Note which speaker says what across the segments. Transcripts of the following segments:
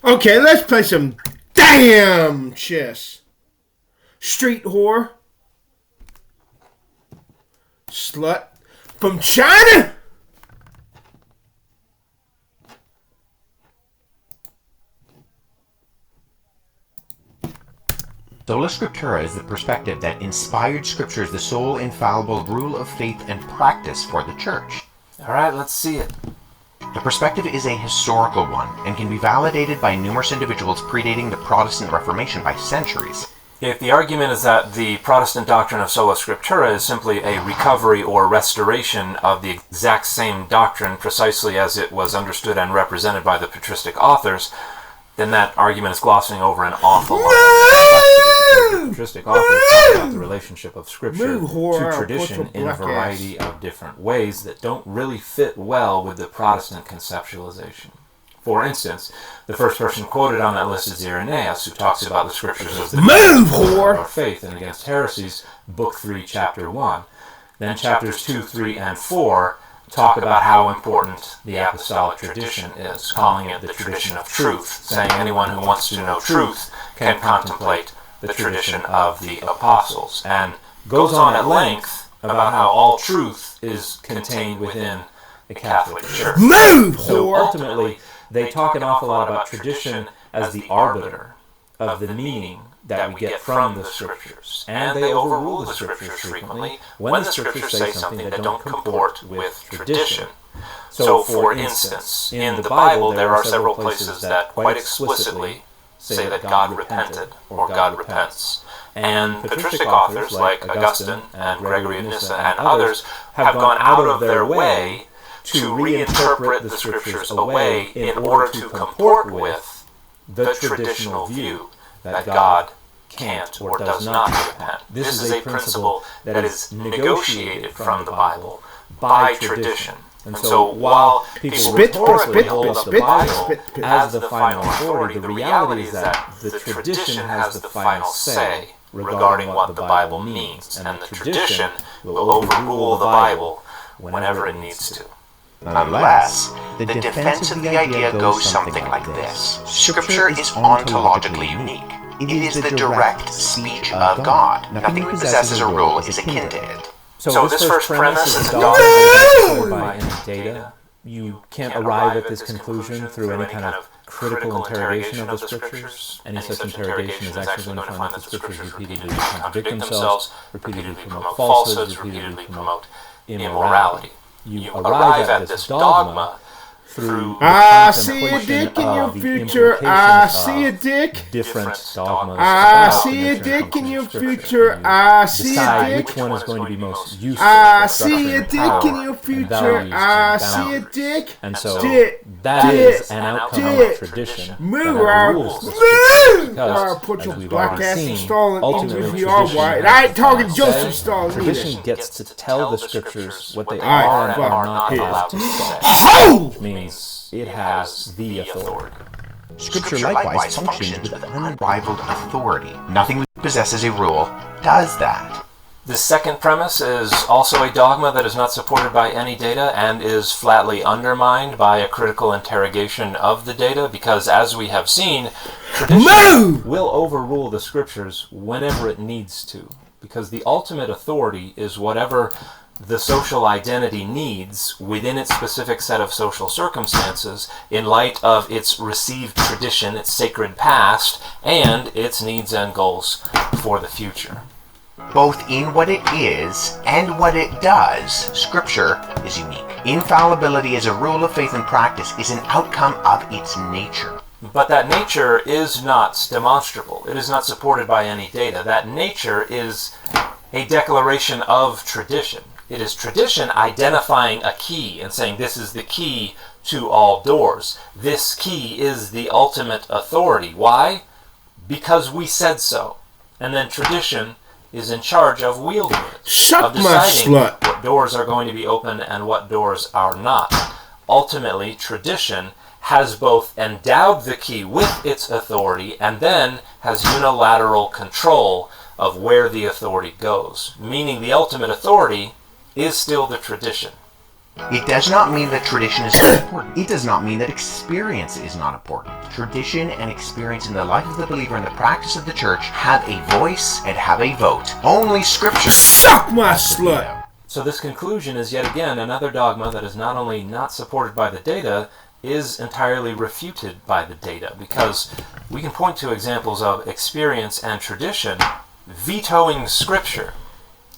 Speaker 1: Okay, let's play some damn chess. Street whore. Slut. From China?
Speaker 2: Sola Scriptura is the perspective that inspired Scripture is the sole infallible rule of faith and practice for the Church.
Speaker 3: Alright, let's see it.
Speaker 2: The perspective is a historical one and can be validated by numerous individuals predating the Protestant Reformation by centuries.
Speaker 3: If the argument is that the Protestant doctrine of Sola Scriptura is simply a recovery or restoration of the exact same doctrine precisely as it was understood and represented by the patristic authors, then that argument is glossing over an awful lot. The patristic authors talk about the relationship of Scripture to tradition in a variety of different ways that don't really fit well with the Protestant conceptualization. For instance, the first person quoted on that list is Irenaeus, who talks about the Scriptures as the
Speaker 1: whore
Speaker 3: of faith and against heresies, Book 3, Chapter 1. Then chapters 2, 3, and 4 talk about how important the apostolic tradition is, calling it the tradition of truth, saying anyone who wants to know truth can contemplate the tradition of the apostles, and goes on at length about how all truth is contained within the Catholic Church. So ultimately, they talk an awful lot about tradition as the arbiter of the meaning that we get from the Scriptures. And they overrule the Scriptures frequently when the Scriptures say something that don't comport with tradition. So, for instance, in the Bible there are several places that quite explicitly say that God repented, or God repents. And patristic authors like Augustine and Gregory of Nyssa and others have gone out of their way to reinterpret the Scriptures away in order to comport with the traditional view that God can't or does not repent. This is a principle that is negotiated from the Bible by tradition. And so while people rhetorically hold up the Bible as the final authority, the reality is that the tradition has the final say regarding what the Bible means, and the tradition will overrule the Bible whenever it needs to.
Speaker 2: Nonetheless, the defense of the idea goes something like this. Scripture is ontologically unique. It is the direct speech of God. Nothing we possess as a rule is akin to it.
Speaker 3: So this first premise is a dogma that is supported by any data. You can't arrive at this conclusion through any kind of critical interrogation of the Scriptures. Any such interrogation is actually going to find that the Scriptures repeatedly contradict themselves, repeatedly promote falsehoods, repeatedly promote immorality. You arrive at this dogma through
Speaker 1: I see a dick in your future. I see a dick.
Speaker 3: Different dogmas.
Speaker 1: I see a dick in your future. I see a dick.
Speaker 3: Which one is going to be most useful?
Speaker 1: I see a dick in your future. I see a dick.
Speaker 3: And so that is an outcome of tradition.
Speaker 1: Move
Speaker 3: rules.
Speaker 1: Put your black ass in Stalin even if you are white. I ain't talking Joseph Stalin.
Speaker 3: Tradition gets to tell the Scriptures what they are and are not allowed to say. Which means it has the authority.
Speaker 2: Scripture likewise functions with unrivaled authority. Nothing we possess as a rule does that.
Speaker 3: The second premise is also a dogma that is not supported by any data and is flatly undermined by a critical interrogation of the data, because as we have seen, tradition will overrule the Scriptures whenever it needs to, because the ultimate authority is whatever the social identity needs within its specific set of social circumstances in light of its received tradition, its sacred past, and its needs and goals for the future.
Speaker 2: Both in what it is and what it does, Scripture is unique. Infallibility as a rule of faith and practice is an outcome of its nature.
Speaker 3: But that nature is not demonstrable. It is not supported by any data. That nature is a declaration of tradition. It is tradition identifying a key and saying this is the key to all doors. This key is the ultimate authority. Why? Because we said so. And then tradition is in charge of wielding it. Of deciding what doors are going to be open and what doors are not. Ultimately, tradition has both endowed the key with its authority and then has unilateral control of where the authority goes. Meaning the ultimate authority is still the tradition.
Speaker 2: It does not mean that tradition is not important. It does not mean that experience is not important. tradition and experience in the life of the believer and the practice of the church have a voice and have a vote. Only Scripture.
Speaker 1: Suck my slut!
Speaker 3: So this conclusion is yet again another dogma that is not only not supported by the data, is entirely refuted by the data, because we can point to examples of experience and tradition vetoing Scripture.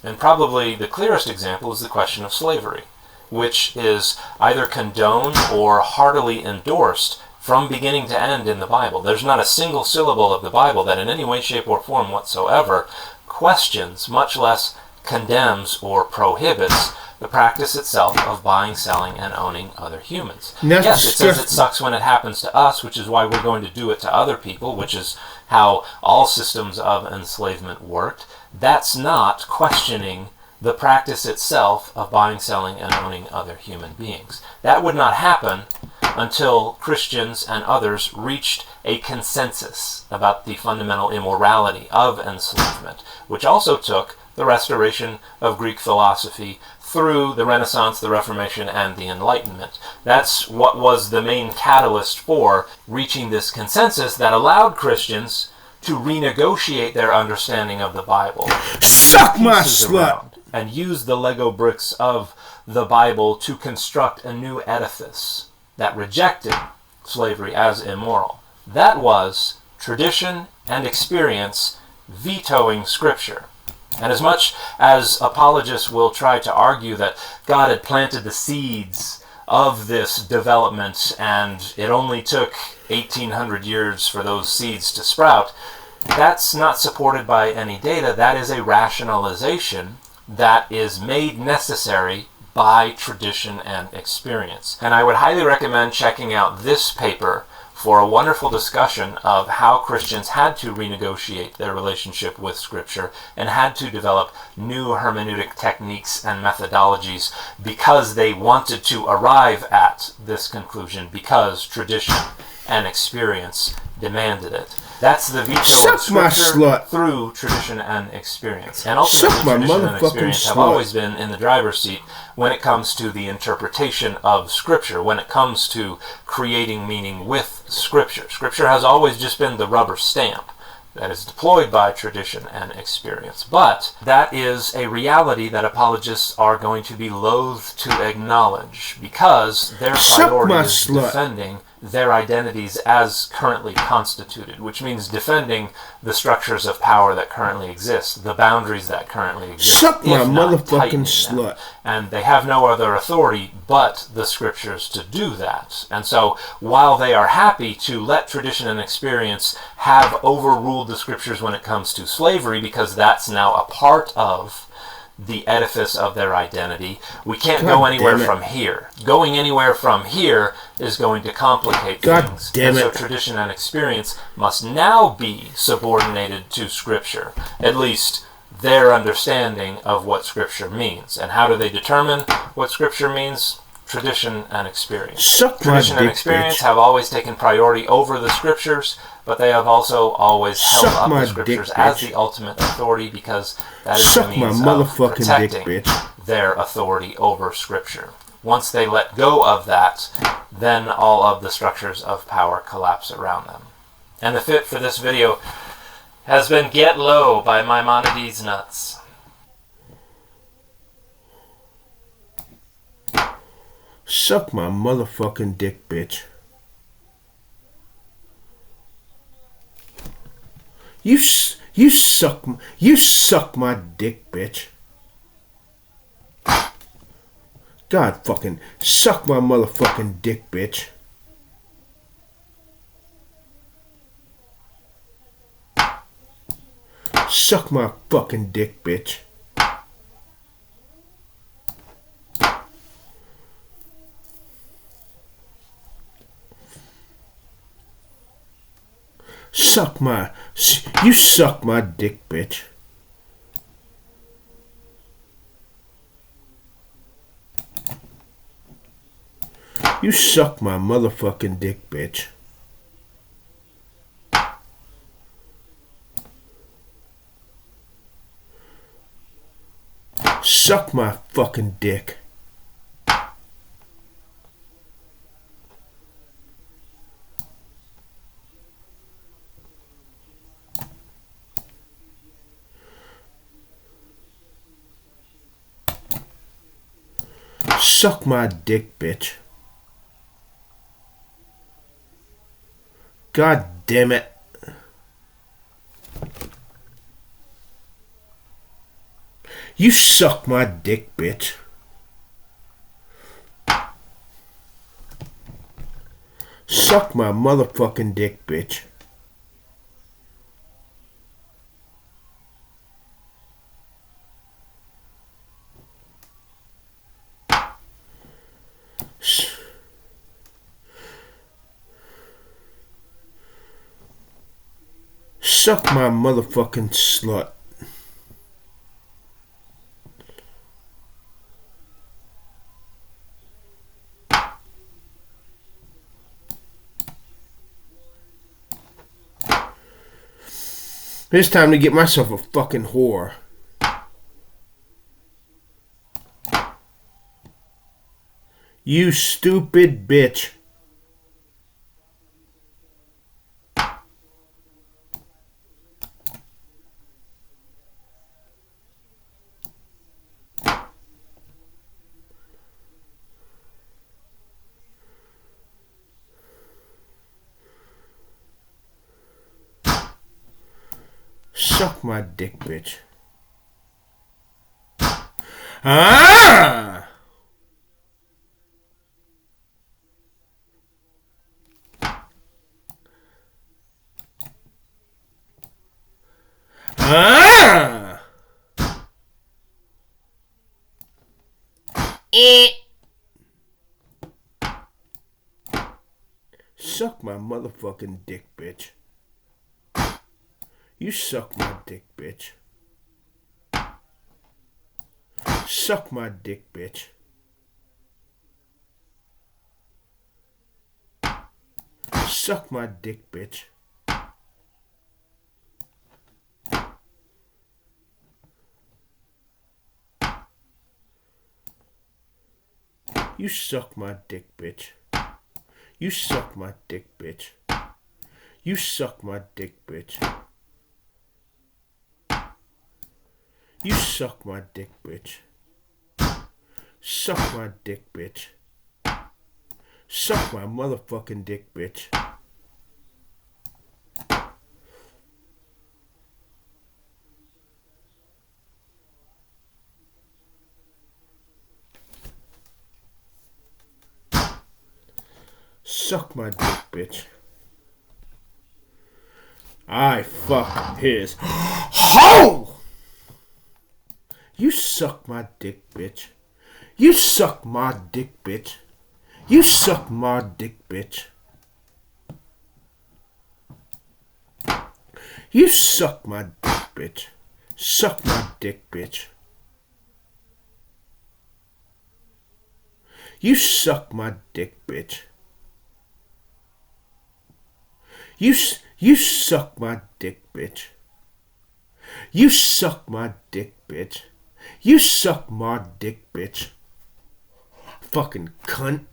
Speaker 3: And probably the clearest example is the question of slavery, which is either condoned or heartily endorsed from beginning to end in the Bible. There's not a single syllable of the Bible that in any way, shape, or form whatsoever questions, much less condemns or prohibits the practice itself of buying, selling, and owning other humans. Yes, it says it sucks when it happens to us, which is why we're going to do it to other people, which is how all systems of enslavement worked. That's not questioning the practice itself of buying, selling, and owning other human beings. That would not happen until Christians and others reached a consensus about the fundamental immorality of enslavement, which also took the restoration of Greek philosophy through the Renaissance, the Reformation, and the Enlightenment. That's what was the main catalyst for reaching this consensus that allowed Christians to renegotiate their understanding of the Bible.
Speaker 1: Suck my slut!
Speaker 3: And use the Lego bricks of the Bible to construct a new edifice that rejected slavery as immoral. That was tradition and experience vetoing Scripture. And as much as apologists will try to argue that God had planted the seeds of this development and it only took 1,800 years for those seeds to sprout, that's not supported by any data. That is a rationalization that is made necessary by tradition and experience. And I would highly recommend checking out this paper for a wonderful discussion of how Christians had to renegotiate their relationship with Scripture and had to develop new hermeneutic techniques and methodologies because they wanted to arrive at this conclusion because tradition and experience demanded it. That's the veto of Scripture through tradition and experience. And ultimately, tradition and experience have always been in the driver's seat when it comes to the interpretation of Scripture, when it comes to creating meaning with Scripture. Scripture has always just been the rubber stamp that is deployed by tradition and experience. But that is a reality that apologists are going to be loath to acknowledge because their priority is defending their identities as currently constituted, which means defending the structures of power that currently exist, the boundaries that currently exist.
Speaker 1: Suck my motherfucking slut.
Speaker 3: And they have no other authority but the Scriptures to do that. And so while they are happy to let tradition and experience have overruled the Scriptures when it comes to slavery, because that's now a part of the edifice of their identity, we can't go anywhere from here. Going anywhere from here is going to complicate things. And so tradition and experience must now be subordinated to Scripture, at least their understanding of what Scripture means. And how do they determine what Scripture means? Tradition and experience. Tradition and experience have always taken priority over the Scriptures, but they have also always held up the Scriptures as the ultimate authority because that is the means of protecting their authority over Scripture. Once they let go of that, then all of the structures of power collapse around them. And the fit for this video has been Get Low by Maimonides Nuts.
Speaker 1: Suck my motherfucking dick, bitch. You suck my dick, bitch. God fucking suck my motherfucking dick, bitch. Suck my fucking dick, bitch. You suck my dick, bitch. You suck my motherfucking dick, bitch. Suck my fucking dick. Suck my dick, bitch. God damn it. You suck my dick, bitch. Suck my motherfucking dick, bitch. Suck my motherfucking slut. It's time to get myself a fucking whore. You stupid bitch. Suck my dick, bitch. Ah! Ah! Suck my motherfucking dick, bitch. You suck my dick, bitch. Suck my dick, bitch. Suck my dick, bitch. You suck my dick, bitch. You suck my dick, bitch. You suck my dick, bitch. You suck my dick, bitch. Suck my dick, bitch. Suck my motherfucking dick, bitch. Suck my dick, bitch. I fuck his hole! You suck my dick, bitch. You suck my dick, bitch. You suck my dick, bitch. You suck my dick, bitch. Suck my dick, bitch. You suck my dick, bitch. You suck my dick, bitch. You suck my dick, bitch. You suck my dick, bitch. Fucking cunt.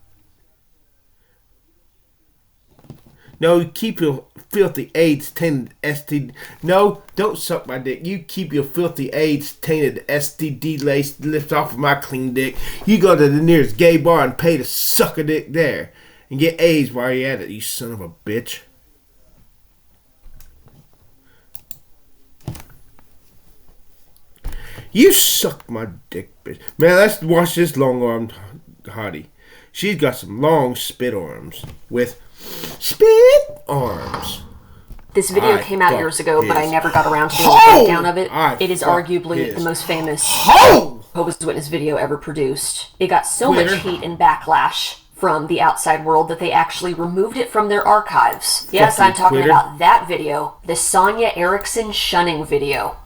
Speaker 1: No, keep your filthy AIDS tainted STD. No, don't suck my dick. You keep your filthy AIDS tainted STD lace lift off of my clean dick. You go to the nearest gay bar and pay to suck a dick there. And get AIDS while you're at it, you son of a bitch. You suck my dick, bitch. Man, let's watch this long-armed hottie. She's got some long spit arms with spit arms.
Speaker 4: This video came out years ago, but I never got around to doing a breakdown of it. It is arguably the most famous Jehovah's Witness video ever produced. It got so much heat and backlash from the outside world that they actually removed it from their archives. Yes, I'm talking about that video, the Sonia Erickson shunning video.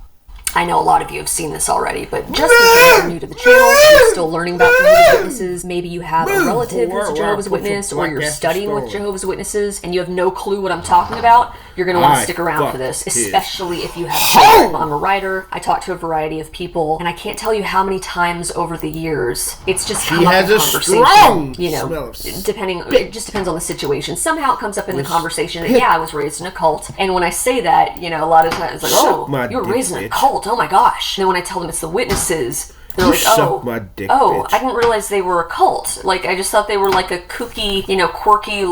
Speaker 4: I know a lot of you have seen this already, but just in case you're new to the channel, you're still learning about Jehovah's Witnesses, maybe you have a relative who's a Jehovah's Witness, or you're studying with Jehovah's Witnesses, and you have no clue what I'm talking about, you're going to want to stick around for this, especially if you have children. I'm a writer, I talk to a variety of people, and I can't tell you how many times over the years, it's just come up in conversation, you know, it just depends on the situation. Somehow it comes up in the conversation that, yeah, I was raised in a cult, and when I say that, you know, a lot of times it's like, oh, you were raised in a cult, oh my gosh. And then when I tell them it's the witnesses, They're like,
Speaker 1: suck my dick,
Speaker 4: bitch.
Speaker 1: I
Speaker 4: didn't realize they were a cult. Like, I just thought they were like a kooky, quirky,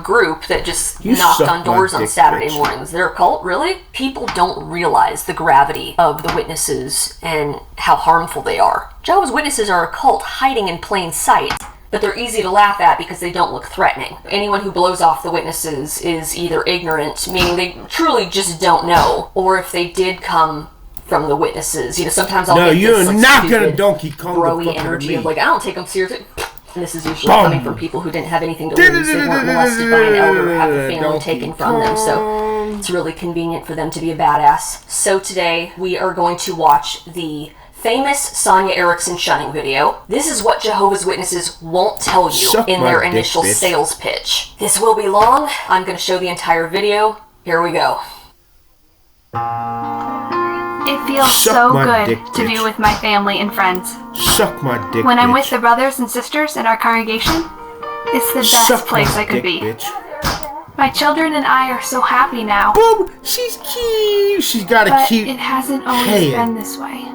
Speaker 4: group that just knocked on doors on Saturday mornings. They're a cult? Really? People don't realize the gravity of the witnesses and how harmful they are. Jehovah's Witnesses are a cult hiding in plain sight, but they're easy to laugh at because they don't look threatening. Anyone who blows off the witnesses is either ignorant, meaning they truly just don't know, or if they did come from the witnesses. Sometimes I'll get
Speaker 1: you're
Speaker 4: this, like,
Speaker 1: not gonna Donkey Kong
Speaker 4: broy energy of like, I don't take them seriously. And this is usually coming from people who didn't have anything to lose. They weren't molested by an elder or have the family taken from them. So it's really convenient for them to be a badass. So today we are going to watch the famous Sonia Erickson shunning video. This is what Jehovah's Witnesses won't tell you in their initial sales pitch. This will be long. I'm going to show the entire video. Here we go.
Speaker 5: It feels so good to be with my family and friends.
Speaker 1: Suck my dick,
Speaker 5: when I'm with the brothers and sisters in our congregation, it's the best place I could be. My children and I are so happy now.
Speaker 1: Boom! She's cute. She's got a cute
Speaker 5: But it hasn't always been this way.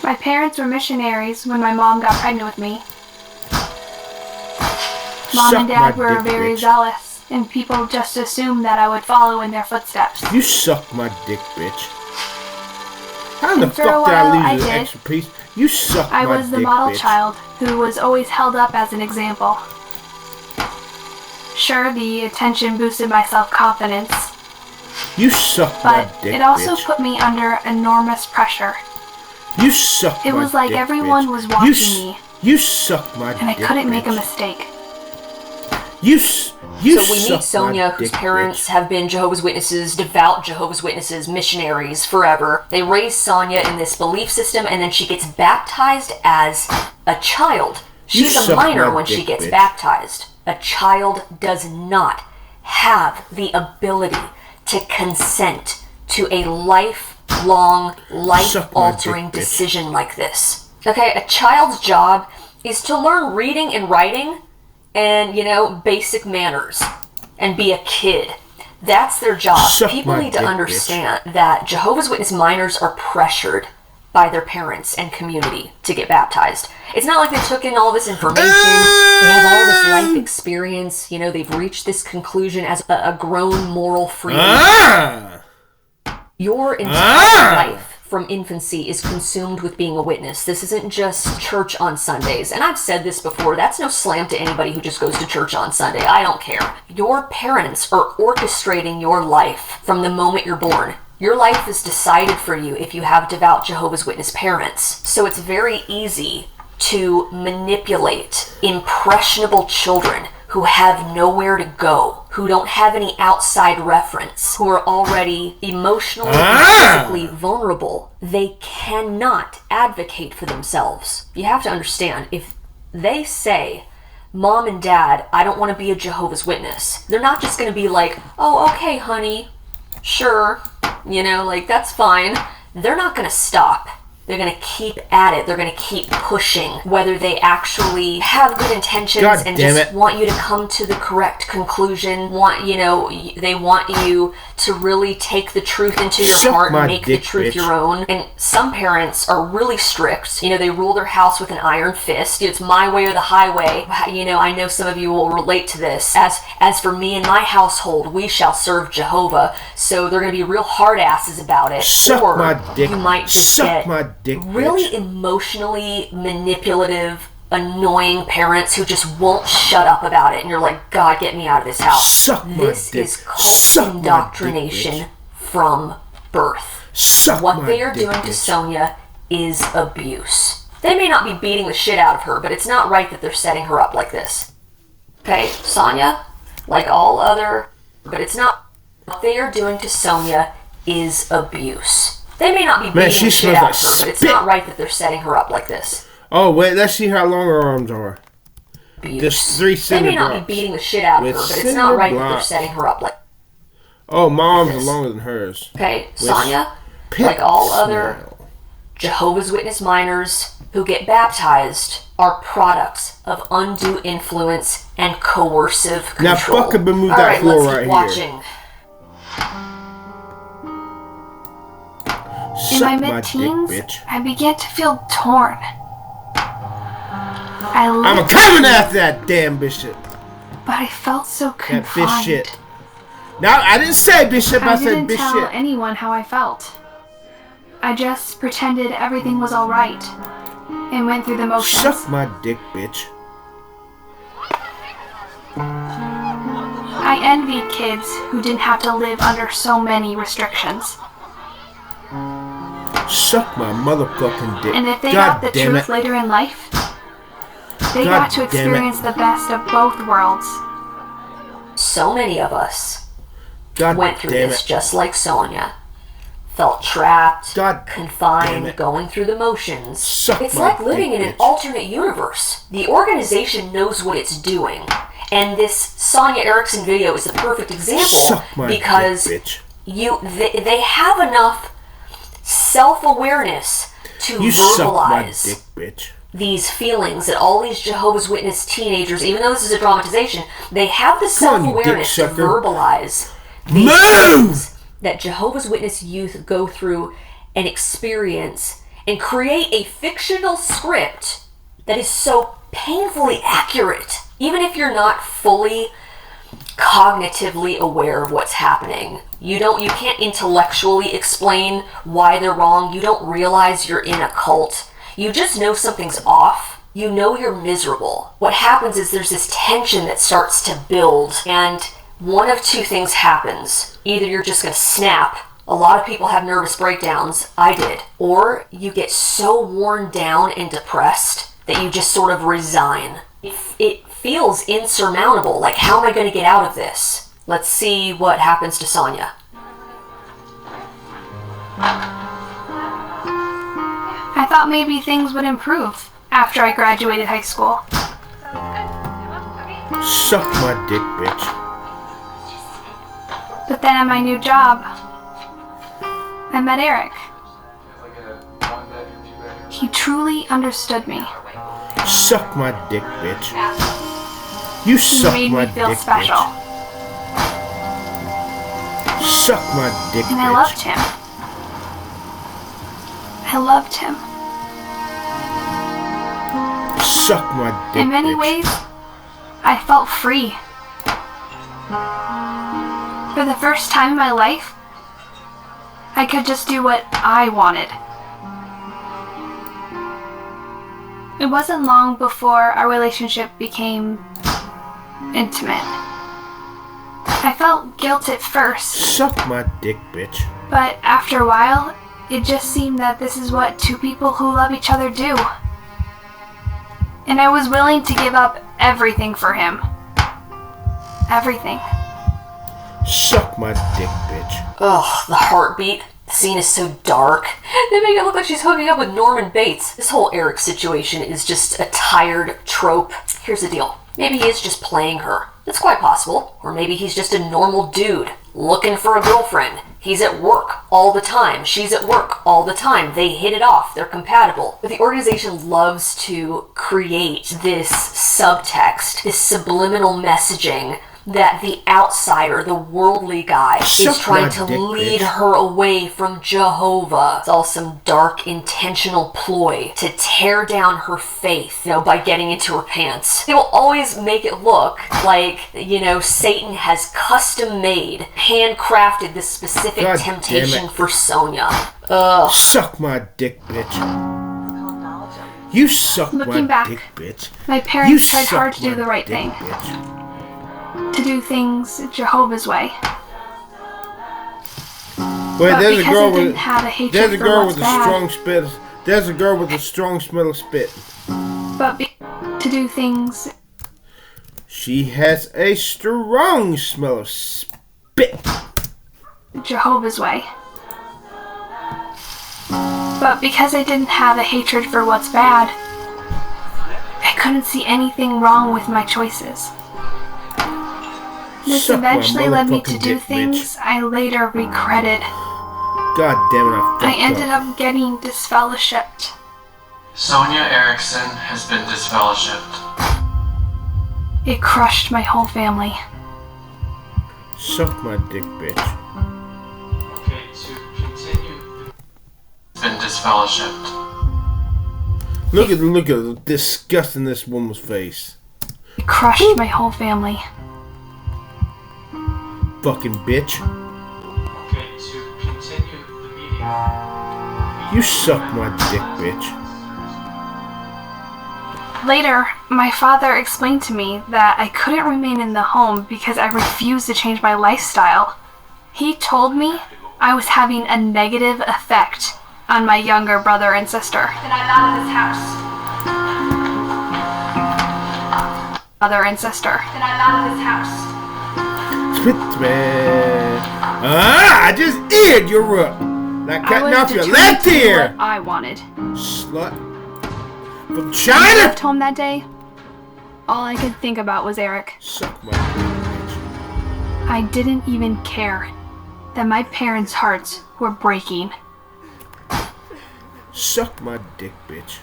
Speaker 5: My parents were missionaries when my mom got pregnant with me. Mom and Dad were very zealous, and people just assumed that I would follow in their footsteps.
Speaker 1: You suck my dick, bitch. How the fuck did I lose an extra piece? You suck my dick, bitch.
Speaker 5: I was the model child who was always held up as an example. Sure, the attention boosted my self-confidence.
Speaker 1: You suck my dick, bitch.
Speaker 5: But it also put me under enormous pressure.
Speaker 1: You suck my dick,
Speaker 5: It was like everyone was watching me.
Speaker 1: You suck my dick,
Speaker 5: and I couldn't make a mistake.
Speaker 4: So we meet Sonia, whose parents have been Jehovah's Witnesses, devout Jehovah's Witnesses, missionaries forever. They raise Sonia in this belief system, and then she gets baptized as a child. She's a minor when she gets baptized. A child does not have the ability to consent to a lifelong, life-altering decision like this. Okay, a child's job is to learn reading and writing and, basic manners and be a kid. That's their job. People need to understand that Jehovah's Witness minors are pressured by their parents and community to get baptized. It's not like they took in all this information. They have all this life experience. They've reached this conclusion as a grown moral freedom. Your entire life from infancy is consumed with being a witness. This isn't just church on Sundays. And I've said this before, that's no slam to anybody who just goes to church on Sunday. I don't care. Your parents are orchestrating your life from the moment you're born. Your life is decided for you if you have devout Jehovah's Witness parents. So it's very easy to manipulate impressionable children who have nowhere to go, who don't have any outside reference, who are already emotionally and physically vulnerable. They cannot advocate for themselves. You have to understand, if they say, Mom and Dad, I don't want to be a Jehovah's Witness, they're not just going to be like, oh, okay, honey, sure, that's fine. They're not going to stop. They're going to keep at it. They're going to keep pushing, whether they actually have good intentions want you to come to the correct conclusion. They want you to really take the truth into your heart and make the truth your own. And some parents are really strict. They rule their house with an iron fist. It's my way or the highway. I know some of you will relate to this. As for me and my household, we shall serve Jehovah. So they're going to be real hard asses about it. You might just get really emotionally manipulative, annoying parents who just won't shut up about it, and you're like, God, get me out of this house. This is cult indoctrination from birth. What they are doing to Sonia is abuse. They may not be beating the shit out of her, but it's not right that they're setting her up like this. Okay, Sonia, like all other, but it's not. What they are doing to Sonia is abuse. They may not be beating the shit out of her, but it's not right that they're setting her up like this.
Speaker 1: Oh, wait, let's see how long her arms are. Just 3 centimeters.
Speaker 4: They may not be beating the shit out of her, but it's not right that they're setting her up like this.
Speaker 1: Oh, my arms are longer than hers.
Speaker 4: Okay, Sonia, like all other Jehovah's Witness minors who get baptized, are products of undue influence and coercive control.
Speaker 1: Now fucking move that floor right here.
Speaker 4: Watching.
Speaker 5: In my mid-teens, I began to feel torn.
Speaker 1: I'm coming after that damn bishop.
Speaker 5: But I felt so confined.
Speaker 1: That bishop. No, I didn't say bishop, I said bishop.
Speaker 5: I didn't tell anyone how I felt. I just pretended everything was alright and went through the motions.
Speaker 1: Suck my dick, bitch.
Speaker 5: I envied kids who didn't have to live under so many restrictions.
Speaker 1: Suck my motherfucking dick.
Speaker 5: And if they got the truth later in life, they got to experience the best of both worlds.
Speaker 4: So many of us went through this just like Sonya. Felt trapped, confined, going through the motions. It's like living in an alternate universe. The organization knows what it's doing. And this Sonya Erickson video is the perfect example because they have enough self-awareness to verbalize these feelings that all these Jehovah's Witness teenagers, even though this is a dramatization, they have the self-awareness to verbalize these things that Jehovah's Witness youth go through and experience and create a fictional script that is so painfully accurate. Even if you're not fully cognitively aware of what's happening, you can't intellectually explain why they're wrong. You don't realize you're in a cult. You just know something's off. You know you're miserable. What happens is there's this tension that starts to build, and one of two things happens. Either you're just going to snap. A lot of people have nervous breakdowns. I did. Or you get so worn down and depressed that you just sort of resign. It feels insurmountable. Like, how am I going to get out of this? Let's see what happens to Sonya.
Speaker 5: I thought maybe things would improve after I graduated high school.
Speaker 1: Suck my dick, bitch.
Speaker 5: But then at my new job, I met Eric. He truly understood me.
Speaker 1: Suck my dick, bitch. You suck my dick, bitch. He made me feel special. Suck my dick, bitch.
Speaker 5: And I loved him. I loved him.
Speaker 1: Suck my dick,
Speaker 5: in many ways, I felt free. For the first time in my life, I could just do what I wanted. It wasn't long before our relationship became intimate. I felt guilt at first.
Speaker 1: Suck my dick, bitch.
Speaker 5: But after a while, it just seemed that this is what two people who love each other do. And I was willing to give up everything for him. Everything.
Speaker 1: Suck my dick, bitch.
Speaker 4: Ugh, the heartbeat. The scene is so dark. They make it look like she's hooking up with Norman Bates. This whole Eric situation is just a tired trope. Here's the deal. Maybe he is just playing her. That's quite possible. Or maybe he's just a normal dude looking for a girlfriend. He's at work all the time. She's at work all the time. They hit it off. They're compatible. But the organization loves to create this subtext, this subliminal messaging that the outsider, the worldly guy, is trying to lead her away from Jehovah. It's all some dark, intentional ploy to tear down her faith, by getting into her pants. They will always make it look like, Satan has custom-made, handcrafted this specific temptation for Sonya. Ugh.
Speaker 1: Suck my dick, bitch. You suck my dick, bitch.
Speaker 5: My parents tried hard to do the right thing.
Speaker 1: Bitch.
Speaker 5: To do things Jehovah's way.
Speaker 1: Wait, there's a girl with a
Speaker 5: strong
Speaker 1: spit. There's a girl with a strong smell of spit.
Speaker 5: But to do things.
Speaker 1: She has a strong smell of spit.
Speaker 5: Jehovah's way. But because I didn't have a hatred for what's bad, I couldn't see anything wrong with my choices. This eventually led me to do things I later regretted.
Speaker 1: God damn it,
Speaker 5: I ended up getting disfellowshipped.
Speaker 3: Sonya Erickson has been disfellowshipped.
Speaker 5: It crushed my whole family.
Speaker 1: Suck my dick, bitch.
Speaker 3: Okay, to continue. disfellowshipped.
Speaker 1: Look at the disgust in this woman's face.
Speaker 5: It crushed my whole family.
Speaker 1: Fucking bitch.
Speaker 3: Okay, to continue the meeting.
Speaker 1: You suck my dick, bitch.
Speaker 5: Later, my father explained to me that I couldn't remain in the home because I refused to change my lifestyle. He told me I was having a negative effect on my younger brother and sister. And I'm out of this house. Brother and sister. And I'm out of this house.
Speaker 1: Spitman. I just eared you up. Like cutting off your left ear.
Speaker 5: What I wanted.
Speaker 1: Slut. From
Speaker 5: When I
Speaker 1: China.
Speaker 5: left home that day, all I could think about was Eric.
Speaker 1: Suck my dick,
Speaker 5: I didn't even care that my parents' hearts were breaking.
Speaker 1: bitch. Suck my dick, bitch.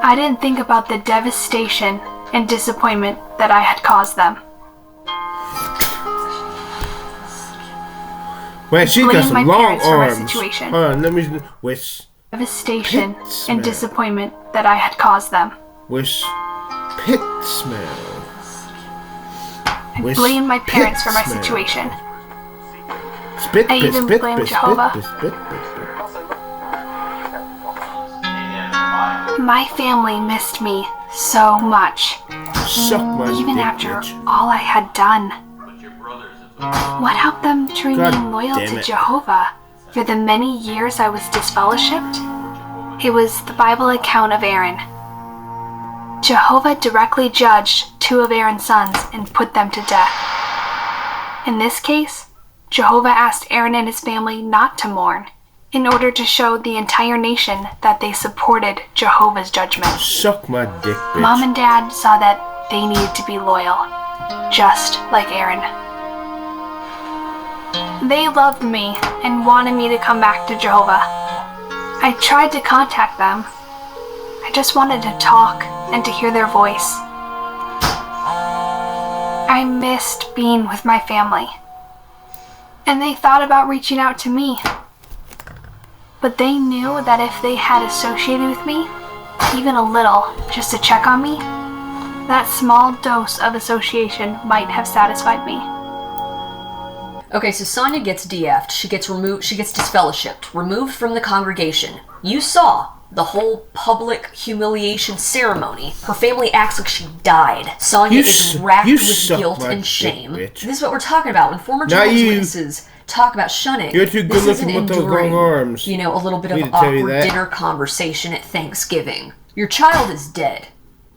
Speaker 5: I didn't think about the devastation and disappointment that I had caused them.
Speaker 1: Man, she's got
Speaker 5: Blame
Speaker 1: some
Speaker 5: my
Speaker 1: long
Speaker 5: parents for my
Speaker 1: arms.
Speaker 5: situation.
Speaker 1: Hold on, let me. Which
Speaker 5: Devastation
Speaker 1: Pit
Speaker 5: and
Speaker 1: smell.
Speaker 5: disappointment that I had caused them.
Speaker 1: pit smell.
Speaker 5: I blamed my parents for my
Speaker 1: smell.
Speaker 5: situation.
Speaker 1: Spit,
Speaker 5: I
Speaker 1: spit,
Speaker 5: even
Speaker 1: spit,
Speaker 5: blamed
Speaker 1: spit,
Speaker 5: Jehovah.
Speaker 1: spit, spit, spit, spit.
Speaker 5: My family missed me so much,
Speaker 1: Suck my
Speaker 5: even
Speaker 1: dick,
Speaker 5: after
Speaker 1: bitch.
Speaker 5: all I had done. What helped them to remain
Speaker 1: God
Speaker 5: loyal
Speaker 1: damn
Speaker 5: to
Speaker 1: it.
Speaker 5: Jehovah for the many years I was disfellowshipped? It was the Bible account of Aaron. Jehovah directly judged 2 of Aaron's sons and put them to death. In this case, Jehovah asked Aaron and his family not to mourn, in order to show the entire nation that they supported Jehovah's judgment.
Speaker 1: Suck my dick, bitch.
Speaker 5: Mom and Dad saw that they needed to be loyal, just like Aaron. They loved me and wanted me to come back to Jehovah. I tried to contact them. I just wanted to talk and to hear their voice. I missed being with my family. And they thought about reaching out to me. But they knew that if they had associated with me, even a little, just to check on me, that small dose of association might have satisfied me.
Speaker 4: Okay, so Sonia gets DF'd. She gets removed. She gets disfellowshipped, removed from the congregation. You saw the whole public humiliation ceremony. Her family acts like she died. Sonia is racked with guilt and shame.
Speaker 1: Bitch.
Speaker 4: This is what we're talking about. When former Jehovah's Witnesses talk about shunning,
Speaker 1: You're too good
Speaker 4: this
Speaker 1: looking
Speaker 4: isn't
Speaker 1: with those
Speaker 4: enduring,
Speaker 1: long arms.
Speaker 4: you know, a little bit
Speaker 1: Need
Speaker 4: of
Speaker 1: to tell you
Speaker 4: awkward
Speaker 1: that.
Speaker 4: dinner conversation at Thanksgiving. Your child is dead.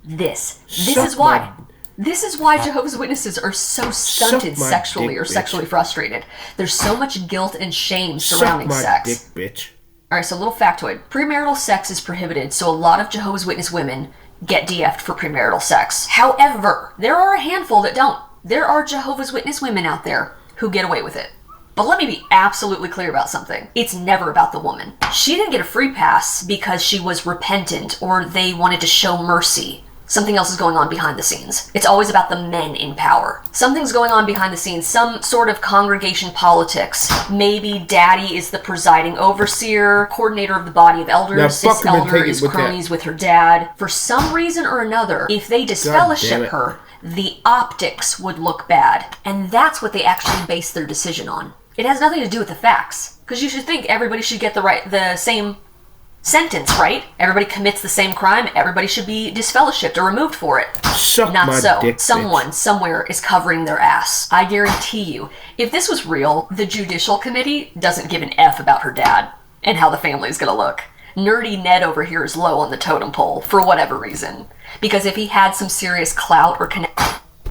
Speaker 4: This
Speaker 1: Suck
Speaker 4: is why.
Speaker 1: my-
Speaker 4: This is why Jehovah's Witnesses are so stunted
Speaker 1: my
Speaker 4: sexually
Speaker 1: dick,
Speaker 4: or
Speaker 1: bitch.
Speaker 4: sexually frustrated. There's so much guilt and shame
Speaker 1: Suck
Speaker 4: surrounding
Speaker 1: my
Speaker 4: sex.
Speaker 1: dick, bitch.
Speaker 4: Alright, so a little factoid. Premarital sex is prohibited, so a lot of Jehovah's Witness women get DF'd for premarital sex. However, there are a handful that don't. There are Jehovah's Witness women out there who get away with it. But let me be absolutely clear about something. It's never about the woman. She didn't get a free pass because she was repentant or they wanted to show mercy. Something else is going on behind the scenes. It's always about the men in power. Something's going on behind the scenes, some sort of congregation politics. Maybe daddy is the presiding overseer, coordinator of the body of elders,
Speaker 1: Now,
Speaker 4: this
Speaker 1: fuck 'em and
Speaker 4: elder
Speaker 1: take it
Speaker 4: is
Speaker 1: with
Speaker 4: cronies
Speaker 1: that.
Speaker 4: with her dad. For some reason or another, if they
Speaker 1: damn
Speaker 4: disfellowship
Speaker 1: it.
Speaker 4: her, the optics would look bad. And that's what they actually base their decision on. It has nothing to do with the facts. Because you should think everybody should get the same sentence, right? Everybody commits the same crime, everybody should be disfellowshipped or removed for it.
Speaker 1: Suck
Speaker 4: Not
Speaker 1: my
Speaker 4: so.
Speaker 1: dick,
Speaker 4: Someone,
Speaker 1: bitch.
Speaker 4: somewhere is covering their ass. I guarantee you, if this was real, the Judicial Committee doesn't give an F about her dad and how the family is gonna look. Nerdy Ned over here is low on the totem pole, for whatever reason. Because if he had some serious clout or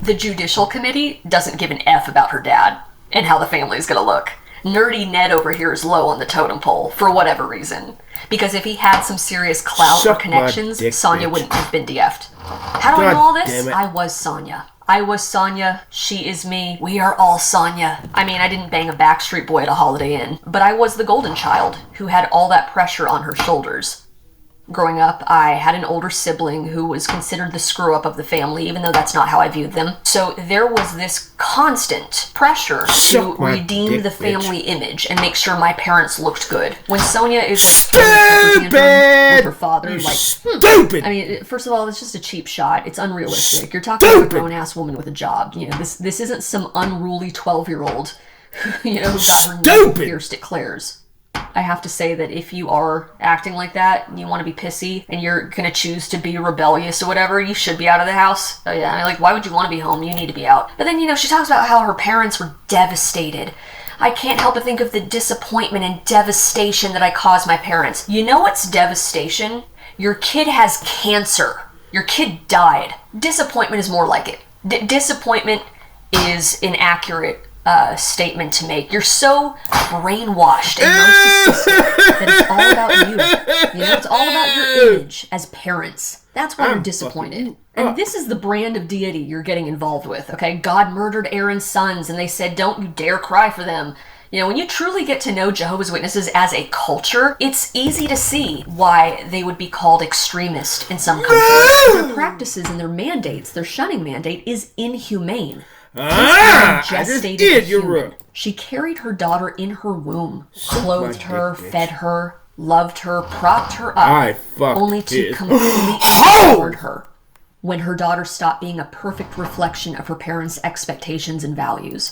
Speaker 4: the Judicial Committee doesn't give an F about her dad and how the family is gonna look. Nerdy Ned over here is low on the totem pole, for whatever reason. Because if he had some serious clout
Speaker 1: Suck
Speaker 4: or
Speaker 1: my
Speaker 4: connections,
Speaker 1: dick,
Speaker 4: Sonya
Speaker 1: bitch.
Speaker 4: wouldn't have been DF'd. How do I
Speaker 1: God
Speaker 4: know all this?
Speaker 1: damn it.
Speaker 4: I was Sonya. I was Sonya. She is me. We are all Sonya. I mean, I didn't bang a Backstreet Boy at a Holiday Inn, but I was the golden child who had all that pressure on her shoulders. Growing up, I had an older sibling who was considered the screw-up of the family, even though that's not how I viewed them. So there was this constant pressure to redeem the family image and make sure my parents looked good. When Sonia is
Speaker 1: stupid
Speaker 4: with her father, like,
Speaker 1: stupid.
Speaker 4: I mean, first of all, it's just a cheap shot. It's unrealistic. You're talking about a grown-ass woman with a job. You know, this isn't some unruly 12-year-old, you know, who got her nose pierced at Claire's. I have to say that if you are acting like that, and you want to be pissy, and you're going to choose to be rebellious or whatever, you should be out of the house. Oh yeah, I mean, like, why would you want to be home? You need to be out. But then, you know, she talks about how her parents were devastated. I can't help but think of the disappointment and devastation that I caused my parents. You know what's devastation? Your kid has cancer. Your kid died. Disappointment is more like it. Disappointment is inaccurate statement to make. You're so brainwashed and narcissistic that it's all about you. You know, it's all about your image as parents. That's why you're disappointed. And this is the brand of deity you're getting involved with, okay? God murdered Aaron's sons, and they said, don't you dare cry for them. You know, when you truly get to know Jehovah's Witnesses as a culture, it's easy to see why they would be called extremist in some countries. Their practices and their mandates, their shunning mandate, is inhumane. She carried her daughter in her womb, clothed her, fed her, loved her, propped her up, only to completely ignored her when her daughter stopped being a perfect reflection of her parents' expectations and values.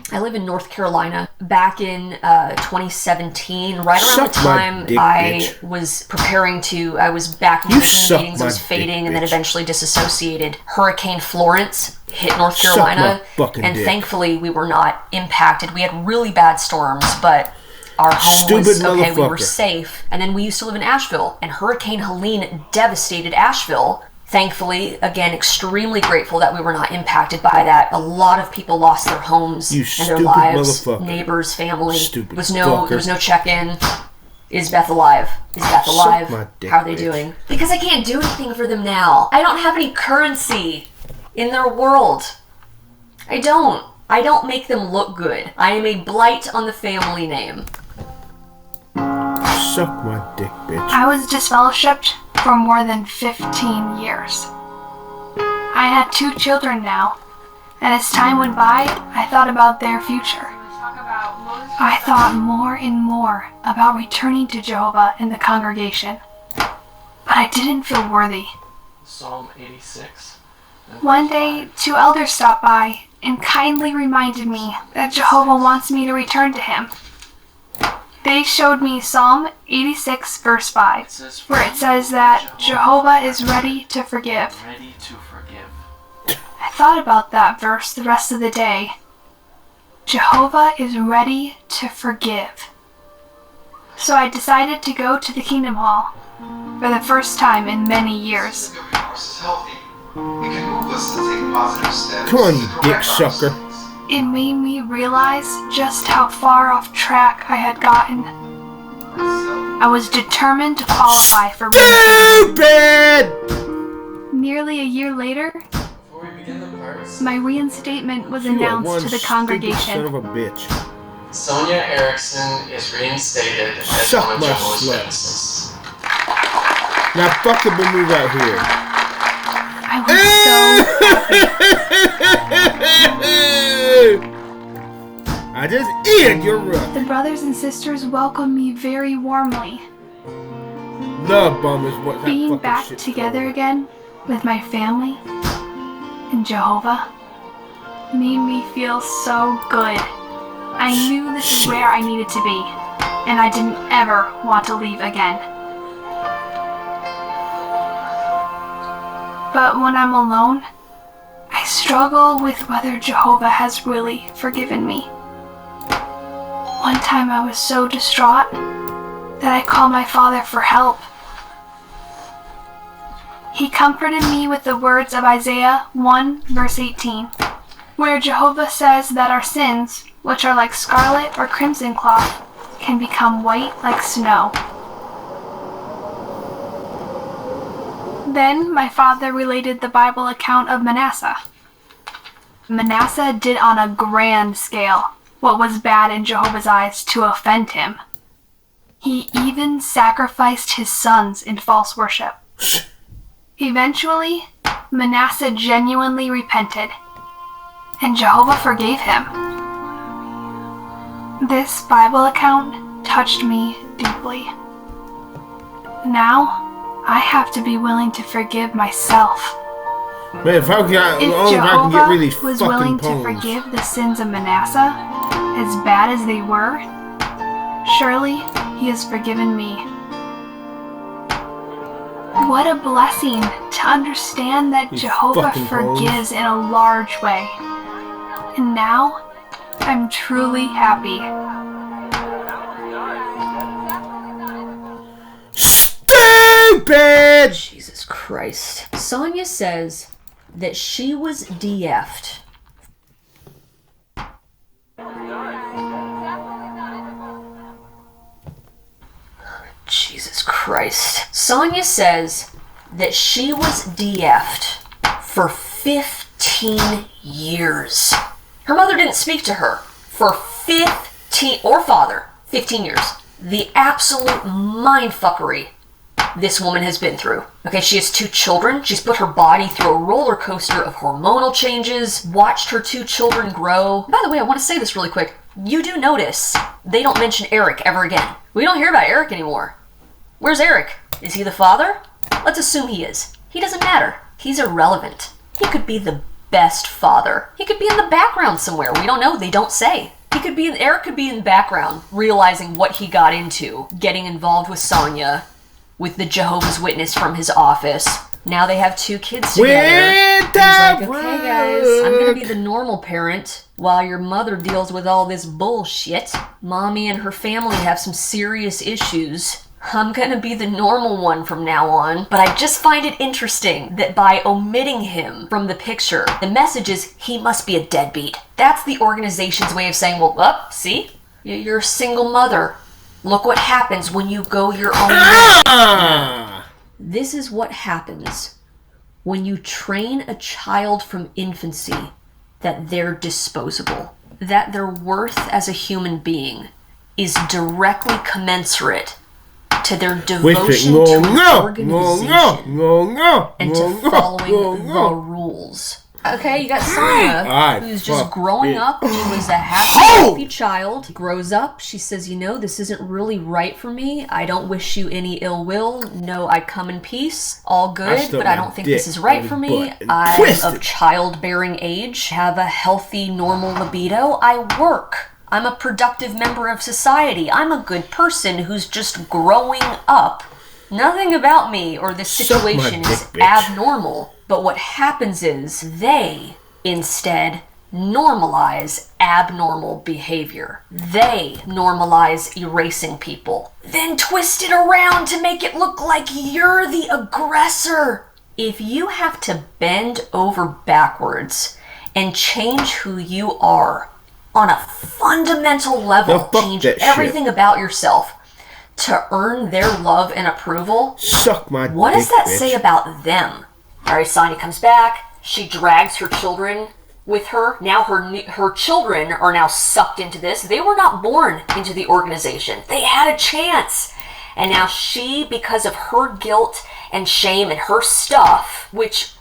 Speaker 4: I live in North Carolina. Back in 2017, right around the time I was preparing to, I was back in the meetings, I was fading, and then eventually disassociated. Hurricane Florence hit North Carolina, and thankfully we were not impacted. We had really bad storms, but our home was okay, we were safe. And then we used to live in Asheville, and Hurricane Helene devastated Asheville. Thankfully, again, extremely grateful that we were not impacted by that. A lot of people lost their homes and their lives, neighbors, family. There was no check-in. Is Beth alive? Is Beth alive? How are they doing? Because I can't do anything for them now. I don't have any currency in their world. I don't make them look good. I am a blight on the family name.
Speaker 1: Suck my dick, bitch.
Speaker 5: I was disfellowshipped for more than 15 years. I had 2 children now, and as time went by, I thought about their future. I thought more and more about returning to Jehovah in the congregation, but I didn't feel worthy.
Speaker 3: Psalm 86.
Speaker 5: One day, 2 elders stopped by and kindly reminded me that Jehovah wants me to return to him. They showed me Psalm 86 verse 5, where it says that Jehovah is ready to forgive. I thought about that verse the rest of the day. Jehovah is ready to forgive. So I decided to go to the Kingdom Hall for the first time in many years.
Speaker 1: Come on, you dick sucker.
Speaker 5: It made me realize just how far off track I had gotten. I was determined to qualify for
Speaker 1: reinstatement.
Speaker 5: Nearly a year later, my reinstatement was announced to the congregation.
Speaker 1: Son of a bitch.
Speaker 3: Sonia Erickson is reinstated as one of Jehovah's Witnesses.
Speaker 1: Now fucking move out here.
Speaker 5: I was so happy.
Speaker 1: I just eat your rough.
Speaker 5: The brothers and sisters welcomed me very warmly.
Speaker 1: Love bomb is what
Speaker 5: being back together again with my family and Jehovah made me feel so good. I knew this is where I needed to be, and I didn't ever want to leave again. But when I'm alone, I struggle with whether Jehovah has really forgiven me. One time I was so distraught that I called my father for help. He comforted me with the words of Isaiah 1 verse 18, where Jehovah says that our sins, which are like scarlet or crimson cloth, can become white like snow. Then my father related the Bible account of Manasseh. Manasseh did on a grand scale what was bad in Jehovah's eyes to offend him. He even sacrificed his sons in false worship. Eventually, Manasseh genuinely repented, and Jehovah forgave him. This Bible account touched me deeply. Now, I have to be willing to forgive myself.
Speaker 1: Man, if
Speaker 5: Jehovah was willing to forgive the sins of Manasseh, as bad as they were, surely he has forgiven me. What a blessing to understand that Jehovah forgives in a large way. And now, I'm truly happy.
Speaker 1: Stupid!
Speaker 4: Jesus Christ. Sonia says that she was DF'd. Jesus Christ. Sonia says that she was DF'd for 15 years. Her mother didn't speak to her for 15 years. The absolute mindfuckery this woman has been through. Okay, she has 2 children. She's put her body through a roller coaster of hormonal changes, watched her 2 children grow. By the way, I want to say this really quick. You do notice they don't mention Eric ever again. We don't hear about Eric anymore. Where's Eric? Is he the father? Let's assume he is. He doesn't matter. He's irrelevant. He could be the best father. He could be in the background somewhere. We don't know. They don't say. Eric could be in the background, realizing what he got into, getting involved with Sonia, with the Jehovah's Witness from his office. Now they have 2 kids together. He's like, okay guys, I'm gonna be the normal parent while your mother deals with all this bullshit. Mommy and her family have some serious issues. I'm gonna be the normal one from now on. But I just find it interesting that by omitting him from the picture, the message is he must be a deadbeat. That's the organization's way of saying, well, see? You're a single mother. Look what happens when you go your own way. This is what happens when you train a child from infancy that they're disposable, that their worth as a human being is directly commensurate to their devotion to an organization and to following the rules. Okay, you got Sonia, who's just growing up. She was a happy child. Grows up, she says, this isn't really right for me. I don't wish you any ill will. No, I come in peace. All good, but I don't think this is right for me. I'm of childbearing age, have a healthy, normal libido. I work. I'm a productive member of society. I'm a good person who's just growing up. Nothing about me or this situation is abnormal. But what happens is they, instead, normalize abnormal behavior. They normalize erasing people. Then twist it around to make it look like you're the aggressor. If you have to bend over backwards and change who you are on a fundamental level, change everything about yourself to earn their love and approval, what does that say about them? Alright, Sonia comes back. She drags her children with her. Now her children are now sucked into this. They were not born into the organization. They had a chance. And now she, because of her guilt and shame and her stuff, which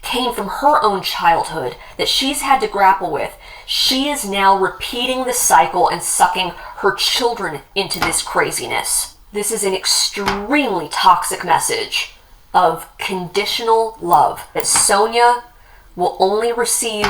Speaker 4: came from her own childhood, that she's had to grapple with, she is now repeating the cycle and sucking her children into this craziness. This is an extremely toxic message of conditional love, that Sonia will only receive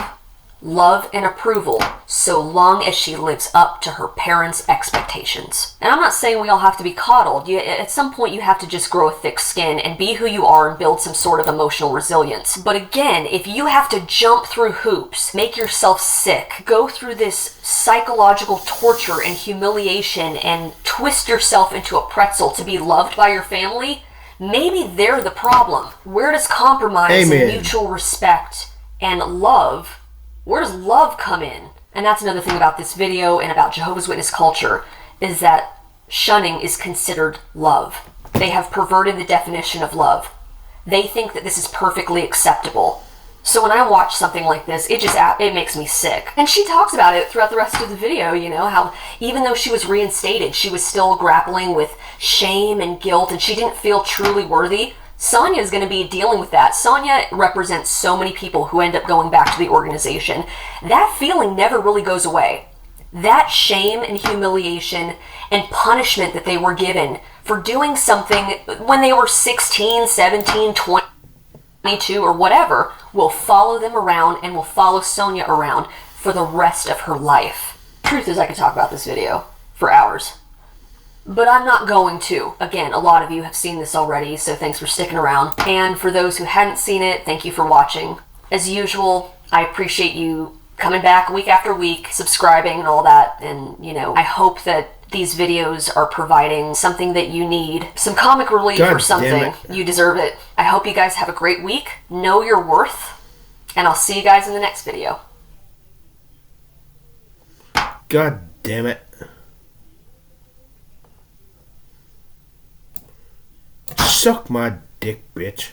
Speaker 4: love and approval so long as she lives up to her parents' expectations. And I'm not saying we all have to be coddled. At some point you have to just grow a thick skin and be who you are and build some sort of emotional resilience. But again, if you have to jump through hoops, make yourself sick, go through this psychological torture and humiliation and twist yourself into a pretzel to be loved by your family, maybe they're the problem. Where does compromise and mutual respect and love, where does love come in? And that's another thing about this video and about Jehovah's Witness culture, is that shunning is considered love. They have perverted the definition of love. They think that this is perfectly acceptable. So when I watch something like this, it makes me sick. And she talks about it throughout the rest of the video, you know, how even though she was reinstated, she was still grappling with shame and guilt, and she didn't feel truly worthy. Sonya is going to be dealing with that. Sonya represents so many people who end up going back to the organization. That feeling never really goes away. That shame and humiliation and punishment that they were given for doing something when they were 16, 17, 22, or whatever, will follow them around and will follow Sonya around for the rest of her life. Truth is, I could talk about this video for hours, but I'm not going to. Again, a lot of you have seen this already, so thanks for sticking around. And for those who hadn't seen it, thank you for watching. As usual, I appreciate you coming back week after week, subscribing and all that, and, you know, I hope that these videos are providing something that you need, some comic relief or something. You deserve it. I hope you guys have a great week. Know your worth, and I'll see you guys in the next video.
Speaker 1: God damn it. Suck my dick, bitch.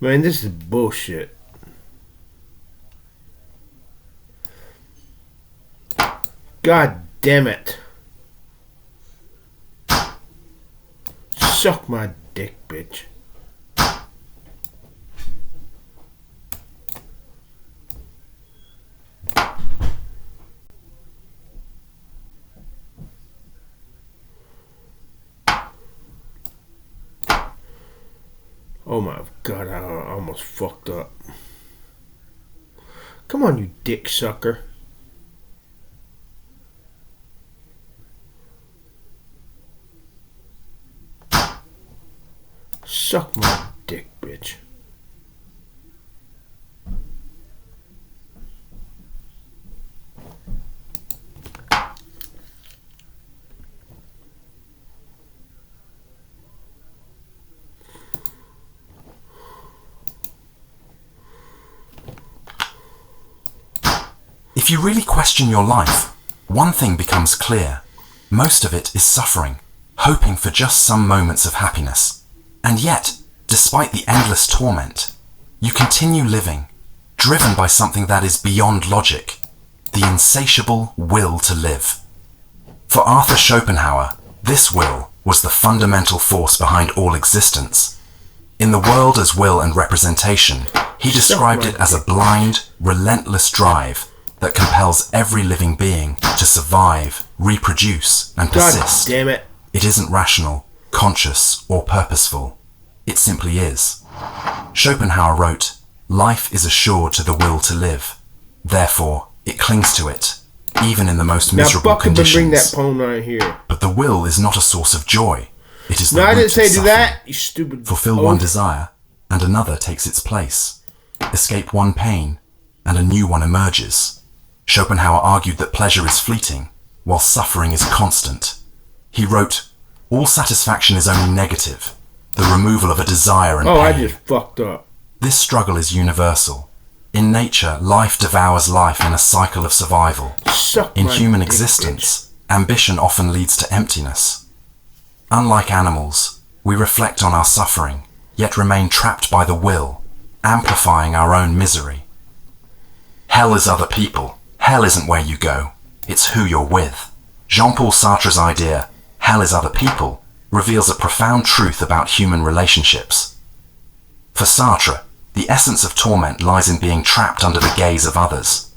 Speaker 1: Man, this is bullshit. God damn it. Suck my dick, bitch. Oh my God, I almost fucked up. Come on, you dick sucker. Suck my dick, bitch.
Speaker 6: If you really question your life, one thing becomes clear. Most of it is suffering, hoping for just some moments of happiness. And yet, despite the endless torment, you continue living, driven by something that is beyond logic, the insatiable will to live. For Arthur Schopenhauer, this will was the fundamental force behind all existence. In The World as Will and Representation, he described it as a blind, relentless drive that compels every living being to survive, reproduce, and persist.
Speaker 1: God damn it.
Speaker 6: It isn't rational, conscious, or purposeful. It simply is. Schopenhauer wrote, "Life is assured to the will to live. Therefore, it clings to it, even in the most miserable conditions."
Speaker 1: Bring that poem right here.
Speaker 6: But the will is not a source of joy. It is the
Speaker 1: No, I
Speaker 6: root
Speaker 1: didn't say
Speaker 6: of
Speaker 1: do
Speaker 6: suffering.
Speaker 1: that, you stupid.
Speaker 6: Fulfill one desire, and another takes its place. Escape one pain, and a new one emerges. Schopenhauer argued that pleasure is fleeting, while suffering is constant. He wrote, "All satisfaction is only negative, the removal of a desire and pain."
Speaker 1: I just fucked up.
Speaker 6: This struggle is universal. In nature, life devours life in a cycle of survival. In human existence, ambition often leads to emptiness. Unlike animals, we reflect on our suffering, yet remain trapped by the will, amplifying our own misery. Hell is other people. Hell isn't where you go, it's who you're with. Jean-Paul Sartre's idea, "hell is other people," reveals a profound truth about human relationships. For Sartre, the essence of torment lies in being trapped under the gaze of others.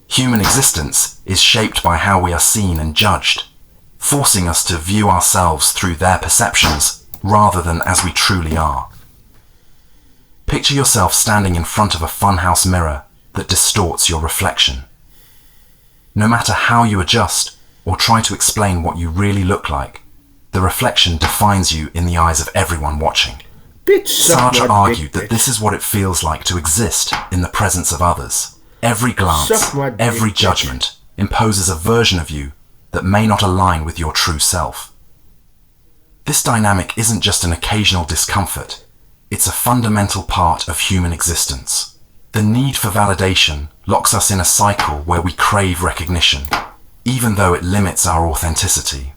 Speaker 6: Human existence is shaped by how we are seen and judged, forcing us to view ourselves through their perceptions rather than as we truly are. Picture yourself standing in front of a funhouse mirror that distorts your reflection. No matter how you adjust or try to explain what you really look like, the reflection defines you in the eyes of everyone watching. Sartre argued that this is what it feels like to exist in the presence of others. Every glance, every judgment imposes a version of you that may not align with your true self. This dynamic isn't just an occasional discomfort, it's a fundamental part of human existence. The need for validation locks us in a cycle where we crave recognition, even though it limits our authenticity.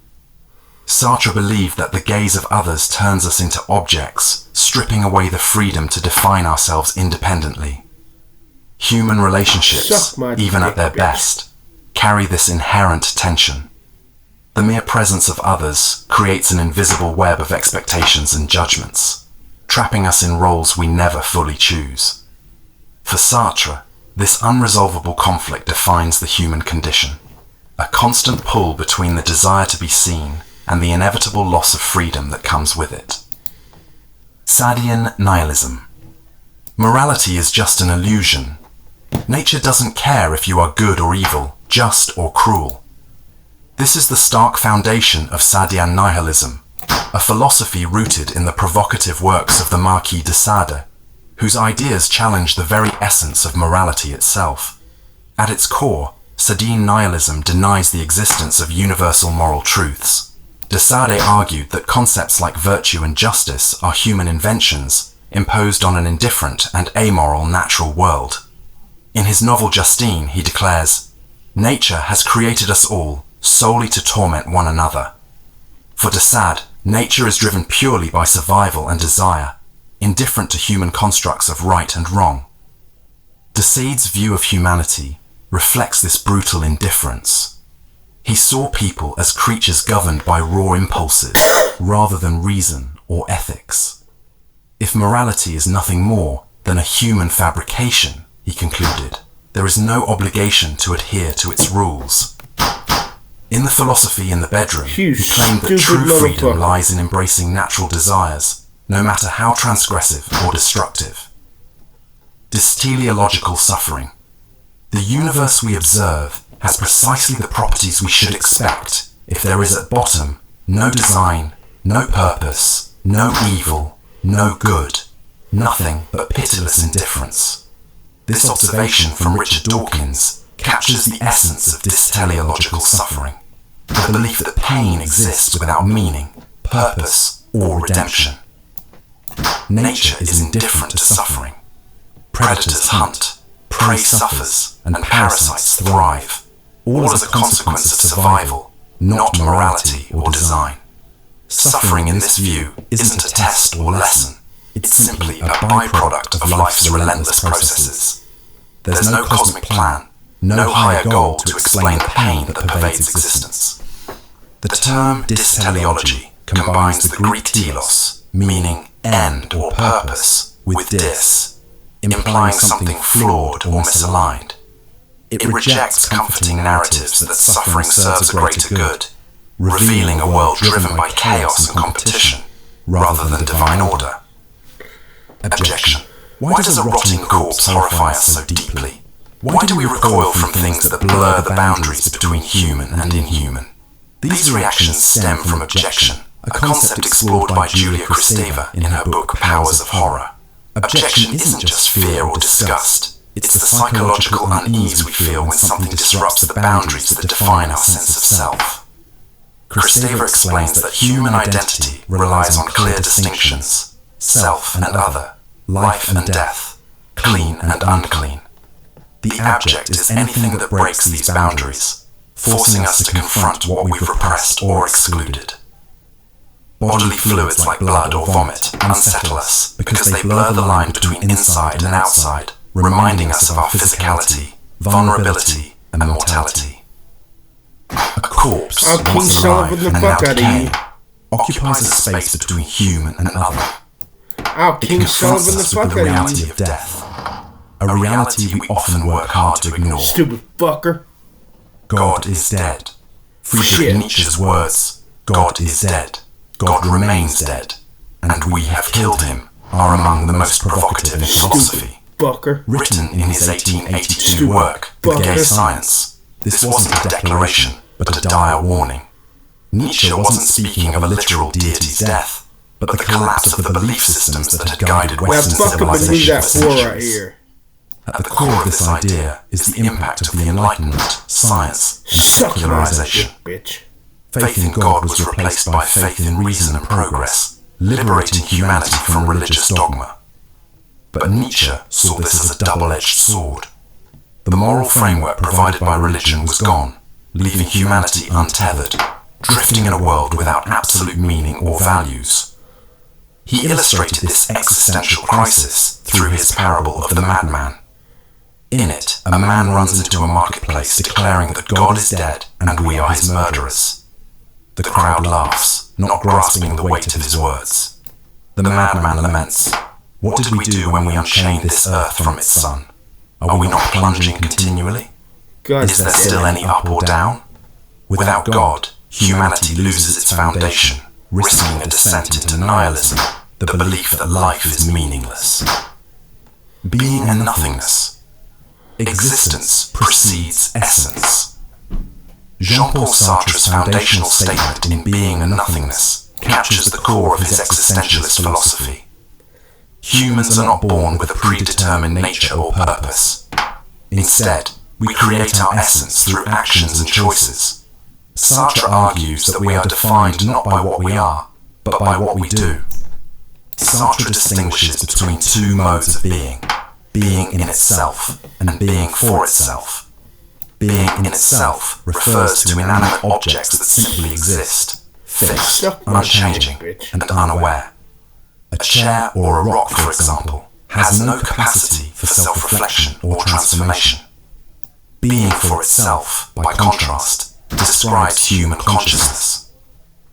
Speaker 6: Sartre believed that the gaze of others turns us into objects, stripping away the freedom to define ourselves independently. Human relationships, even at their best, carry this inherent tension. The mere presence of others creates an invisible web of expectations and judgments, trapping us in roles we never fully choose. For Sartre, this unresolvable conflict defines the human condition, a constant pull between the desire to be seen and the inevitable loss of freedom that comes with it. Sadian nihilism. Morality is just an illusion. Nature doesn't care if you are good or evil, just or cruel. This is the stark foundation of Sadian nihilism, a philosophy rooted in the provocative works of the Marquis de Sade, whose ideas challenge the very essence of morality itself. At its core, Sadian nihilism denies the existence of universal moral truths. De Sade argued that concepts like virtue and justice are human inventions imposed on an indifferent and amoral natural world. In his novel Justine, he declares, "Nature has created us all solely to torment one another." For de Sade, nature is driven purely by survival and desire, indifferent to human constructs of right and wrong. De Sade's view of humanity reflects this brutal indifference. He saw people as creatures governed by raw impulses, rather than reason or ethics. If morality is nothing more than a human fabrication, he concluded, there is no obligation to adhere to its rules. In The Philosophy in the Bedroom, he claimed that true freedom lies in embracing natural desires, no matter how transgressive or destructive. Dysteleological suffering. The universe we observe has precisely the properties we should expect if there is at bottom no design, no purpose, no evil, no good, nothing but pitiless indifference. This observation from Richard Dawkins captures the essence of dysteleological suffering, the belief that pain exists without meaning, purpose, or redemption. Nature is indifferent to suffering. Predators hunt, prey suffers, and parasites thrive, all as a consequence of survival, not morality or design. Suffering in this view isn't a test or lesson, it's simply a byproduct of life's relentless processes. There's no cosmic plan, no higher goal to explain the pain that pervades existence. The term dysteleology combines the Greek telos, meaning end or purpose, with dys, implying something flawed or misaligned. It rejects comforting narratives that suffering serves a greater good, revealing a world driven by chaos and competition, rather than divine order. Objection. Why does a rotting corpse horrify us so deeply? Why do we recoil from things that blur the boundaries between human and inhuman? These reactions stem from objection, a concept explored by Julia Kristeva in her book Powers of Horror. Objection isn't just fear or disgust. It's the psychological unease we feel when something disrupts the boundaries that define our sense of self. Kristeva explains that human identity relies on clear distinctions, self and other, life and death, clean and unclean. The abject is anything that breaks these boundaries, forcing us to confront what we've repressed or excluded. Bodily fluids like blood or vomit unsettle us because they blur the line between inside and outside, reminding us of our physicality, vulnerability, and mortality. A corpse, once alive and now decaying, occupies a space between human and other. It confronts us with the reality of death, a reality we often work hard to ignore.
Speaker 1: Stupid fucker.
Speaker 6: God is dead. Friedrich Nietzsche's words, God is dead, God remains dead, and we have killed him, are among the most provocative in philosophy.
Speaker 1: Fucker.
Speaker 6: Written in his 1882 work, The Gay Science, this wasn't a declaration, but a dire warning. Nietzsche wasn't speaking of a literal deity's death, but the collapse of the belief systems that had guided Western civilization for centuries. At the core of this idea is the impact of the Enlightenment, science, and secularization. Faith in God was replaced by faith in reason and progress, liberating humanity from religious dogma. But Nietzsche saw this as a double-edged sword. The moral framework provided by religion was gone, leaving humanity untethered, drifting in a world without absolute meaning or values. He illustrated this existential crisis through his parable of the madman. In it, a man runs into a marketplace declaring that God is dead and we are his murderers. The crowd laughs, not grasping the weight of his words. The madman laments, "What did we do when we unchained this earth from its sun? Are we not plunging continually? Is there still any up or down? Without God, humanity loses its foundation, risking a descent into nihilism, the belief that life is meaningless." Being and nothingness. Existence precedes essence. Jean-Paul Sartre's foundational statement in Being and Nothingness captures the core of his existentialist philosophy. Humans are not born with a predetermined nature or purpose. Instead, we create our essence through actions and choices. Sartre argues that we are defined not by what we are, but by what we do. Sartre distinguishes between two modes of being in itself and being for itself. Being in itself refers to inanimate objects that simply exist, fixed, unchanging, and unaware. A chair or a rock, for example, has no capacity for self-reflection or transformation. Being for itself, by contrast, describes human consciousness.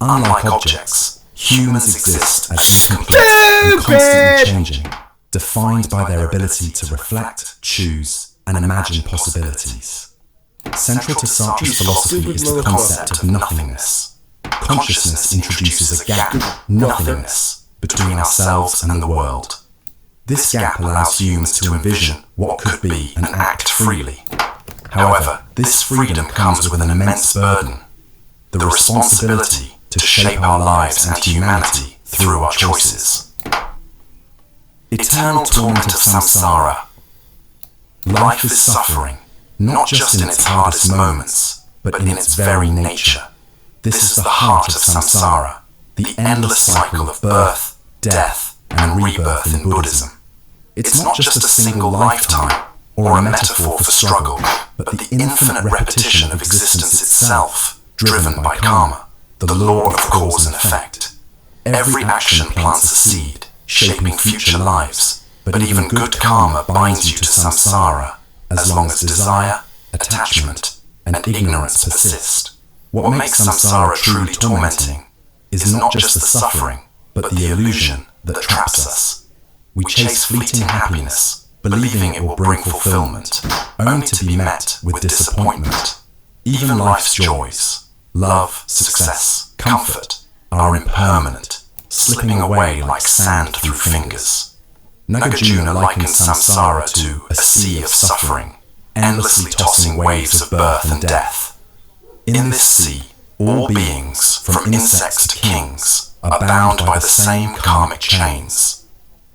Speaker 6: Unlike objects, humans exist as incomplete and constantly changing, defined by their ability to reflect, choose, and imagine possibilities. Central to Sartre's philosophy is the concept of nothingness. Consciousness introduces a gap, nothingness, between ourselves and the world. This gap allows humans to envision what could be and act freely. However, this freedom comes with an immense burden, the responsibility to shape our lives and humanity through our choices. Eternal torment of samsara. Life is suffering, not just in its hardest moments, but in its very nature. This is the heart of samsara, the endless cycle of birth, death, and rebirth in Buddhism. It's not just a single lifetime, or a metaphor for struggle, but the infinite repetition of existence itself, driven by karma, the law of cause and effect. Every action plants a seed, shaping future lives, but even good karma binds you to samsara, as long as desire, attachment, and ignorance persist. What makes samsara truly tormenting is not just the suffering, but the illusion that traps us. We chase fleeting happiness, believing it will bring fulfillment, only to be met with disappointment. Even life's joys, love, success, comfort, are impermanent, slipping away like sand through fingers. Nagarjuna likens samsara to a sea of suffering, endlessly tossing waves of birth and death. In this sea, all beings, from insects to kings, are bound by the same karmic chains.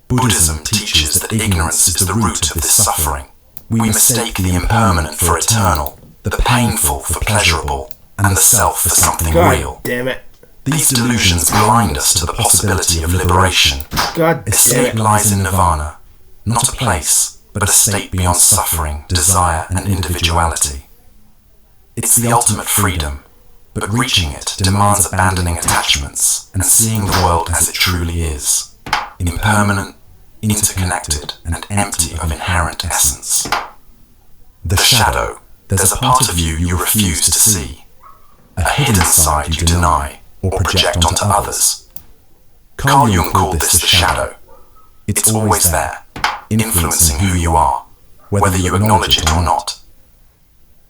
Speaker 6: Buddhism teaches that ignorance is the root of this suffering. We mistake the impermanent for eternal, the painful for pleasurable, and the self for something real.
Speaker 1: Damn it.
Speaker 6: These delusions blind us to the possibility of liberation. Escape lies in nirvana, not a place, but a state beyond suffering, desire, and individuality. It's the ultimate freedom, but reaching it demands abandoning attachments and seeing the world as it truly is, impermanent, interconnected, and empty of inherent essence. The shadow. There's a part of you you refuse to see, a hidden side you deny or project onto others. Carl Jung called this the shadow. It's always there, influencing who you are, whether you acknowledge it or not.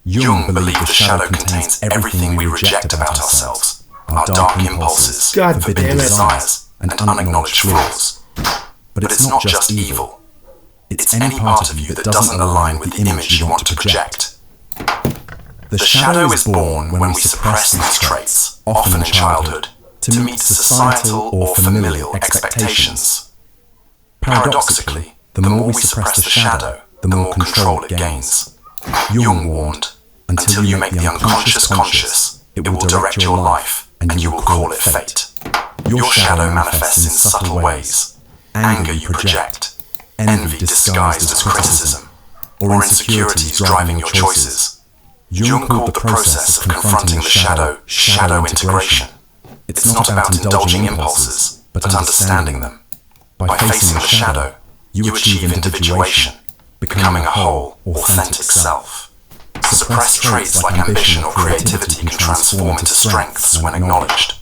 Speaker 6: Jung believed the shadow contains everything we reject about ourselves, our dark impulses, forbidden desires, and unacknowledged flaws. But it's not just evil. It's any part of you that doesn't align with the image you want to project. The shadow is born when we suppress these traits, often in childhood, to meet societal or familial expectations. Paradoxically, the more we suppress the shadow, the more control it gains. Jung warned, until you make the unconscious conscious, it will direct your life, and you will call it fate. Your shadow manifests in subtle ways. Anger you project, envy disguised as criticism, or insecurities driving your choices. Jung called the process of confronting the shadow integration. It's not about indulging impulses, but understanding them. By facing the shadow, you achieve individuation, becoming a whole, authentic self. Suppressed traits like ambition or creativity can transform into strengths when acknowledged.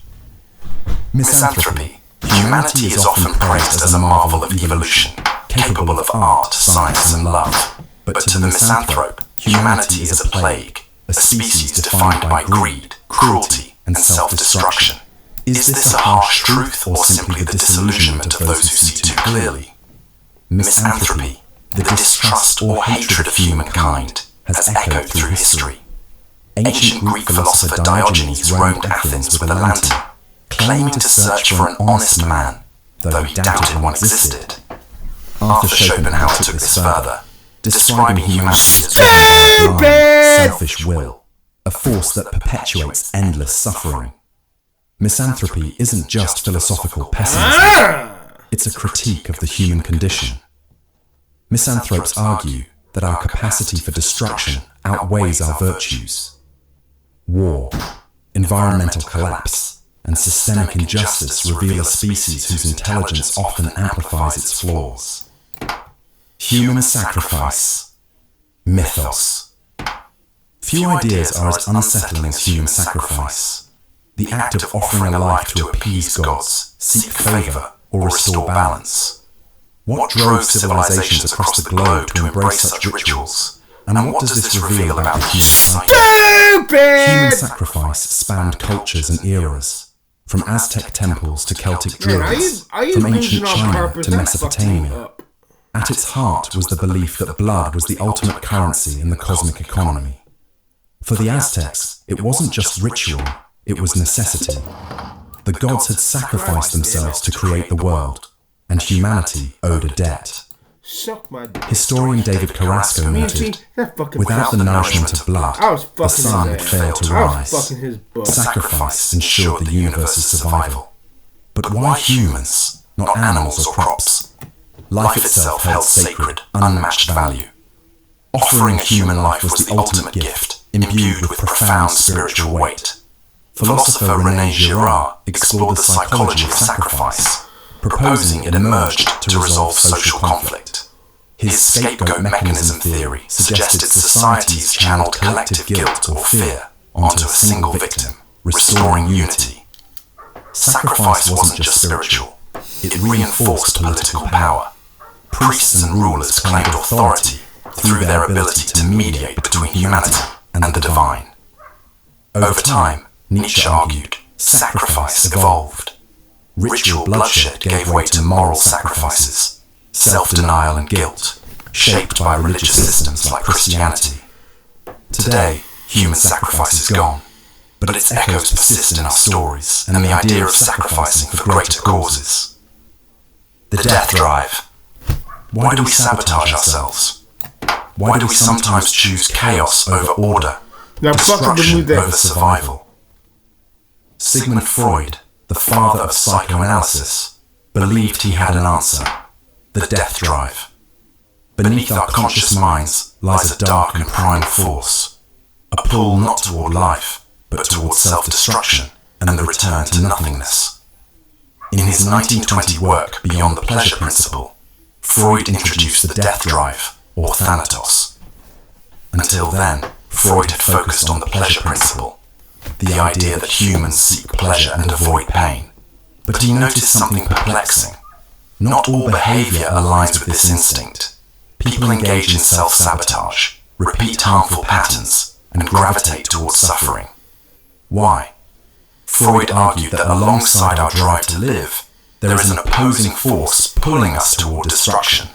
Speaker 6: Misanthropy. Humanity is often praised as a marvel of evolution, capable of art, science, and love. But to the misanthrope, humanity is a plague, a species defined by greed, cruelty, and self-destruction. Is this a harsh truth or simply the disillusionment of those who see too clearly? Misanthropy, the distrust or hatred of humankind, has echoed through history. Ancient Greek philosopher Diogenes roamed Athens with a lantern, claiming to search for an honest man, though he doubted one existed. Arthur Schopenhauer took this further, describing humanity as a blind, selfish will, a force that perpetuates endless suffering. Misanthropy isn't just philosophical pessimism, it's a critique of the human condition. Misanthropes argue that our capacity for destruction outweighs our virtues. War, environmental collapse, and systemic injustice reveal a species whose intelligence often amplifies its flaws. Human sacrifice. Mythos. Few ideas are as unsettling as human sacrifice. The act of offering a life to appease gods, seek favour, or restore balance. What drove civilizations across the globe to embrace such rituals? And what does this reveal about the human psyche? Human sacrifice spanned cultures and eras, from Aztec temples to Celtic druids, from ancient China to Mesopotamia. At its heart was the belief that blood was the ultimate currency in the cosmic economy. For the Aztecs, it wasn't just ritual, it was necessity. The gods had sacrificed themselves to create the world, and humanity owed a debt. Historian David Carrasco noted, without the nourishment of blood, the sun would fail to rise. Sacrifice ensured the universe's survival. But why humans, not animals or crops? Life itself held sacred, unmatched value. Offering a human life was the ultimate gift, imbued with profound spiritual weight. Philosopher René Girard explored the psychology of sacrifice, proposing it emerged to resolve social conflict. His scapegoat mechanism theory suggested societies channeled collective guilt or fear onto a single victim, restoring unity. Sacrifice wasn't just spiritual, it reinforced political power. Priests and rulers claimed authority through their ability to mediate between humanity and the divine. Over time, Nietzsche argued, sacrifice evolved. Ritual bloodshed gave way to moral sacrifices, self-denial and guilt, shaped by religious systems like Christianity. Today, human sacrifice is gone, but its echoes persist in our stories and in the idea of sacrificing for greater causes. The death drive. Why do we sabotage ourselves? Why do we sometimes choose chaos over order, destruction over survival? Sigmund Freud, the father of psychoanalysis, believed he had an answer: the death drive. Beneath our conscious minds lies a dark and primal force, a pull not toward life, but toward self-destruction and the return to nothingness. In his 1920 work Beyond the Pleasure Principle, Freud introduced the death drive, or thanatos. Until then, Freud had focused on the pleasure principle, the idea that humans seek pleasure and avoid pain. But he noticed something perplexing. Not all behavior aligns with this instinct. People engage in self-sabotage, repeat harmful patterns, and gravitate towards suffering. Why? Freud argued that alongside our drive to live, there is an opposing force pulling us toward destruction.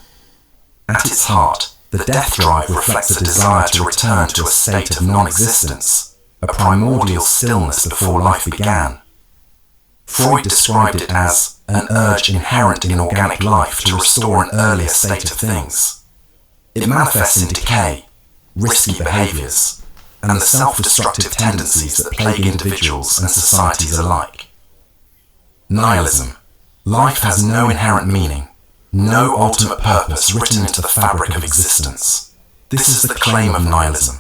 Speaker 6: At its heart, the death drive reflects a desire to return to a state of non-existence, a primordial stillness before life began. Freud described it as an urge inherent in organic life to restore an earlier state of things. It manifests in decay, risky behaviors, and the self-destructive tendencies that plague individuals and societies alike. Nihilism. Life has no inherent meaning, no ultimate purpose written into the fabric of existence. This is the claim of nihilism.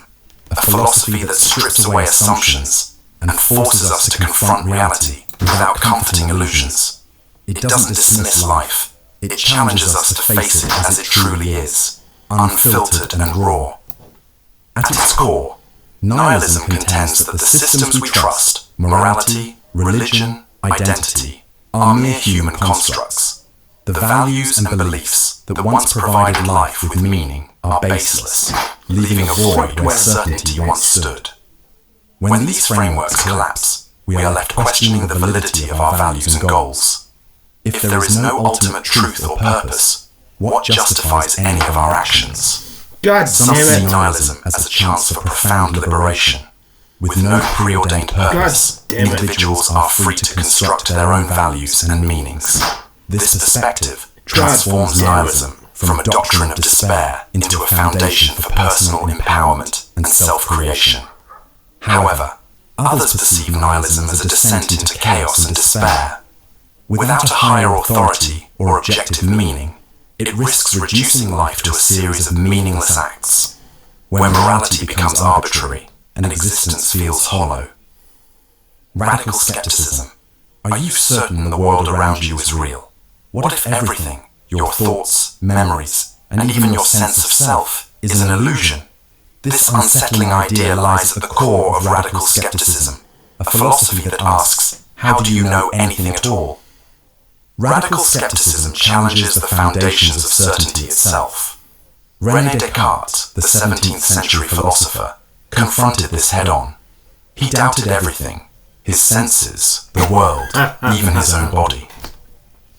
Speaker 6: a philosophy that strips away assumptions and forces us to confront reality without comforting illusions. It doesn't dismiss life, it challenges us to face it as it truly is, unfiltered and raw. At its core, nihilism contends that the systems we trust, morality, religion, identity, are mere human constructs. The values and beliefs that once provided life with meaning are baseless, leaving a void where certainty once stood. When these frameworks collapse, we are left questioning the validity of our values and goals. If there is no ultimate truth or purpose, what justifies any of our actions? Some see nihilism as a chance for profound liberation. With no preordained purpose, individuals are free to construct their own values and meanings. This perspective transforms nihilism from a doctrine of despair into a foundation for personal empowerment and self-creation. However, others perceive nihilism as a descent into chaos and despair. Without a higher authority or objective meaning, it risks reducing life to a series of meaningless acts, where morality becomes arbitrary and existence feels hollow. Radical skepticism. Are you certain the world around you is real? What if everything, your thoughts, memories, and even your sense of self, is an illusion? This unsettling idea lies at the core of radical skepticism, a philosophy that asks, how do you know anything at all? Radical skepticism challenges the foundations of certainty itself. René Descartes, the 17th century philosopher, confronted this head-on. He doubted everything, his senses, the world, even his own body.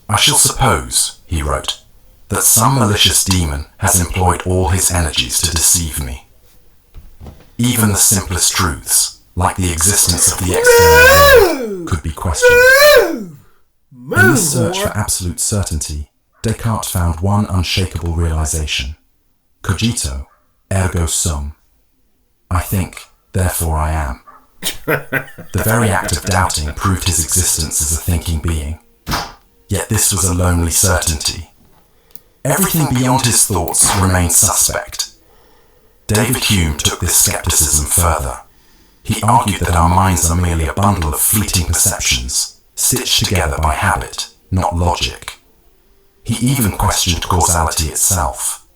Speaker 6: I shall suppose, he wrote, that some malicious demon has employed all his energies to deceive me. Even the simplest truths, like the existence of the external world, could be questioned. In the search for absolute certainty, Descartes found one unshakable realization. Cogito, ergo sum. I think, therefore I am. The very act of doubting proved his existence as a thinking being. Yet this was a lonely certainty. Everything beyond his thoughts remained suspect. David Hume took this skepticism further. He argued that our minds are merely a bundle of fleeting perceptions, stitched together by habit, not logic. He even questioned causality itself.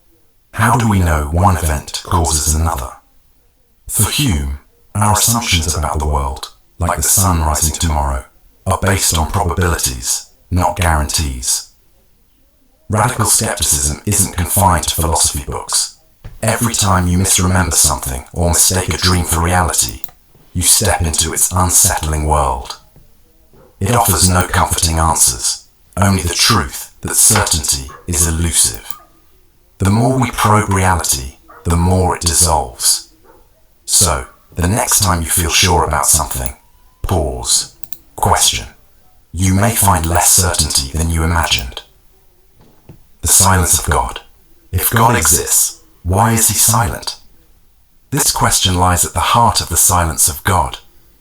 Speaker 6: How do we know one event causes another? For Hume, our assumptions about the world, like the sun rising tomorrow, are based on probabilities, not guarantees. Radical skepticism isn't confined to philosophy books. Every time you misremember something or mistake a dream for reality, you step into its unsettling world. It offers no comforting answers, only the truth that certainty is elusive. The more we probe reality, the more it dissolves. So, the next time you feel sure about something, pause, question. You may find less certainty than you imagined. The silence of God. If God exists, why is he silent? This question lies at the heart of the silence of God.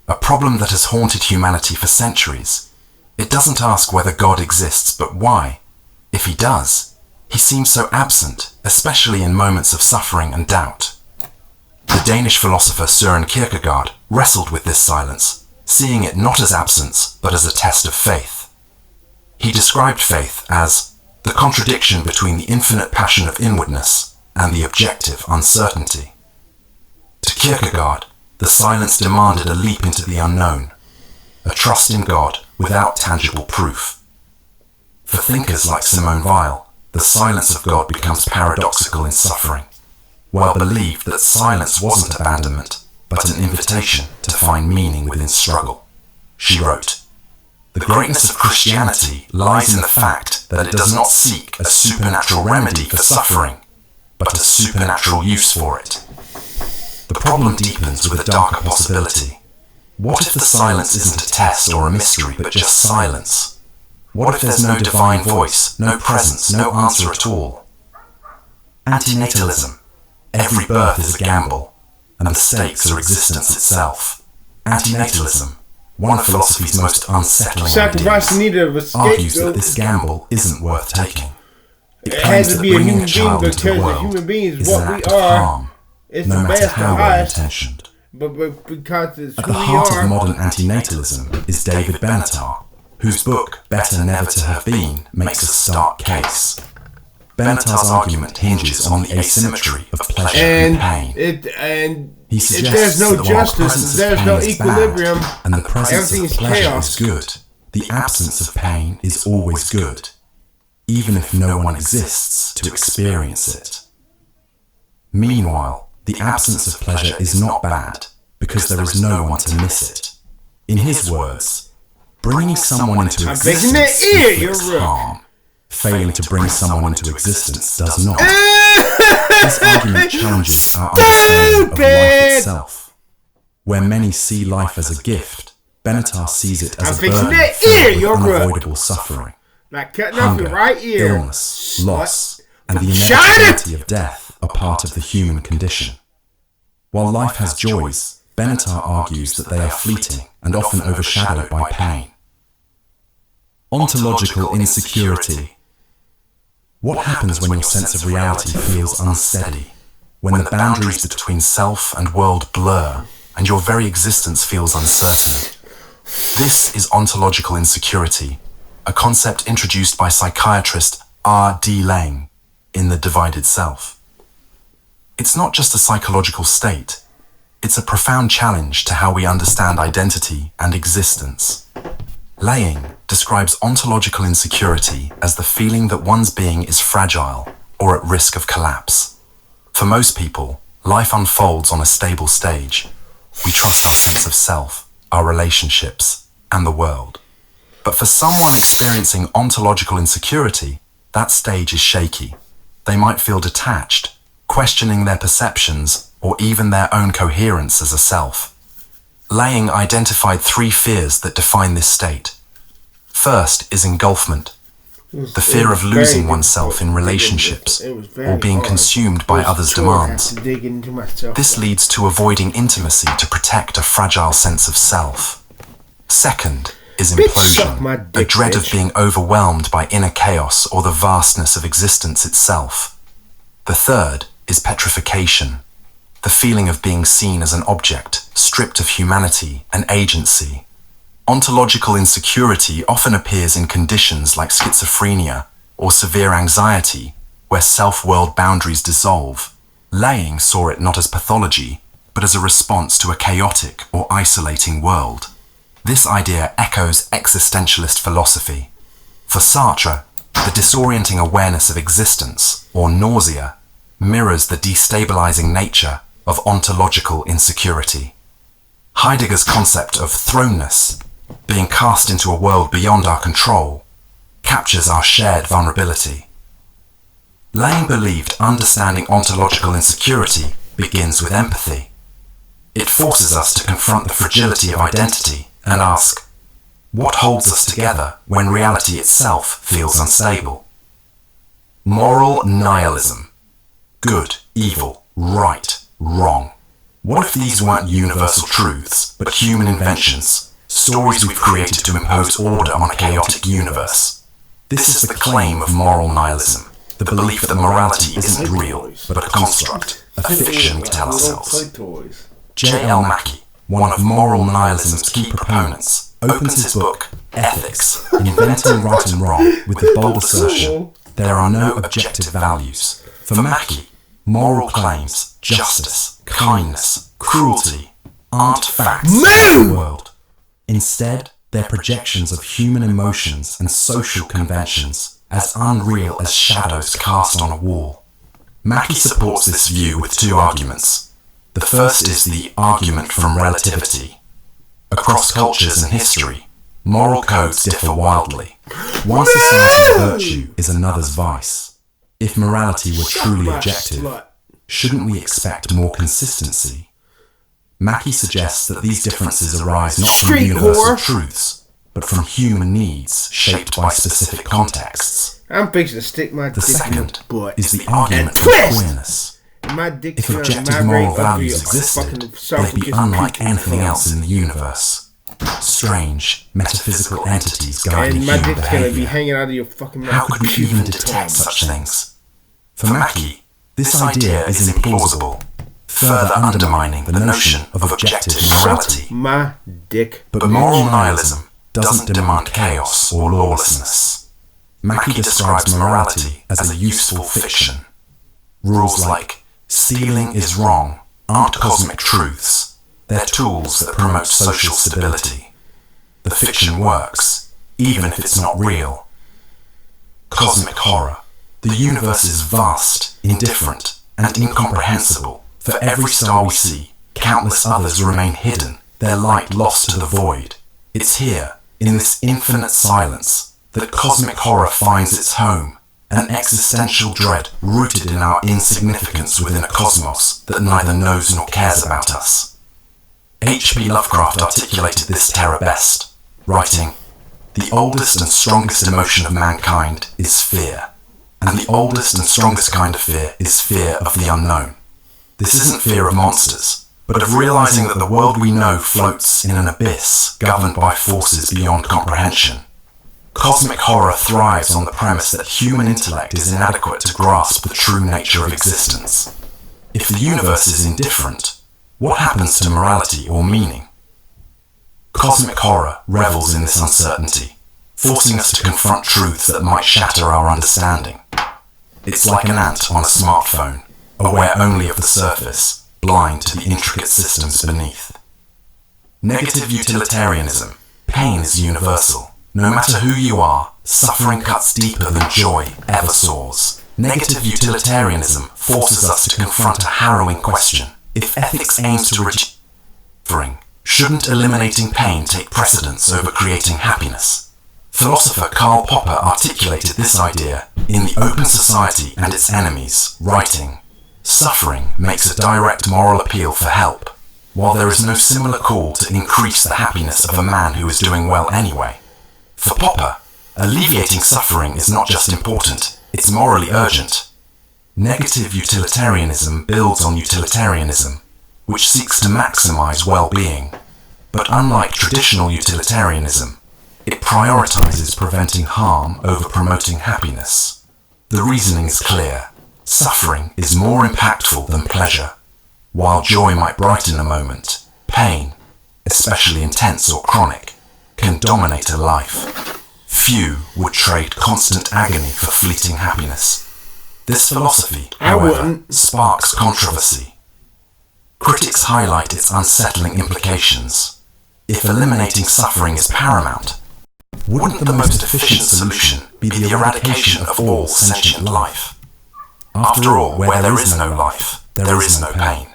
Speaker 6: A problem that has haunted humanity for centuries. It doesn't ask whether God exists, but why. If he does, he seems so absent, especially in moments of suffering and doubt. The Danish philosopher Søren Kierkegaard wrestled with this silence, seeing it not as absence, but as a test of faith. He described faith as the contradiction between the infinite passion of inwardness and the objective uncertainty. To Kierkegaard, the silence demanded a leap into the unknown, a trust in God without tangible proof. For thinkers like Simone Weil, the silence of God becomes paradoxical in suffering. Weil believed that silence wasn't abandonment, but an invitation to find meaning within struggle. She wrote, "The greatness of Christianity lies in the fact that it does not seek a supernatural remedy for suffering, but a supernatural use for it." The problem deepens with a darker possibility. What if the silence isn't a test or a mystery, but just silence? What if there's no divine voice, no presence, no answer at all? Antinatalism. Every birth is a gamble, and the stakes are existence itself. Antinatalism, one of philosophy's most unsettling ideas, argues that this gamble isn't worth taking. It claims that bringing a child into the world is an act of harm, no matter how well intentioned.
Speaker 1: But because it's
Speaker 6: at the heart of modern antinatalism is David Benatar, whose book Better Never to Have Been makes a stark case. Benatar's argument hinges on the asymmetry of pleasure and pain. He suggests
Speaker 1: there's no
Speaker 6: that while
Speaker 1: justice,
Speaker 6: the presence of
Speaker 1: there's
Speaker 6: pain
Speaker 1: no
Speaker 6: is
Speaker 1: equilibrium,
Speaker 6: bad, and the presence of pleasure
Speaker 1: chaos.
Speaker 6: is good, the absence of pain is always good, even if no one exists to experience it. Meanwhile, the absence of pleasure is not bad, because there is no one to miss it. In his words, bringing someone into existence inflicts harm. Failing to bring someone into existence does not. This argument challenges our understanding of life itself. Where many see life as a gift, Benatar sees it as a burden filled with unavoidable suffering. Hunger, illness, loss, and the inevitability of death are part of the human condition. While life has joys, Benatar argues that they are fleeting and often overshadowed by pain. Ontological insecurity. What happens when your sense of reality feels unsteady? When the boundaries between self and world blur, and your very existence feels uncertain? This is ontological insecurity, a concept introduced by psychiatrist R.D. Laing in The Divided Self. It's not just a psychological state, it's a profound challenge to how we understand identity and existence. Laing describes ontological insecurity as the feeling that one's being is fragile or at risk of collapse. For most people, life unfolds on a stable stage. We trust our sense of self, our relationships, and the world. But for someone experiencing ontological insecurity, that stage is shaky. They might feel detached, questioning their perceptions or even their own coherence as a self. Laing identified 3 fears that define this state. First is engulfment, the fear of losing oneself in relationships or being consumed by others' demands. This leads to avoiding intimacy to protect a fragile sense of self. Second is implosion, a dread of being overwhelmed by inner chaos or the vastness of existence itself. The third is petrification, the feeling of being seen as an object, stripped of humanity and agency. Ontological insecurity often appears in conditions like schizophrenia or severe anxiety, where self-world boundaries dissolve. Laing saw it not as pathology, but as a response to a chaotic or isolating world. This idea echoes existentialist philosophy. For Sartre, the disorienting awareness of existence, or nausea, mirrors the destabilizing nature of ontological insecurity. Heidegger's concept of thrownness, being cast into a world beyond our control, captures our shared vulnerability. Laing believed understanding ontological insecurity begins with empathy. It forces us to confront the fragility of identity and ask, what holds us together when reality itself feels unstable? Moral nihilism. Good, evil, right, wrong. What if these weren't universal truths, but human inventions, stories we've created to impose order on a chaotic universe? This is the claim of moral nihilism, the belief that morality isn't real, but a construct, a fiction we tell ourselves. J.L. Mackie, one of moral nihilism's key proponents, opens his book, Ethics, Inventing Right and Wrong, with the bold assertion, there are no objective values. For Mackie, moral claims, justice, kindness, cruelty, aren't facts of the world. Instead, they're projections of human emotions and social conventions, as unreal as shadows cast on a wall. Mackie supports this view with 2 arguments. The first is the argument from relativity. Across cultures and history, moral codes differ wildly. One society's virtue is another's vice. If morality were truly objective, shouldn't we expect more consistency? Mackie suggests that these differences arise not from universal truths, but from human needs shaped by specific contexts.
Speaker 1: I'm fixing to stick my
Speaker 6: The
Speaker 1: dick in
Speaker 6: second
Speaker 1: your butt.
Speaker 6: is the argument for queerness. If objective moral values existed, they'd be unlike anything else in the universe. Strange, metaphysical entities guiding
Speaker 1: And my
Speaker 6: human
Speaker 1: dick's gonna be
Speaker 6: behavior.
Speaker 1: hanging out of your fucking mouth.
Speaker 6: How could we even detect such things? For Mackie, this idea is implausible. further undermining the notion of objective morality.
Speaker 1: My dick.
Speaker 6: But moral nihilism doesn't demand chaos or lawlessness. Mackey describes morality as a useful fiction. Rules like stealing is wrong aren't cosmic truths. They're tools that promote social stability. The fiction works, even if it's not real. Cosmic horror. The universe is vast, indifferent, and incomprehensible. For every star we see, countless others remain hidden, their light lost to the void. It's here, in this infinite silence, that cosmic horror finds its home, an existential dread rooted in our insignificance within a cosmos that neither knows nor cares about us. H.P. Lovecraft articulated this terror best, writing, "The oldest and strongest emotion of mankind is fear, and the oldest and strongest kind of fear is fear of the unknown. This isn't fear of monsters, but of realizing that the world we know floats in an abyss governed by forces beyond comprehension. Cosmic horror thrives on the premise that human intellect is inadequate to grasp the true nature of existence. If the universe is indifferent, what happens to morality or meaning? Cosmic horror revels in this uncertainty, forcing us to confront truths that might shatter our understanding. It's like an ant on a smartphone, aware only of the surface, blind to the intricate systems beneath. Negative utilitarianism. Pain is universal. No matter who you are, suffering cuts deeper than joy ever soars. Negative utilitarianism forces us to confront a harrowing question. If ethics aims to reduce suffering, shouldn't eliminating pain take precedence over creating happiness? Philosopher Karl Popper articulated this idea in The Open Society and Its Enemies, writing, "Suffering makes a direct moral appeal for help, while there is no similar call to increase the happiness of a man who is doing well anyway." For Popper, alleviating suffering is not just important, it's morally urgent. Negative utilitarianism builds on utilitarianism, which seeks to maximize well-being. But unlike traditional utilitarianism, it prioritizes preventing harm over promoting happiness. The reasoning is clear. Suffering is more impactful than pleasure. While joy might brighten a moment, pain, especially intense or chronic, can dominate a life. Few would trade constant agony for fleeting happiness. This philosophy, however, sparks controversy. Critics highlight its unsettling implications. If eliminating suffering is paramount, wouldn't the most efficient solution be the eradication of all sentient life? After all, where there is no life, there is no pain.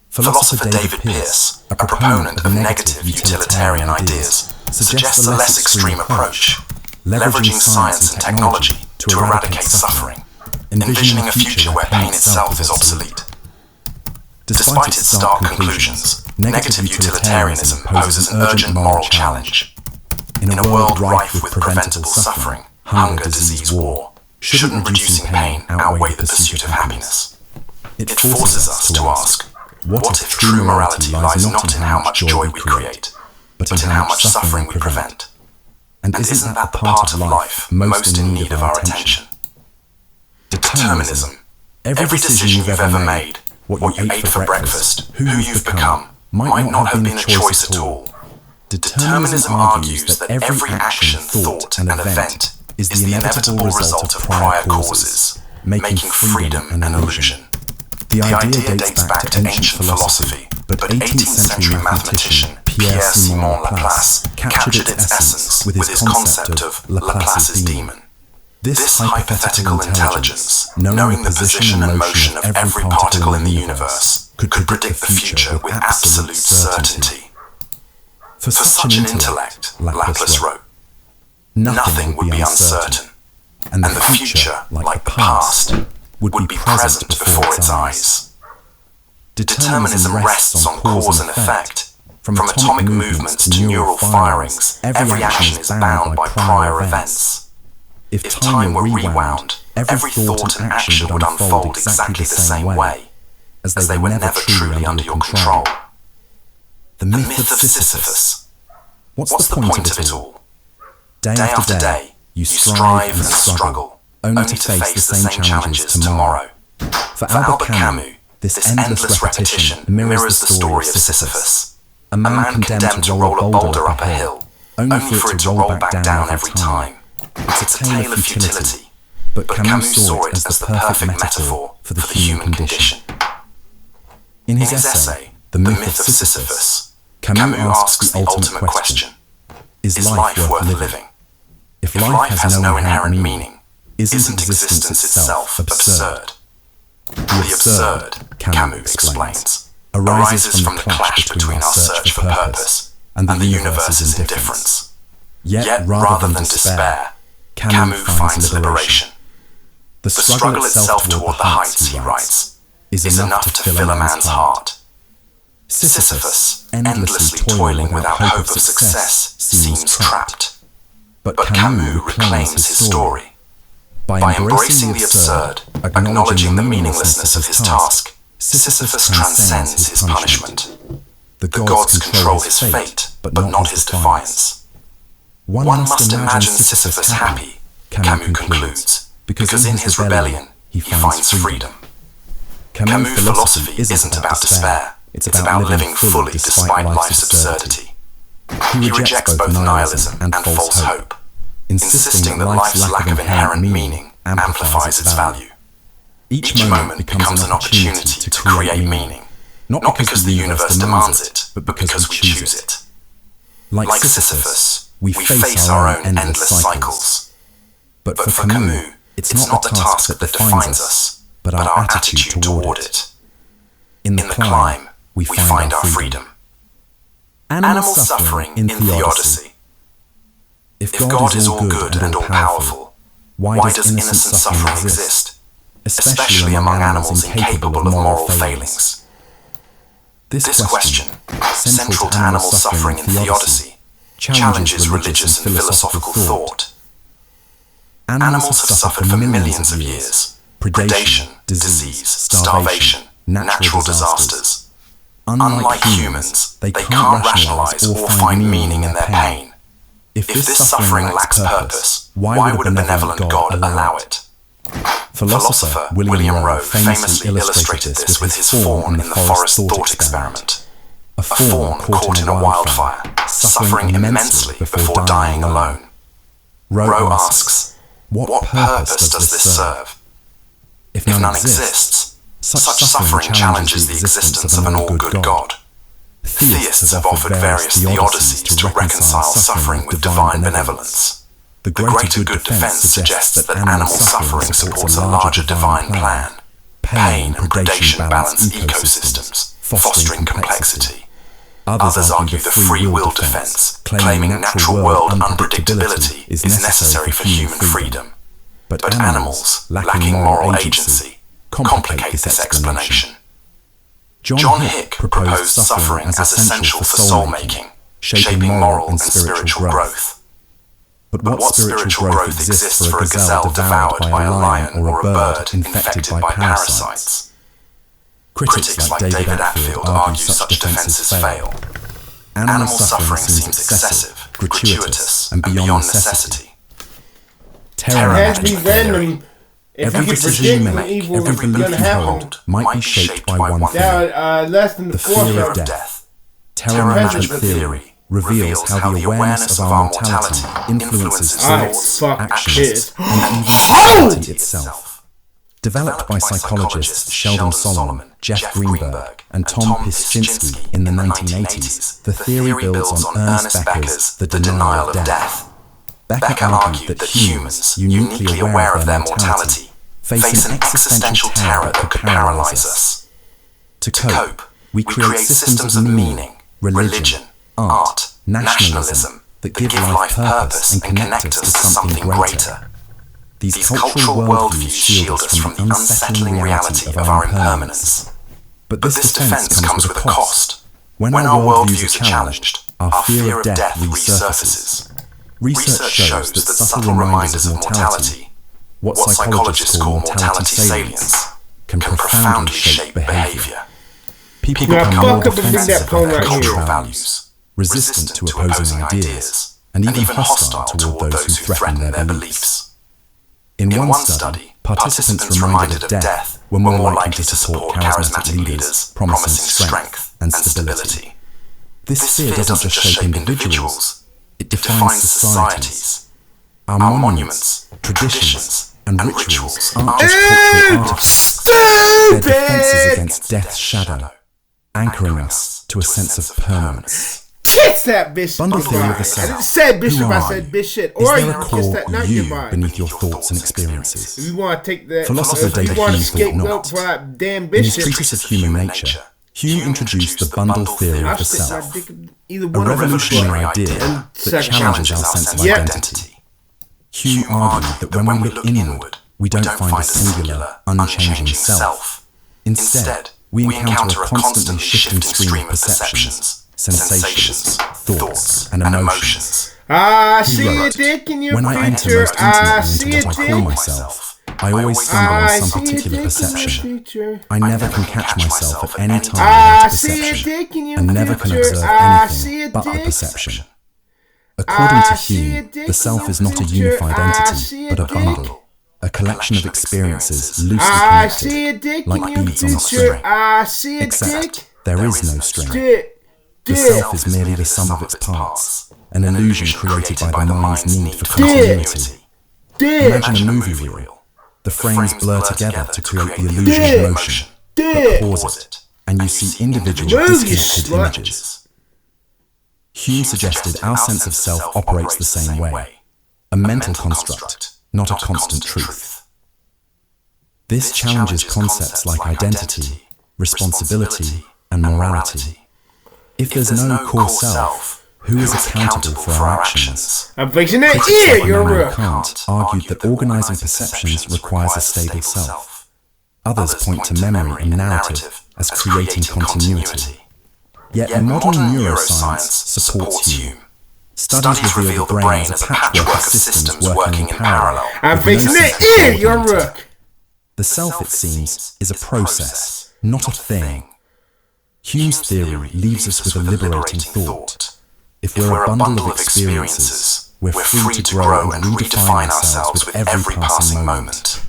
Speaker 6: Philosopher David Pearce, a proponent of negative utilitarian ideas, suggests a less extreme approach, leveraging science and technology to eradicate suffering, envisioning a future where pain itself is obsolete. Despite its stark conclusions, negative utilitarianism poses an urgent moral challenge. In a world rife with preventable suffering, hunger, disease, war, shouldn't reducing pain outweigh the pursuit of happiness? It forces us to ask, what if true morality lies not in how much joy we create, but in how much suffering we prevent? And isn't that the part of life most in need of our attention? Determinism. Every decision you've ever made, what you ate for breakfast, who you've become, might not have been a choice at all. Determinism argues that every action, thought, and event is the inevitable result of prior causes, making freedom an illusion. The idea dates back to ancient philosophy, but 18th century mathematician Pierre-Simon Laplace captured its essence with his concept of Laplace's demon. This hypothetical intelligence, knowing the position and motion of every particle in the universe, could predict the future with absolute certainty. For such an intellect, Laplace wrote, nothing would be uncertain, and the future, like the past, would be present before its eyes. Determinism rests on cause and effect. From atomic movements to neural firings, every action is bound by prior events. If time were rewound, every thought and action would unfold exactly the same way, as they were never truly under your control. The myth of Sisyphus. What's the point of it all? Day after day, you strive and struggle, only to face the same challenges tomorrow. For Albert Camus, This endless repetition mirrors the story of Sisyphus, a man condemned to roll a boulder up a hill, only for it to roll back down every time. It's a tale of futility, but Camus saw it as the perfect metaphor for the human condition. In his essay, The Myth of Sisyphus, Camus asks the ultimate question: is life worth living? If life has no inherent meaning, isn't existence itself absurd? The absurd, Camus explains, arises from the clash between our search for purpose and the universe's indifference. Yet, rather than despair, Camus finds liberation. The struggle itself toward the heights, he writes, is enough to fill a man's heart. Sisyphus, endlessly toiling without hope of success, seems trapped. But Camus reclaims his story. By embracing the absurd, acknowledging the meaninglessness of his task, Sisyphus transcends his punishment. The gods control his fate, but not his defiance. One must imagine Sisyphus happy, Camus concludes, because in his rebellion he finds freedom. Camus' philosophy isn't about despair, it's about living fully despite life's absurdity. He rejects both nihilism and false hope, insisting that life's lack of inherent meaning amplifies its value. Each moment becomes an opportunity to create meaning, not because the universe demands it, but because we choose it. Like Sisyphus, we face our own endless cycles. But for Camus, it's not the task that defines us, but our attitude toward it. In the climb, we find our freedom. Animal suffering in the Odyssey. If God is all good and all powerful, why does innocent suffering exist, especially among animals incapable of moral failings? This question, central to animal suffering in the Odyssey, challenges religious and philosophical thought. Animals have suffered for millions of years: predation, disease, starvation, natural disasters. Unlike humans, they can't rationalize or find meaning in their pain. If this suffering lacks purpose, why would a benevolent God allow it? Philosopher William Rowe famously illustrated this with his fawn in the forest thought experiment. A fawn caught in a wildfire, suffering immensely before dying alone. Rowe asks, what purpose does this serve? If none exists, such suffering challenges the existence of an all-good God. Theists have offered various theodicies to reconcile suffering with divine benevolence. The greater good defense suggests that animal suffering supports a larger divine plan. Pain and predation balance ecosystems, fostering complexity. Others argue the free will defense, claiming natural world unpredictability is necessary for human freedom. But animals, lacking moral agency, complicate this explanation. John Hick proposed suffering as essential for soul-making, shaping moral and spiritual growth. But what spiritual growth exists for a gazelle devoured by a lion or a bird infected by parasites? Critics like David Atfield argue such defenses fail. Animal suffering seems excessive, gratuitous, and beyond necessity.
Speaker 1: Every random,
Speaker 6: every decision you make, every belief you hold, might be shaped by one thing: the fear of death. Terror management theory reveals how the awareness of our mortality influences thoughts, actions, and even society itself. Developed by psychologists Sheldon Solomon, Jeff Greenberg, and Tom Pischinsky in the 1980s, the theory builds on Ernest Becker's The Denial of Death. Becker argued that humans, uniquely aware of their mortality, face an existential terror that could paralyze us. To cope, we create systems of meaning, religion, art, nationalism that give life purpose and connect us to something greater. These cultural worldviews shield us from the unsettling reality of our impermanence. But this defense comes with a cost. When our worldviews are challenged, our fear of death resurfaces. Research shows that subtle reminders of mortality, what psychologists call mortality salience, can profoundly shape behavior. People become more defensive of their cultural values, resistant to opposing ideas, and even hostile toward those who threaten their beliefs. In one study, participants reminded of death were more likely to support charismatic leaders promising strength and stability. This fear doesn't just shape individuals, it defines societies. Our monuments, traditions, and rituals aren't just cultural artifacts, they're defences against death's shadow, anchoring us to a sense of permanence.
Speaker 1: Kiss that bishop!
Speaker 6: Bundle theory of the self.
Speaker 1: I didn't say bishop, I said bishop. Or
Speaker 6: Is
Speaker 1: you
Speaker 6: there a
Speaker 1: can kiss
Speaker 6: core
Speaker 1: that not
Speaker 6: you
Speaker 1: your
Speaker 6: beneath your thoughts and experiences?
Speaker 1: If you want to take that,
Speaker 6: Philosopher David
Speaker 1: you want to
Speaker 6: Hume thought
Speaker 1: scapegoat
Speaker 6: not.
Speaker 1: for that damn
Speaker 6: In his
Speaker 1: bishop.
Speaker 6: treatise of human nature, Hume introduced the bundle theory of
Speaker 1: I'll
Speaker 6: the
Speaker 1: stick my
Speaker 6: self,
Speaker 1: dick in either
Speaker 6: a
Speaker 1: one of them.
Speaker 6: revolutionary idea that challenges our sense of identity. Hume argued that when we look inward, we don't find a singular, unchanging self. Instead, we encounter a constantly shifting stream of perceptions, sensations, thoughts, and emotions.
Speaker 1: I see a dick in your
Speaker 6: When I enter
Speaker 1: future.
Speaker 6: most
Speaker 1: I
Speaker 6: intimately
Speaker 1: see
Speaker 6: into
Speaker 1: a
Speaker 6: what I call
Speaker 1: dick.
Speaker 6: myself, I always stumble on
Speaker 1: I
Speaker 6: some
Speaker 1: see a
Speaker 6: particular
Speaker 1: dick in your
Speaker 6: perception.
Speaker 1: future.
Speaker 6: I never can catch myself at any time
Speaker 1: I
Speaker 6: without a
Speaker 1: see a
Speaker 6: perception,
Speaker 1: dick in your
Speaker 6: and never can
Speaker 1: future.
Speaker 6: observe
Speaker 1: I see a
Speaker 6: anything but a
Speaker 1: dick.
Speaker 6: perception. According to
Speaker 1: I see a
Speaker 6: Hume,
Speaker 1: dick
Speaker 6: the self
Speaker 1: in
Speaker 6: is
Speaker 1: your
Speaker 6: not a
Speaker 1: future.
Speaker 6: unified
Speaker 1: I
Speaker 6: entity,
Speaker 1: see a
Speaker 6: but a
Speaker 1: dick.
Speaker 6: bundle, a collection of experiences loosely
Speaker 1: I see a
Speaker 6: connected,
Speaker 1: dick
Speaker 6: like
Speaker 1: in your
Speaker 6: beads on a
Speaker 1: future.
Speaker 6: string.
Speaker 1: I see a
Speaker 6: Except
Speaker 1: dick.
Speaker 6: there is no string.
Speaker 1: Dick.
Speaker 6: The
Speaker 1: Dick.
Speaker 6: self is merely the sum of its parts, an illusion created by the mind's need for continuity.
Speaker 1: Dick.
Speaker 6: Imagine a movie reel. The frames blur together to create the illusion of motion, but
Speaker 1: Dick.
Speaker 6: pause it, and you see individual
Speaker 1: Move, you
Speaker 6: disconnected
Speaker 1: slut.
Speaker 6: images. Hume suggested our sense of self operates the same way, a mental construct, not a constant truth. This challenges concepts like identity, responsibility, and morality. If there's no core self, who is accountable for our actions?
Speaker 1: I'm fixing that
Speaker 6: Critics
Speaker 1: ear,
Speaker 6: like
Speaker 1: you're
Speaker 6: Immanuel
Speaker 1: rook.
Speaker 6: Kant argued that organising perceptions requires a stable self. Others point to memory and narrative as creating continuity. Yet modern neuroscience supports Hume. Studies reveal the brain as a patchwork of systems working in parallel.
Speaker 1: I'm
Speaker 6: with no
Speaker 1: fixing that
Speaker 6: sense of
Speaker 1: ear, you're
Speaker 6: coordinating.
Speaker 1: rook.
Speaker 6: The self, it seems, is a process, not a thing. Hume's theory leaves us with a liberating thought. If we're a bundle of experiences, we're free to grow and redefine ourselves with every passing moment.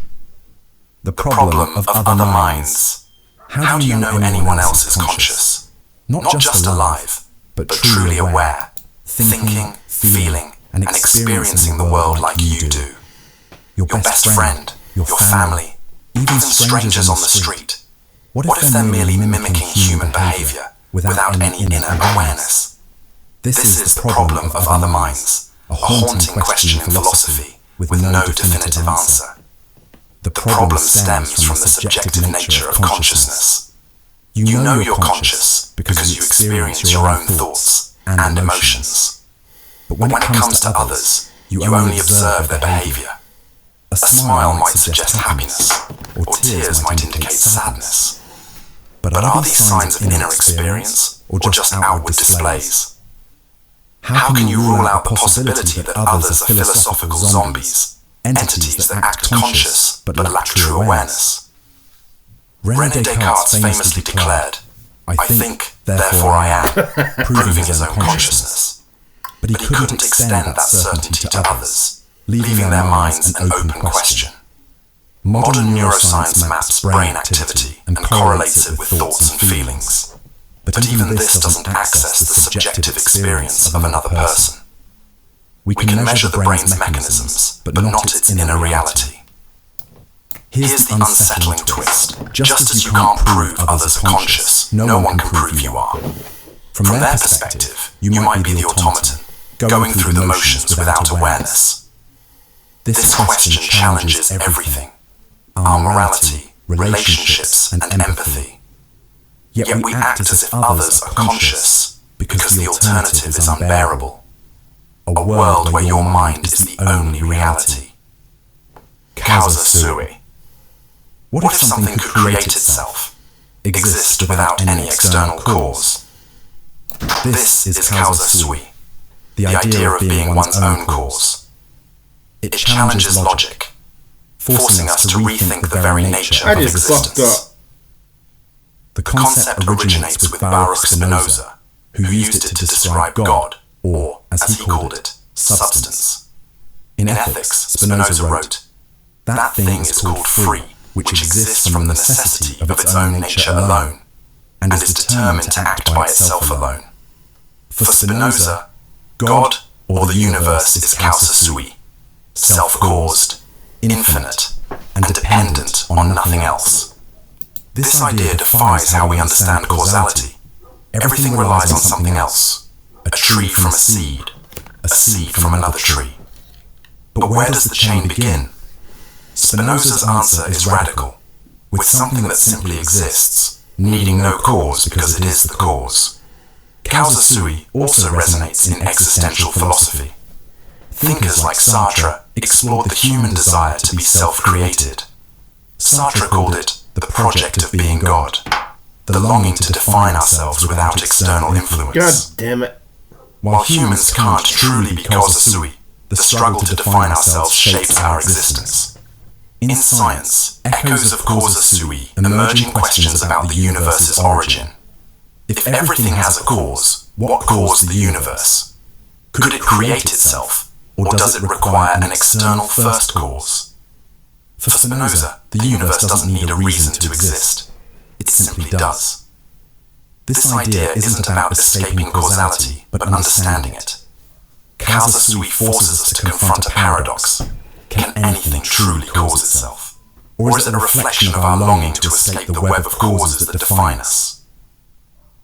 Speaker 6: The problem of other minds. How do you know anyone else is conscious? Not just alive, but truly aware, thinking, feeling, and experiencing the world like you do. Your best friend, your family, even strangers on the street. What if they're merely mimicking human behavior without any inner awareness? This is the problem of other minds, a haunting question in philosophy with no definitive answer. The problem stems from the subjective nature of consciousness. You know you're conscious because you experience your own thoughts and emotions. But when it comes to others, you only observe their behavior. A smile might suggest happiness, or tears might indicate sadness. But are these signs of inner experience, or just outward displays? How can you rule out the possibility that others are philosophical zombies, entities that act conscious but lack true awareness? René Descartes famously declared, "I think, therefore I am," proving his own consciousness. But he couldn't extend that certainty to others, leaving their minds an open question. Modern neuroscience maps brain activity and correlates it with thoughts and feelings. But even this doesn't access the subjective experience of another person. We can measure the brain's mechanisms, but not its inner reality. Here's the unsettling twist. Just as you can't prove others are conscious, no one can prove you are. From their perspective, you might be the automaton, going through the motions without awareness. This question challenges everything. Our morality, relationships, and empathy. Yet we act as if others are conscious because the alternative is unbearable. A world where your mind is the only reality. Causa sui. What if something could create itself, exist without any external cause? This is causa sui, the idea of being one's own cause. It challenges logic, forcing us to rethink the very nature of existence. The concept originates with Baruch Spinoza, who used it to describe God, or, as he called it, substance. In Ethics, Spinoza wrote, That thing is called free, which exists from the necessity of its own nature alone, and is determined to act by itself alone. For Spinoza, God or the universe is causa sui, self-caused, infinite, and dependent on nothing else. This idea defies how we understand causality. Everything relies on something else, a tree from a seed from another tree. But where does the chain begin? Spinoza's answer is radical, with something that simply exists, needing no cause because it is the cause. Causa sui also resonates in existential philosophy. Thinkers like Sartre explored the human desire to be self-created. Sartre called it the project of being God, the longing to define ourselves without external influence.
Speaker 1: God damn it.
Speaker 6: While humans can't truly be causa sui, the struggle to define ourselves shapes our existence. In science, echoes of causa sui emerge in questions about the universe's origin. If everything has a cause, what caused the universe? Could it create itself, or does it require an external first cause? For Spinoza, the universe doesn't need a reason to exist. It simply does. This idea isn't about escaping causality, but understanding it. Causa sui forces us to confront a paradox. Can anything truly cause itself? Or is it a reflection of our longing to escape the web of causes that define us?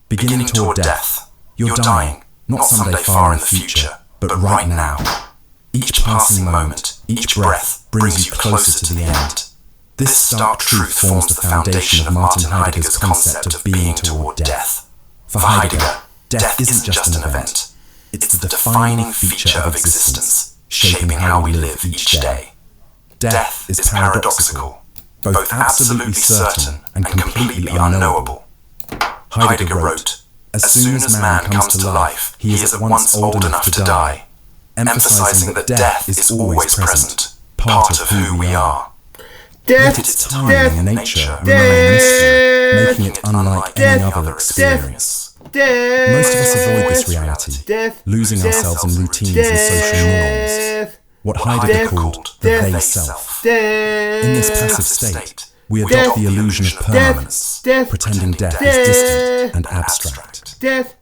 Speaker 6: Beginning toward death, you're dying, not someday far in the future, but right now. Each passing moment, each breath, brings you closer to the end. This stark truth forms the foundation of Martin Heidegger's concept of being toward death. For Heidegger, death isn't just an event. It's the defining feature of existence, shaping how we live each day. Death is paradoxical, both absolutely certain and completely unknowable. Heidegger wrote, "As soon as man comes to life, he is at once old enough to die," emphasizing that death is always present, part of who we are.
Speaker 1: Death,
Speaker 6: Its timing and nature remain mystery, making it unlike any other experience. Most of us avoid this reality, losing ourselves in routines and social norms, what Heidegger called the they-self. In this passive state, we adopt the illusion of permanence, pretending death is distant and abstract.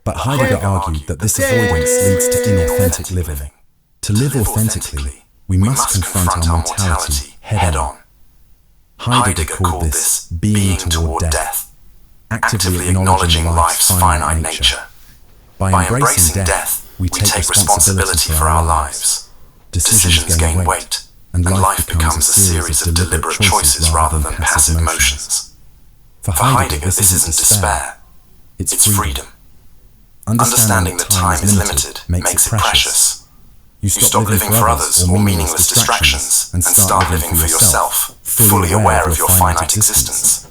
Speaker 6: But Heidegger argued that this avoidance leads to inauthentic living. To live authentically, we must confront our mortality head-on. Heidegger called this being toward death, actively acknowledging life's finite nature. By embracing death, we take responsibility for our lives. Decisions gain weight, and life becomes a series of deliberate choices rather than passive motions. For Heidegger, this isn't despair, it's freedom. Understanding that time is limited makes it precious. You stop living for others or meaningless distractions and start living for yourself, fully aware of your finite existence.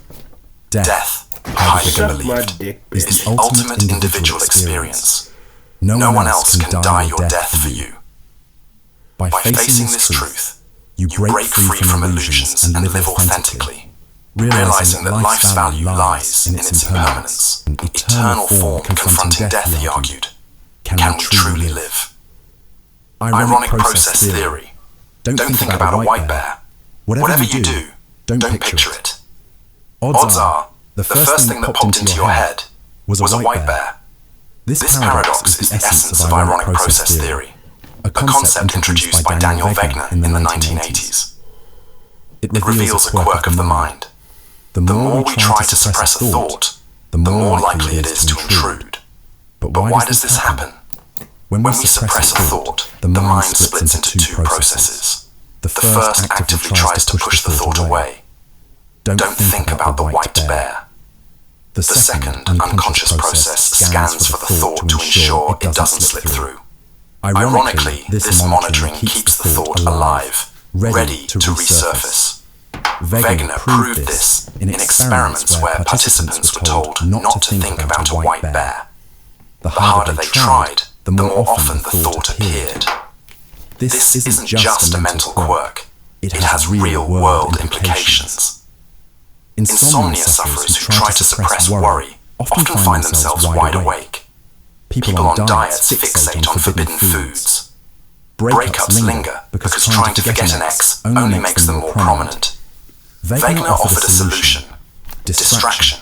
Speaker 6: Death, Heidegger believed, is the ultimate individual experience. No one else can die your death for you. By facing this truth, you break free from illusions and live authentically, realizing that life's value lies in its impermanence, eternal form confronting death, he argued. Can we truly live? Ironic process theory. Don't think about a white bear. Whatever you do, don't picture it. Odds are, the first thing that popped into your head was a white bear. This paradox is the essence of ironic process theory, a concept introduced by Daniel Wegner in the 1980s. It reveals a quirk of the mind. The more we try to suppress a thought, the more likely it is to intrude. But why does this happen? When we suppress a thought, the mind splits into two processes. The first actively tries to push the thought away. Don't think about the white bear. The second, unconscious process, scans for the thought to ensure it doesn't slip through. Ironically, this monitoring keeps the thought alive, ready to resurface. Wegner proved this in experiments where participants were told not to think about a white bear. The harder they tried, the more often the thought appeared. This isn't just a mental quirk, it has real-world implications. Insomnia sufferers who try to suppress worry often find themselves wide awake. People on diets fixate on forbidden foods. Breakups linger because trying to forget an ex only makes them more prominent. Wegener offered a solution: distraction.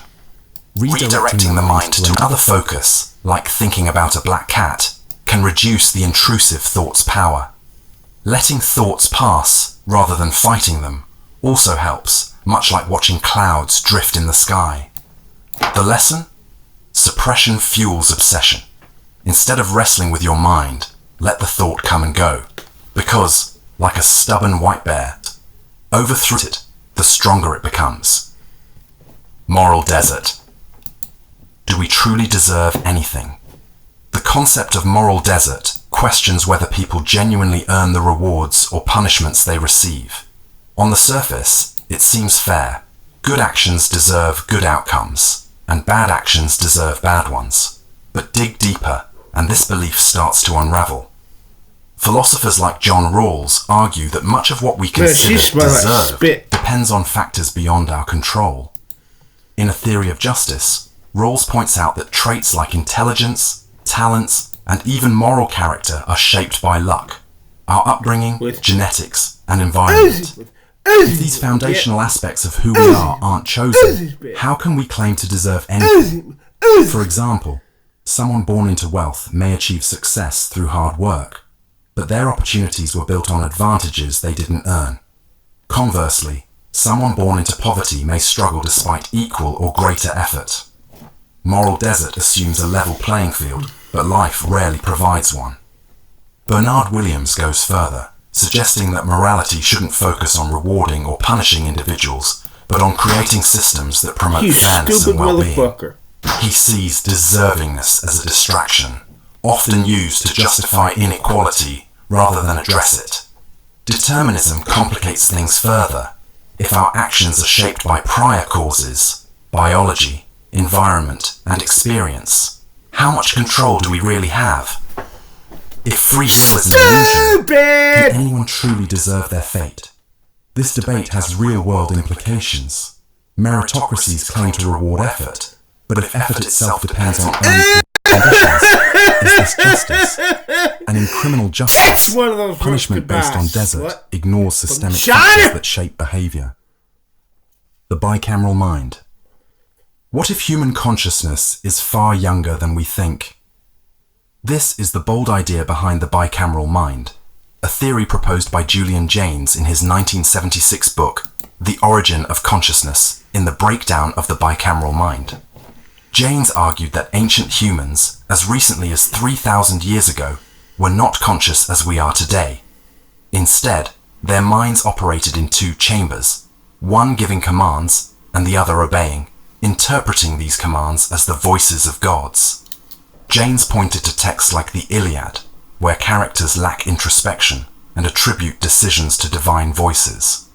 Speaker 6: Redirecting the mind to another focus, like thinking about a black cat, can reduce the intrusive thought's power. Letting thoughts pass, rather than fighting them, also helps, much like watching clouds drift in the sky. The lesson? Suppression fuels obsession. Instead of wrestling with your mind, let the thought come and go, because, like a stubborn white bear, overthrow it, the stronger it becomes. Moral desert. Do we truly deserve anything? The concept of moral desert questions whether people genuinely earn the rewards or punishments they receive. On the surface, it seems fair. Good actions deserve good outcomes, and bad actions deserve bad ones. But dig deeper, and this belief starts to unravel. Philosophers like John Rawls argue that much of what we consider deserve depends on factors beyond our control. In A Theory of Justice, Rawls points out that traits like intelligence, talents, and even moral character are shaped by luck, our upbringing, genetics, and environment. If these foundational aspects of who we are aren't chosen, how can we claim to deserve anything? For example, someone born into wealth may achieve success through hard work, but their opportunities were built on advantages they didn't earn. Conversely, someone born into poverty may struggle despite equal or greater effort. Moral desert assumes a level playing field, but life rarely provides one. Bernard Williams goes further, suggesting that morality shouldn't focus on rewarding or punishing individuals, but on creating systems that promote fairness and well-being. He sees deservingness as a distraction, often used to justify inequality rather than address it. Determinism complicates things further. If our actions are shaped by prior causes, biology, environment, and experience, how much control do we really have? If free will is an illusion, can anyone truly deserve their fate? This debate has real-world implications. Meritocracies claim to reward effort, but if effort itself depends on unequal conditions, is this justice? And in criminal justice, punishment based on desert ignores systemic factors that shape behavior. The bicameral mind. What if human consciousness is far younger than we think? This is the bold idea behind the bicameral mind, a theory proposed by Julian Jaynes in his 1976 book, The Origin of Consciousness, in the Breakdown of the Bicameral Mind. Jaynes argued that ancient humans, as recently as 3,000 years ago, were not conscious as we are today. Instead, their minds operated in two chambers, one giving commands and the other obeying, interpreting these commands as the voices of gods. Jaynes pointed to texts like the Iliad, where characters lack introspection and attribute decisions to divine voices.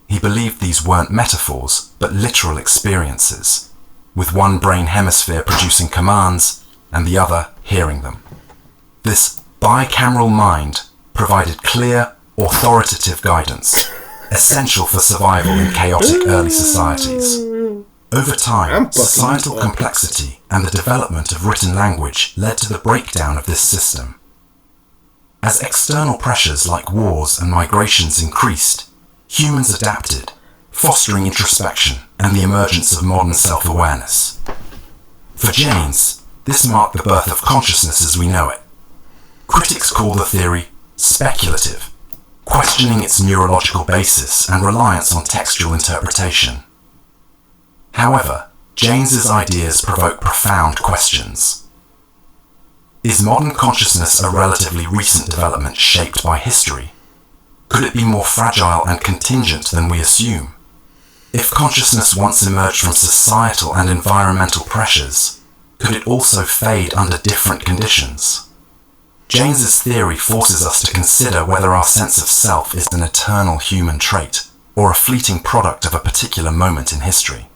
Speaker 6: He believed these weren't metaphors, but literal experiences, with one brain hemisphere producing commands and the other hearing them. This bicameral mind provided clear, authoritative guidance, essential for survival in chaotic early societies. Over time, societal complexity and the development of written language led to the breakdown of this system. As external pressures like wars and migrations increased, humans adapted, fostering introspection and the emergence of modern self-awareness. For Jaynes, this marked the birth of consciousness as we know it. Critics call the theory speculative, questioning its neurological basis and reliance on textual interpretation. However, Jaynes's ideas provoke profound questions. Is modern consciousness a relatively recent development shaped by history? Could it be more fragile and contingent than we assume? If consciousness once emerged from societal and environmental pressures, could it also fade under different conditions? Jaynes's theory forces us to consider whether our sense of self is an eternal human trait, or a fleeting product of a particular moment in history.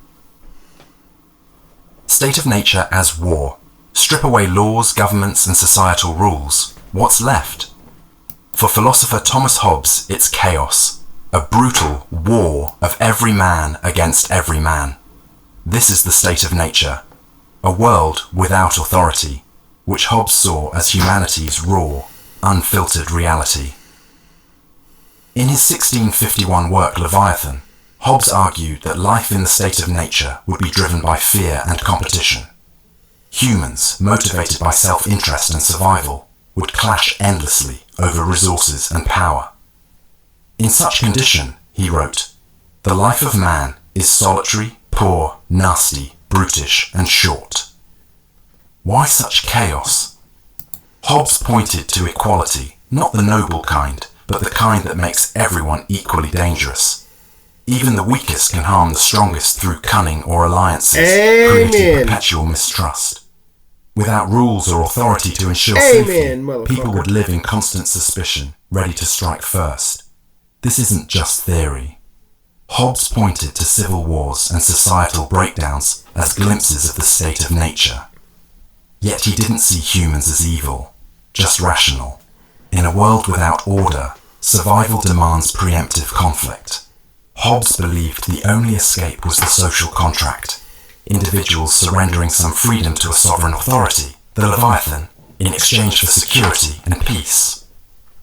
Speaker 6: State of nature as war. Strip away laws, governments, and societal rules. What's left? For philosopher Thomas Hobbes, it's chaos, a brutal war of every man against every man. This is the state of nature, a world without authority, which Hobbes saw as humanity's raw, unfiltered reality. In his 1651 work Leviathan, Hobbes argued that life in the state of nature would be driven by fear and competition. Humans, motivated by self-interest and survival, would clash endlessly over resources and power. In such condition, he wrote, the life of man is solitary, poor, nasty, brutish, and short. Why such chaos? Hobbes pointed to equality, not the noble kind, but the kind that makes everyone equally dangerous. Even the weakest can harm the strongest through cunning or alliances, creating perpetual mistrust. Without rules or authority to ensure safety, people would live in constant suspicion, ready to strike first. This isn't just theory. Hobbes pointed to civil wars and societal breakdowns as glimpses of the state of nature. Yet he didn't see humans as evil, just rational. In a world without order, survival demands preemptive conflict. Hobbes believed the only escape was the social contract, individuals surrendering some freedom to a sovereign authority, the Leviathan, in exchange for security and peace.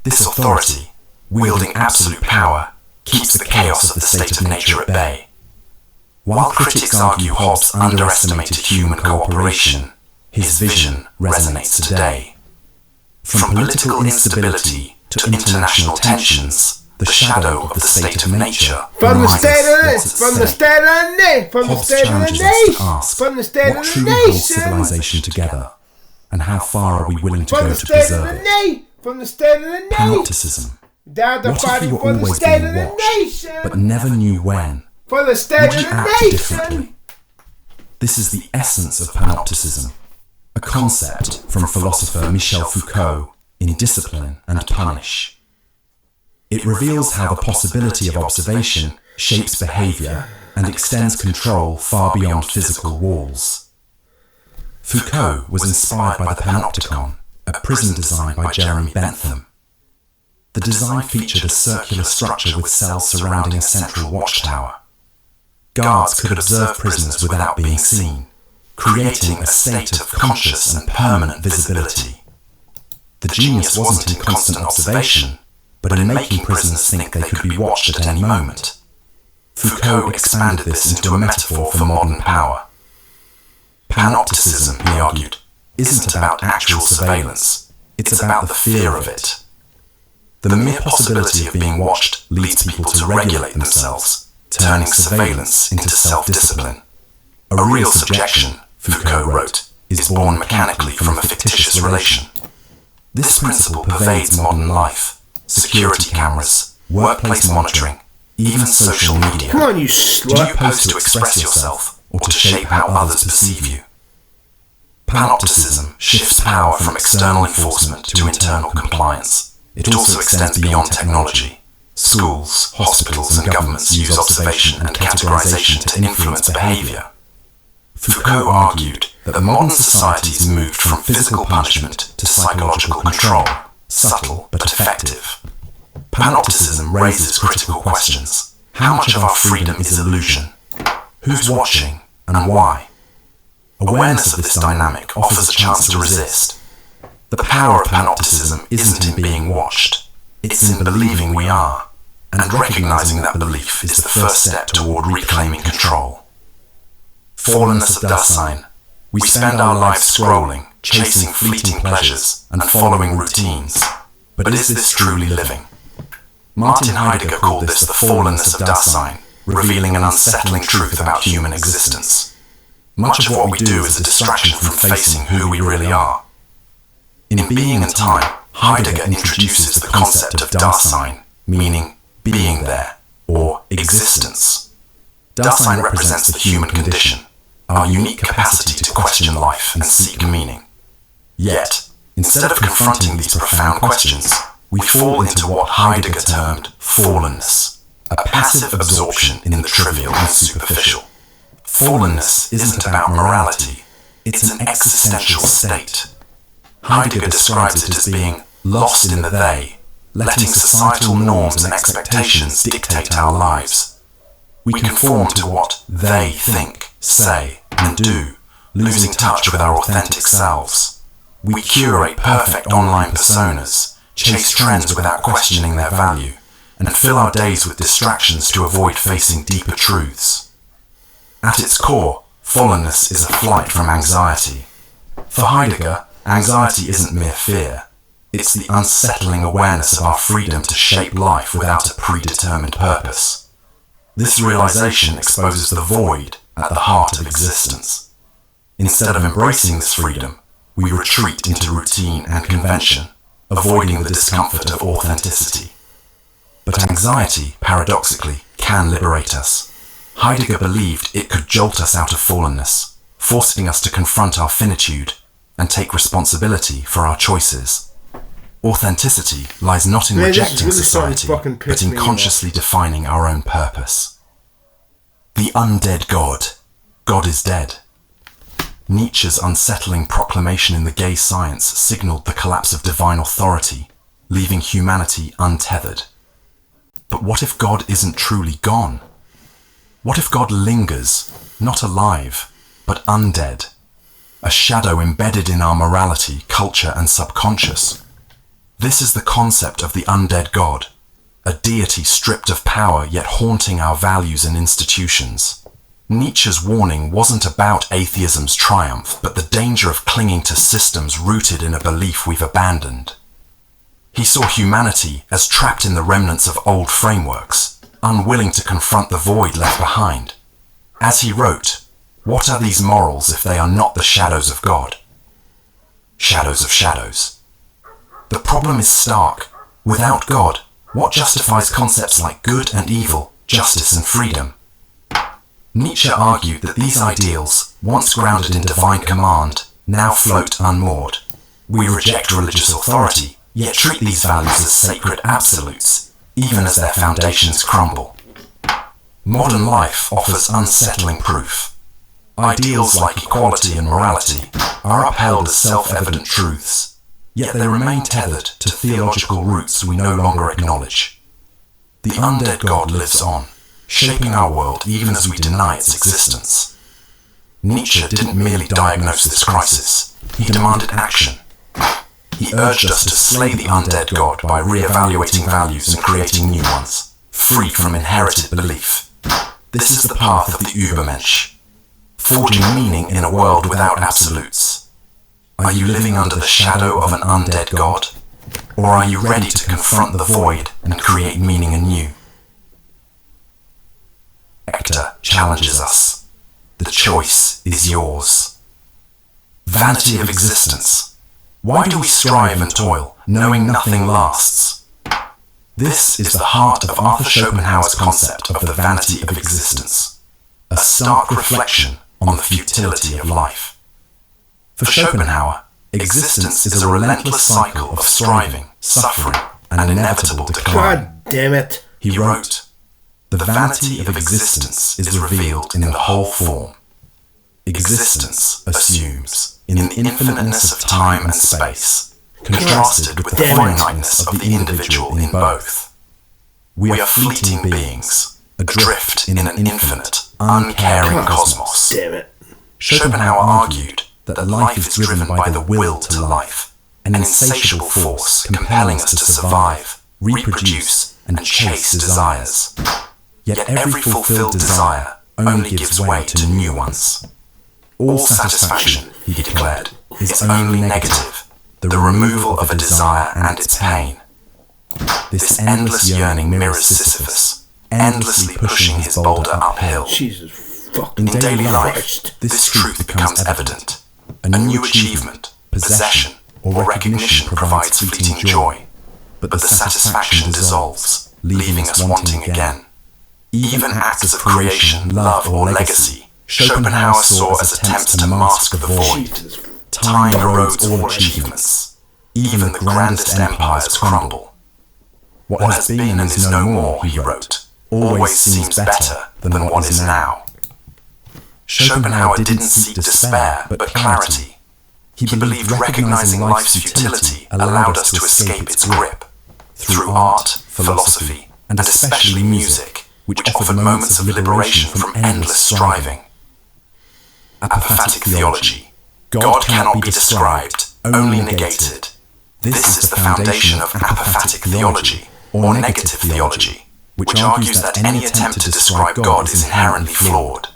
Speaker 6: This authority, wielding absolute power, keeps the chaos of the state of nature at bay. While critics argue Hobbes underestimated human cooperation, his vision resonates today. From political instability to international tensions, the shadow of the state of nature
Speaker 1: from the state of the nation,
Speaker 6: Hobbes challenges us to ask what truly holds civilization together, and how far are we willing to go to preserve it?
Speaker 1: From the state of the nation.
Speaker 6: Panopticism. What if we were always being watched, but never knew when?
Speaker 1: For the state
Speaker 6: Would you act differently? This is the essence of panopticism, a concept from philosopher Michel Foucault in Discipline and Punish. It reveals how the possibility of observation shapes behavior and extends control far beyond physical walls. Foucault was inspired by the panopticon, a prison design by Jeremy Bentham. The design featured a circular structure with cells surrounding a central watchtower. Guards could observe prisoners without being seen, creating a state of conscious and permanent visibility. The genius wasn't in constant observation, but in making prisoners think they could be watched at any moment. Foucault expanded this into a metaphor for modern power. Panopticism, he argued, isn't about actual surveillance, it's about the fear of it. The mere possibility of being watched leads people to regulate themselves, turning surveillance into self-discipline. A real subjection, Foucault wrote, is born mechanically from a fictitious relation. This principle pervades modern life. Security cameras, workplace monitoring, even social media.
Speaker 1: Come on, you slut.
Speaker 6: Do you post to express yourself or to shape how others perceive you? Panopticism shifts power from external enforcement to internal compliance. It also extends beyond technology. Schools, hospitals, and governments use observation and categorization to influence behavior. Foucault argued that the modern societies moved from physical punishment to psychological control, subtle but effective. Panopticism raises critical questions. How much of our freedom is illusion? Who's watching, and why? Awareness of this dynamic offers a chance to resist. The power of panopticism isn't in being watched, it's in believing we are, and recognizing that belief is the first step toward reclaiming control. Fallenness of Dasein. We spend our lives scrolling, chasing fleeting pleasures, and following routines. But is this truly living? Martin Heidegger called this the fallenness of Dasein, revealing an unsettling truth about human existence. Much of what we do is a distraction from facing who we really are. In Being and Time, Heidegger introduces the concept of Dasein, meaning being there, or existence. Dasein represents the human condition, our unique capacity to question life and seek meaning. Yet, instead of confronting these profound questions, we fall into what Heidegger termed fallenness, a passive absorption in the trivial and superficial. Fallenness isn't about morality, it's an existential state. Heidegger describes it as being lost in the they, letting societal norms and expectations dictate our lives. We conform to what they think, say, and do, losing touch with our authentic selves. We curate perfect online personas, chase trends without questioning their value, and fill our days with distractions to avoid facing deeper truths. At its core, fallenness is a flight from anxiety. For Heidegger, anxiety isn't mere fear. It's the unsettling awareness of our freedom to shape life without a predetermined purpose. This realization exposes the void at the heart of existence. Instead of embracing this freedom, we retreat into routine and convention, avoiding the discomfort of authenticity. But anxiety, paradoxically, can liberate us. Heidegger believed it could jolt us out of fallenness, forcing us to confront our finitude and take responsibility for our choices. Authenticity lies not in rejecting society, but in consciously defining our own purpose. The undead God. God is dead. Nietzsche's unsettling proclamation in The Gay Science signaled the collapse of divine authority, leaving humanity untethered. But what if God isn't truly gone? What if God lingers, not alive, but undead? A shadow embedded in our morality, culture, and subconscious. This is the concept of the undead God, a deity stripped of power yet haunting our values and institutions. Nietzsche's warning wasn't about atheism's triumph, but the danger of clinging to systems rooted in a belief we've abandoned. He saw humanity as trapped in the remnants of old frameworks, unwilling to confront the void left behind. As he wrote, "What are these morals if they are not the shadows of God?" Shadows of shadows. The problem is stark. Without God, what justifies concepts like good and evil, justice and freedom? Nietzsche argued that these ideals, once grounded in divine command, now float unmoored. We reject religious authority, yet treat these values as sacred absolutes, even as their foundations crumble. Modern life offers unsettling proof. Ideals like equality and morality are upheld as self-evident truths, yet they remain tethered to theological roots we no longer acknowledge. The undead God lives on, shaping our world even as we deny its existence. Nietzsche didn't merely diagnose this crisis, he demanded action. He urged us to slay the undead God by re-evaluating values and creating new ones, free from inherited belief. This is the path of the Übermensch, forging meaning in a world without absolutes. Are you living under the shadow of an undead God? Or are you ready to confront the void and create meaning anew? Hector challenges us. The choice is yours. Vanity of existence. Why do we strive and toil, knowing nothing lasts? This is the heart of Arthur Schopenhauer's concept of the vanity of existence, a stark reflection on the futility of life. For Schopenhauer, existence is a relentless cycle of striving, suffering, and inevitable decline.
Speaker 1: God damn it.
Speaker 6: He wrote, "The vanity of existence is revealed in the whole form. Existence assumes, in the infiniteness of time and space, contrasted with the finiteness of the individual in both. We are fleeting beings, adrift in an infinite, uncaring cosmos."
Speaker 1: Damn it.
Speaker 6: Schopenhauer argued that life is driven by the will to life, an insatiable force compelling us to survive, reproduce, and chase desires. Yet every fulfilled desire only gives way to new ones. All satisfaction, he declared, is only negative, the removal of a desire and its pain. This endless yearning mirrors Sisyphus, endlessly pushing his boulder uphill.
Speaker 1: Jesus
Speaker 6: In
Speaker 1: fucking
Speaker 6: daily life,
Speaker 1: Christ.
Speaker 6: this truth becomes evident. A new achievement, possession, or recognition provides fleeting joy, but the satisfaction dissolves, leaving us wanting again. Even acts of creation, love, or legacy, Schopenhauer saw as attempts to mask the void.
Speaker 1: Jesus.
Speaker 6: Time erodes all achievements. Even the grandest empires crumble. What has been and is no more, he wrote, always seems better than what is now. Schopenhauer didn't seek despair, but clarity. He believed recognizing life's futility allowed us to escape its grip. Through art, philosophy, and especially music, which offered moments of liberation from endless striving. Apophatic theology. God cannot be described, only negated. This is the foundation of apophatic theology, or negative theology, which argues that any attempt to describe God is inherently flawed.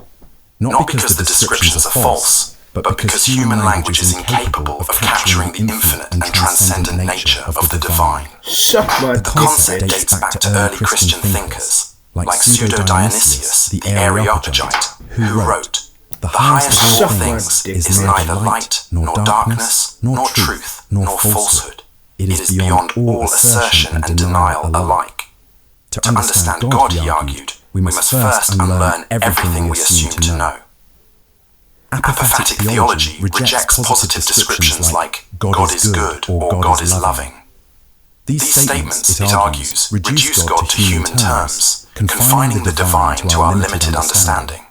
Speaker 6: Not because the descriptions are false, but because human language is incapable of capturing the infinite and transcendent nature of the divine. The concept dates back to early Christian thinkers, like Pseudo-Dionysius, the Areopagite, who wrote, "The highest of all things is neither light, nor darkness, nor truth, nor falsehood. It is beyond all assertion and denial alike." To understand God, he argued, we must first unlearn everything we assume to know. Apophatic theology rejects positive descriptions like God is good or God is loving. These statements, it argues, reduce God to human terms, confining the divine to our limited understanding.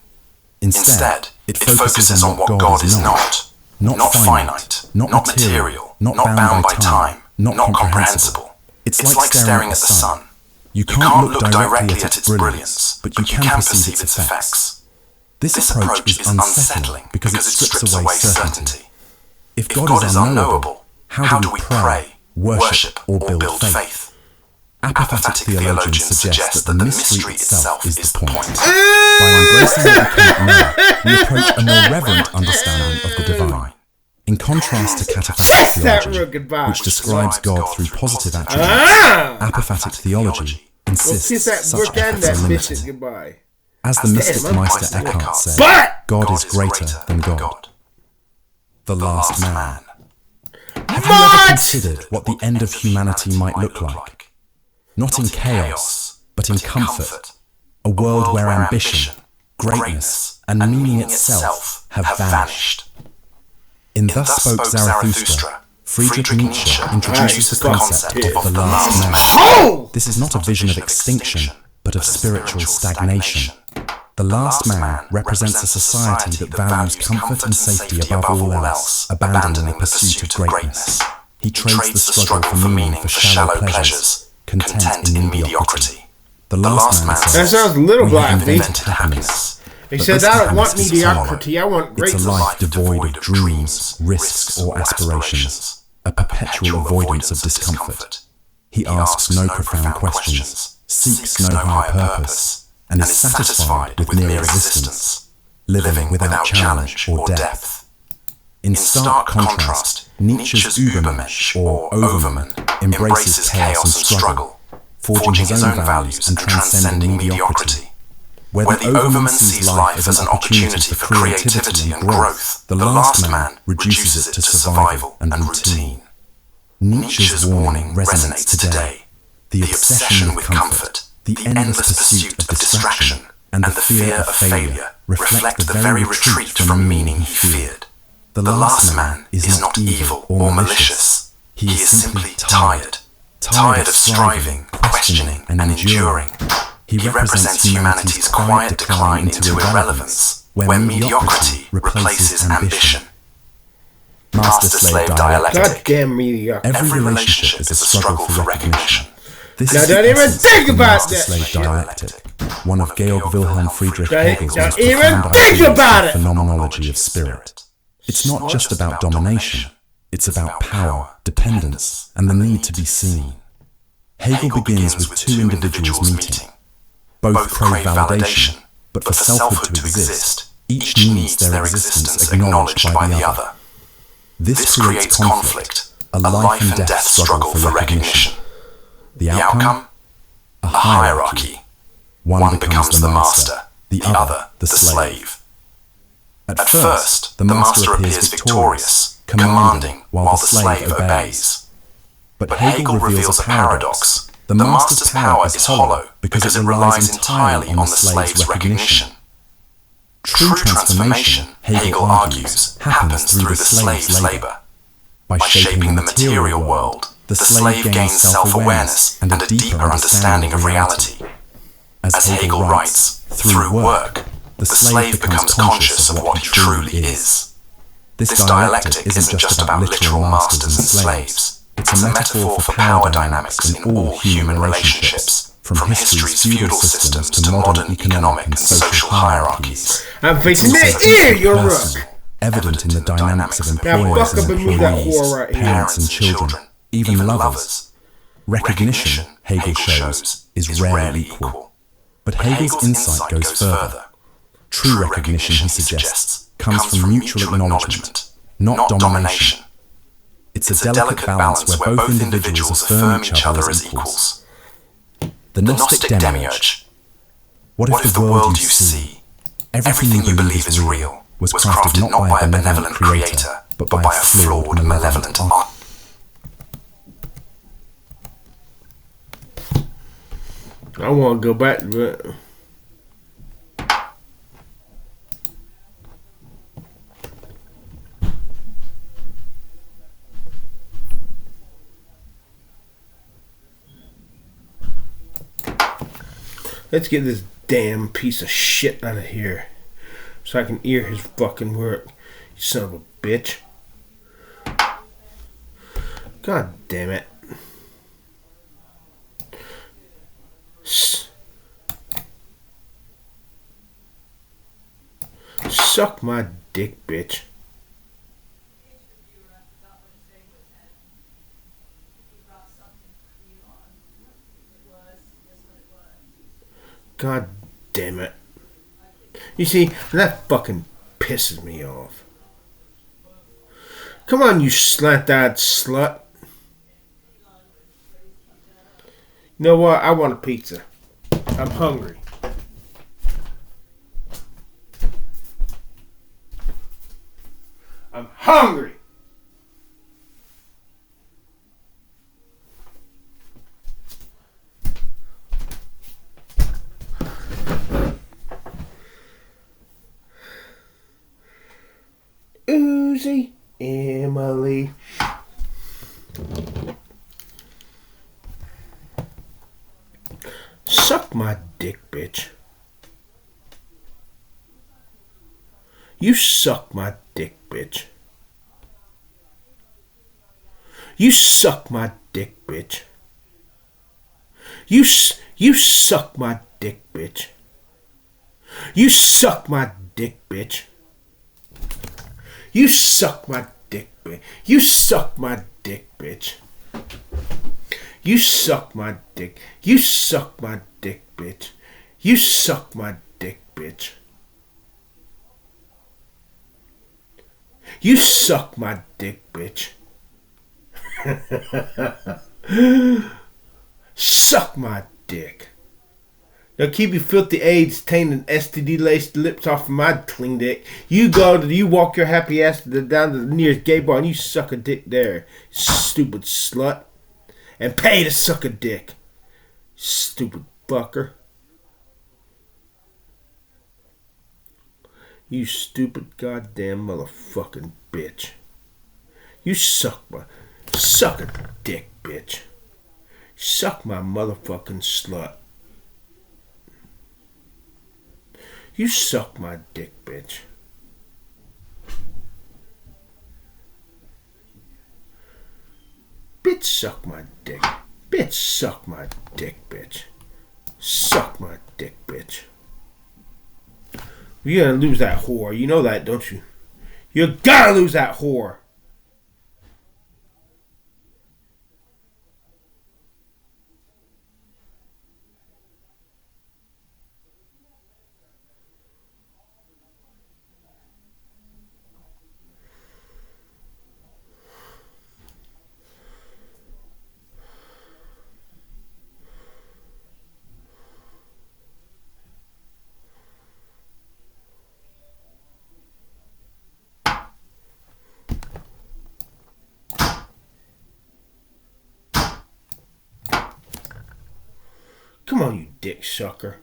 Speaker 6: Instead, it focuses on what God is not finite, not material, not bound by time, not comprehensible. It's like staring at the sun. You can't look directly at its brilliance, but you can perceive its effects. This approach is unsettling because it strips away certainty. If God is unknowable, how do we pray, worship, or build faith? Apophatic theologians suggest that the mystery itself is the point. By embracing what we cannot know, we approach a more reverent understanding of the divine. In contrast to cataphatic theology, which describes God through positive attributes, apophatic theology insists such efforts are limited. As the mystic Meister Eckhart said, God is greater than God. The Last Man. Have you ever considered what the end of humanity might look like? Not in chaos, but in comfort. A world where ambition, greatness, and meaning itself have vanished. In Thus Spoke Zarathustra, Friedrich Nietzsche introduces the concept of the last man. This is not a vision of extinction, but of spiritual stagnation. The last man represents a society that values comfort and safety above all else, abandoning the pursuit of greatness. He trades the struggle for meaning for shallow pleasures, content in mediocrity. The last man says,
Speaker 1: that sounds a little
Speaker 6: "We have
Speaker 1: black,
Speaker 6: invented happiness."
Speaker 1: He said, "I don't want mediocrity, I want greatness."
Speaker 6: It's a life devoid of dreams, risks, or aspirations, a perpetual avoidance of discomfort. He asks no profound questions, seeks no high purpose, and is satisfied with mere existence, living without challenge or depth. In stark contrast, Nietzsche's Übermensch, or Overman, embraces chaos and struggle, forging his own values and transcending mediocrity. Where the Overman sees life as an opportunity for creativity and growth, the last man reduces it to survival and routine. Nietzsche's warning resonates today. The obsession with comfort, the endless pursuit of distraction, and the fear of failure reflect the very retreat from meaning he feared. The last man is not evil or malicious. He is simply tired of striving, questioning, and enduring. He represents humanity's quiet decline into irrelevance, where mediocrity replaces ambition. Master-slave dialectic.
Speaker 1: Goddamn mediocrity.
Speaker 6: Every relationship is a struggle for recognition. This
Speaker 1: Now
Speaker 6: is
Speaker 1: don't
Speaker 6: the
Speaker 1: even
Speaker 6: essence
Speaker 1: think
Speaker 6: of the
Speaker 1: about that
Speaker 6: master-slave
Speaker 1: shit.
Speaker 6: dialectic, one of Georg Wilhelm Friedrich Hegel's
Speaker 1: Don't
Speaker 6: most
Speaker 1: even
Speaker 6: profound
Speaker 1: think
Speaker 6: ideas
Speaker 1: about
Speaker 6: of
Speaker 1: it.
Speaker 6: phenomenology of spirit. It's not just about domination, it's about power, dependence, and the need to be seen. Hegel begins with two individuals meeting. Both crave validation, but for selfhood to exist, each needs their existence acknowledged by the other. This creates conflict, a life and death struggle for recognition. The outcome? A hierarchy. One becomes the master, the other the slave. At first, the master appears victorious, commanding while the slave obeys. But Hegel reveals a paradox. The master's power is hollow because it relies entirely on the slave's recognition. True transformation, Hegel argues, happens through the slave's labor. By shaping the material world, the slave gains self-awareness and a deeper understanding of reality. As Hegel writes, through work, the slave becomes conscious of what he truly is. This dialectic isn't just about literal masters and slaves. It's a metaphor for power dynamics in all human relationships, from history's feudal systems to modern economic and social hierarchies.
Speaker 1: I'm facing the ear, you're rook.
Speaker 6: Evident in the dynamics of employers and employees, parents and children, even lovers. Recognition, Hegel shows, is rarely equal. But Hegel's insight goes further. True recognition, he suggests, comes from mutual acknowledgement, not domination. It's a delicate balance where both individuals affirm each other as equals. The Gnostic demiurge. What if the world you see, everything you believe is real, was crafted not by a benevolent creator, but by a flawed, malevolent art?
Speaker 1: I want to go back to it. Let's get this damn piece of shit out of here so I can hear his fucking work. You son of a bitch. God damn it. Suck my dick, bitch. God damn it. You see, that fucking pisses me off. Come on, you slant-eyed slut. You know what? I want a pizza. I'm hungry. I'm hungry. Uzi, Emily. Suck my dick, bitch. You suck my dick, bitch. You suck my dick, bitch. You suck my dick, bitch. You suck my dick, bitch. You suck my dick, bitch. You suck my dick, bitch. You suck my dick. You suck my dick, bitch. You suck my dick, bitch. You suck my dick, bitch. Suck my dick. Now keep your filthy AIDS tainted STD laced lips off of my clean dick. You walk your happy ass down to the nearest gay bar and you suck a dick there, stupid slut. And pay to suck a dick, stupid fucker. You stupid goddamn motherfucking bitch. You suck a dick, bitch. Suck my motherfucking slut. You suck my dick, bitch. Bitch, suck my dick. Bitch, suck my dick, bitch. Suck my dick, bitch. You're gonna lose that whore. You know that, don't you? You're gonna lose that whore. Come on, you dick sucker.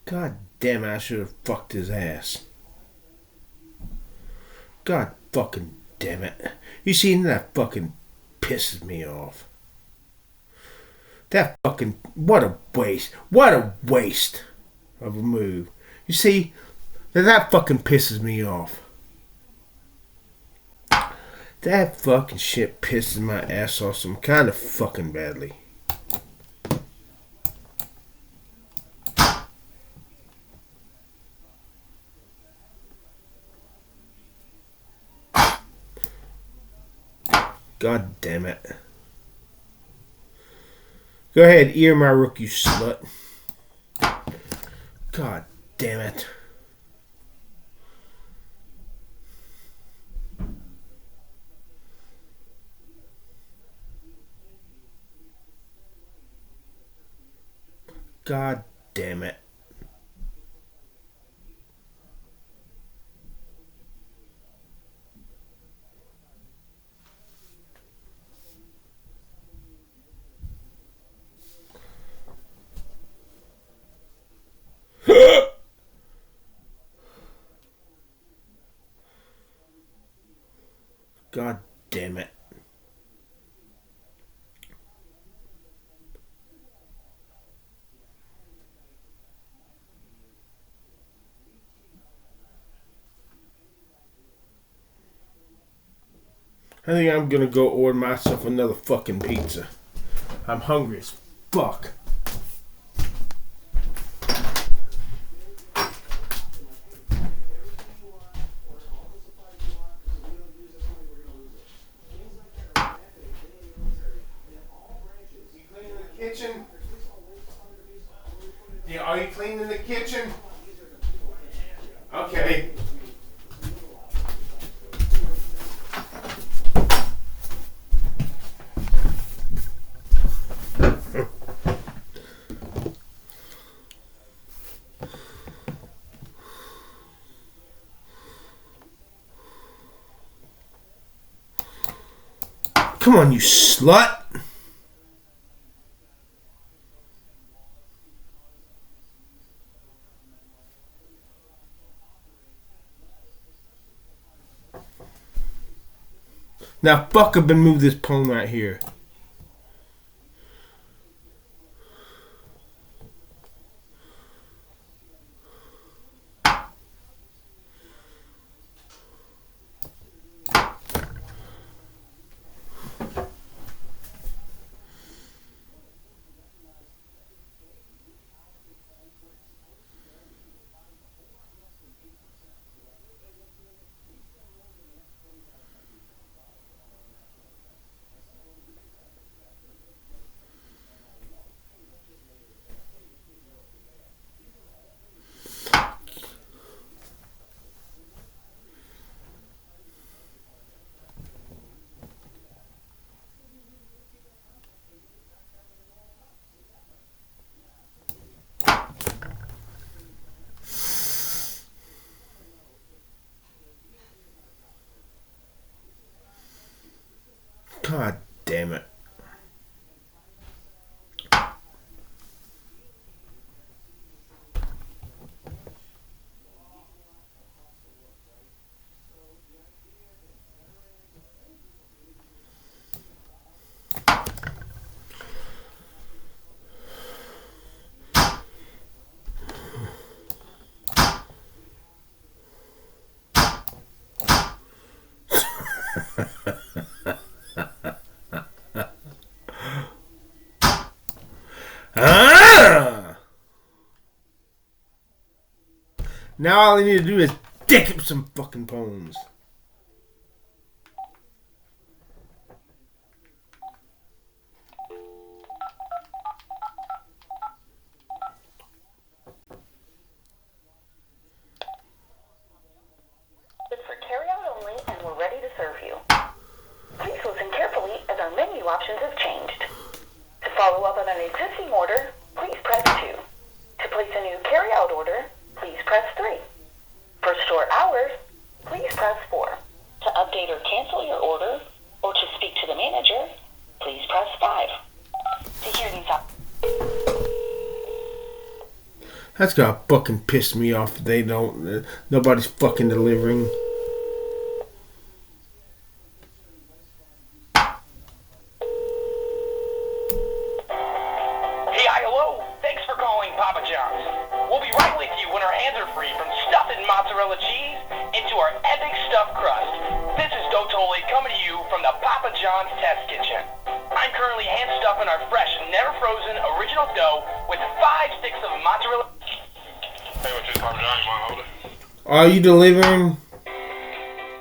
Speaker 1: God damn it, I should have fucked his ass. God fucking damn it. You see, that fucking pisses me off. That fucking, what a waste. What a waste of a move. You see, that fucking pisses me off. That fucking shit pisses my ass off some kind of fucking badly. God damn it. Go ahead, ear my rook, you slut. God damn it. God damn it. God damn it. I think I'm gonna go order myself another fucking pizza. I'm hungry as fuck. Kitchen? Yeah, are you cleaning the kitchen? Okay. Come on, you slut! Now fuck up and move this pole right here. God damn it. Now all I need to do is dick up some fucking poems.
Speaker 7: It's for carry-out only, and we're ready to serve you. Please listen carefully as our menu options have changed. To follow up on an existing order, please press 2. To place a new carry-out order, please press 3. For store hours, please press 4. To update or cancel your order, or to speak to the manager, please press 5. To hear these
Speaker 1: That's gonna fucking piss me off if they don't. Nobody's fucking delivering.
Speaker 7: mozzarella cheese into our epic stuffed crust. This is
Speaker 2: Totally coming to you from the Papa John's Test Kitchen. I'm currently hand stuffing our fresh, never frozen original dough with 5 sticks of mozzarella.
Speaker 8: Hey, what's this, Papa John? You want to hold it?
Speaker 1: Are you delivering?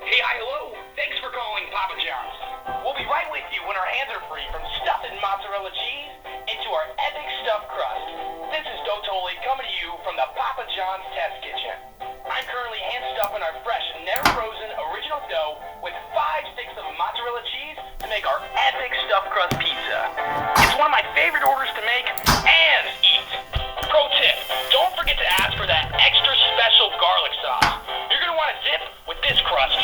Speaker 2: Hey, hi, hello. Thanks for calling Papa John's. We'll be right with you when our hands are free from stuffing mozzarella cheese into our epic stuffed crust. This is Dough Totally coming to you from the Papa John's Test Kitchen. I'm currently hand stuffing our fresh, never frozen original dough with 5 sticks of mozzarella cheese to make our epic stuffed crust pizza. It's one of my favorite orders to make and eat. Pro tip, don't forget to ask for that extra special garlic sauce. You're going to want to dip with this crust.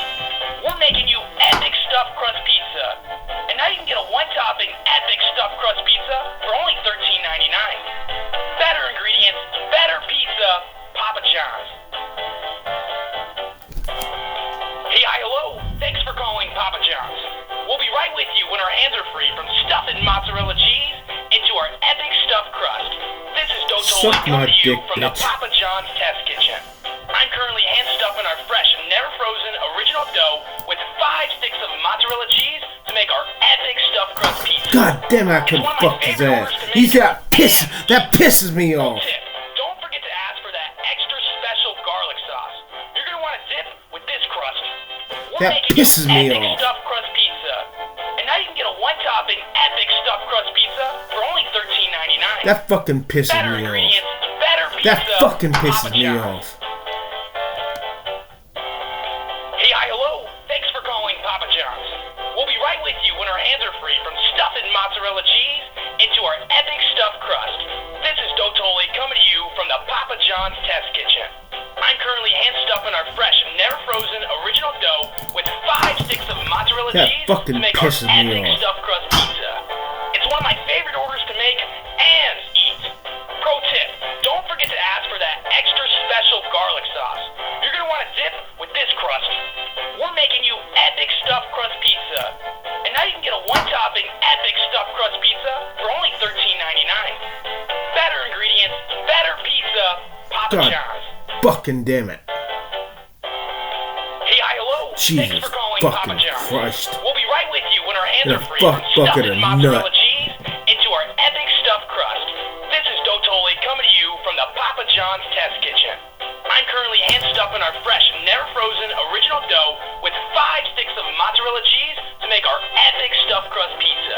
Speaker 2: We're making you epic stuffed crust pizza. And now you can get a one-topping epic stuffed crust pizza for only $13.99. Better ingredients, better pizza, Papa John's. Hey, hi, hello. Thanks for calling Papa John's. We'll be right with you when our hands are free from stuffing mozzarella cheese into our epic stuffed crust. This is Dough Totally coming to you from the Papa John's Test Kitchen. I'm currently hand stuffing our fresh, never frozen original dough with 5 sticks of mozzarella cheese to make our epic stuffed crust pizza.
Speaker 1: God damn, I couldn't fuck his ass. He's got piss. That pisses me off.
Speaker 2: Don't forget to ask for that extra special garlic sauce. You're going to want to dip with this crust.
Speaker 1: That pisses me off.
Speaker 2: Stuffed crust pizza. And now you can get a one-topping epic stuffed crust pizza for only $13.99.
Speaker 1: That fucking pisses me off. That fucking pisses me off.
Speaker 2: Hey, hi, hello. Thanks for calling Papa John's. We'll be right with you when our hands are free from stuffing mozzarella cheese into our epic stuffed crust. This is Dough Totally coming to you from the Papa John's Test Kitchen. I'm currently hand stuffing our fresh, never frozen original dough with 5 sticks of mozzarella cheese to make our epic stuffed crust pizza. It's one of my favorite orders to make and eat. Pro tip, don't forget to ask for that extra special garlic sauce. You're going to want to dip with this crust. We're making you epic stuffed crust pizza. And now you can get a one-topping epic stuffed crust pizza for only $13.99. Better ingredients, better pizza, Papa John's.
Speaker 1: Fucking damn it.
Speaker 2: Hey, hi, hello.
Speaker 1: Jesus
Speaker 2: Thanks for calling
Speaker 1: fucking
Speaker 2: Papa John's.
Speaker 1: Christ.
Speaker 2: We'll be right with you when our hands
Speaker 1: In a
Speaker 2: are free from stuffing mozzarella
Speaker 1: nut.
Speaker 2: cheese into our epic stuffed crust. This is Dough Totally coming to you from the Papa John's Test Kitchen. I'm currently hand stuffing our fresh, never frozen original dough with 5 sticks of mozzarella cheese to make our epic stuffed crust pizza.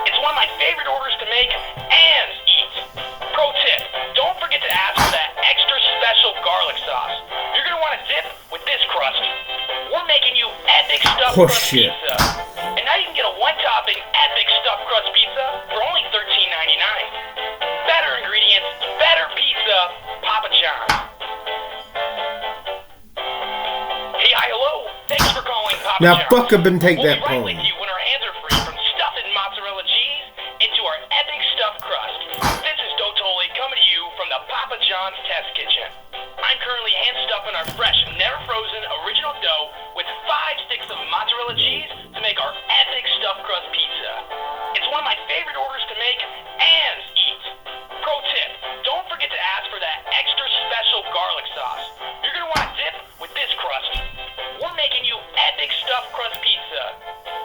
Speaker 2: It's one of my favorite orders to make and eat. Pro tip, don't forget to ask for that extra special garlic sauce. You're going to want to dip with this crust. We're making you epic stuffed crust pizza. And now you can get a one-topping epic stuffed crust pizza for only $13.99. Better ingredients, better pizza, Papa John's. Hey, hi, hello. Thanks for calling Papa
Speaker 1: Now
Speaker 2: John's.
Speaker 1: fuck up and take that
Speaker 2: We'll be right
Speaker 1: poem.
Speaker 2: with you when our hands are free from stuffing mozzarella cheese into our epic stuffed crust. This is Dough Totally coming to you from the Papa John's Test Kitchen. I'm currently hand stuffing our fresh, never frozen original dough with 5 sticks of mozzarella cheese to make our epic stuffed crust pizza. It's one of my favorite orders to make and eat. Pro tip, don't forget to ask for that extra special garlic sauce. You're going to want to dip with this crust. We're making you epic stuffed crust pizza.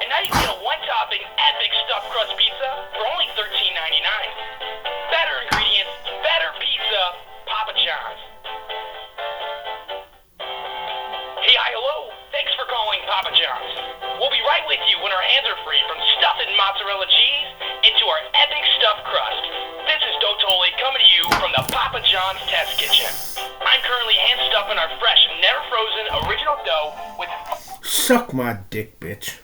Speaker 2: And now you can get a one-topping epic stuffed crust pizza for only $13.99. Better ingredients, better pizza, Papa John's. Hey, hi, hello. Thanks for calling Papa John's. We'll be right with you when our hands are free from stuffing mozzarella cheese into our epic stuffed crust. This is Dough Totally coming to you from the Papa John's Test Kitchen. I'm currently hand stuffing our fresh, never frozen original dough with...
Speaker 1: Suck my dick, bitch.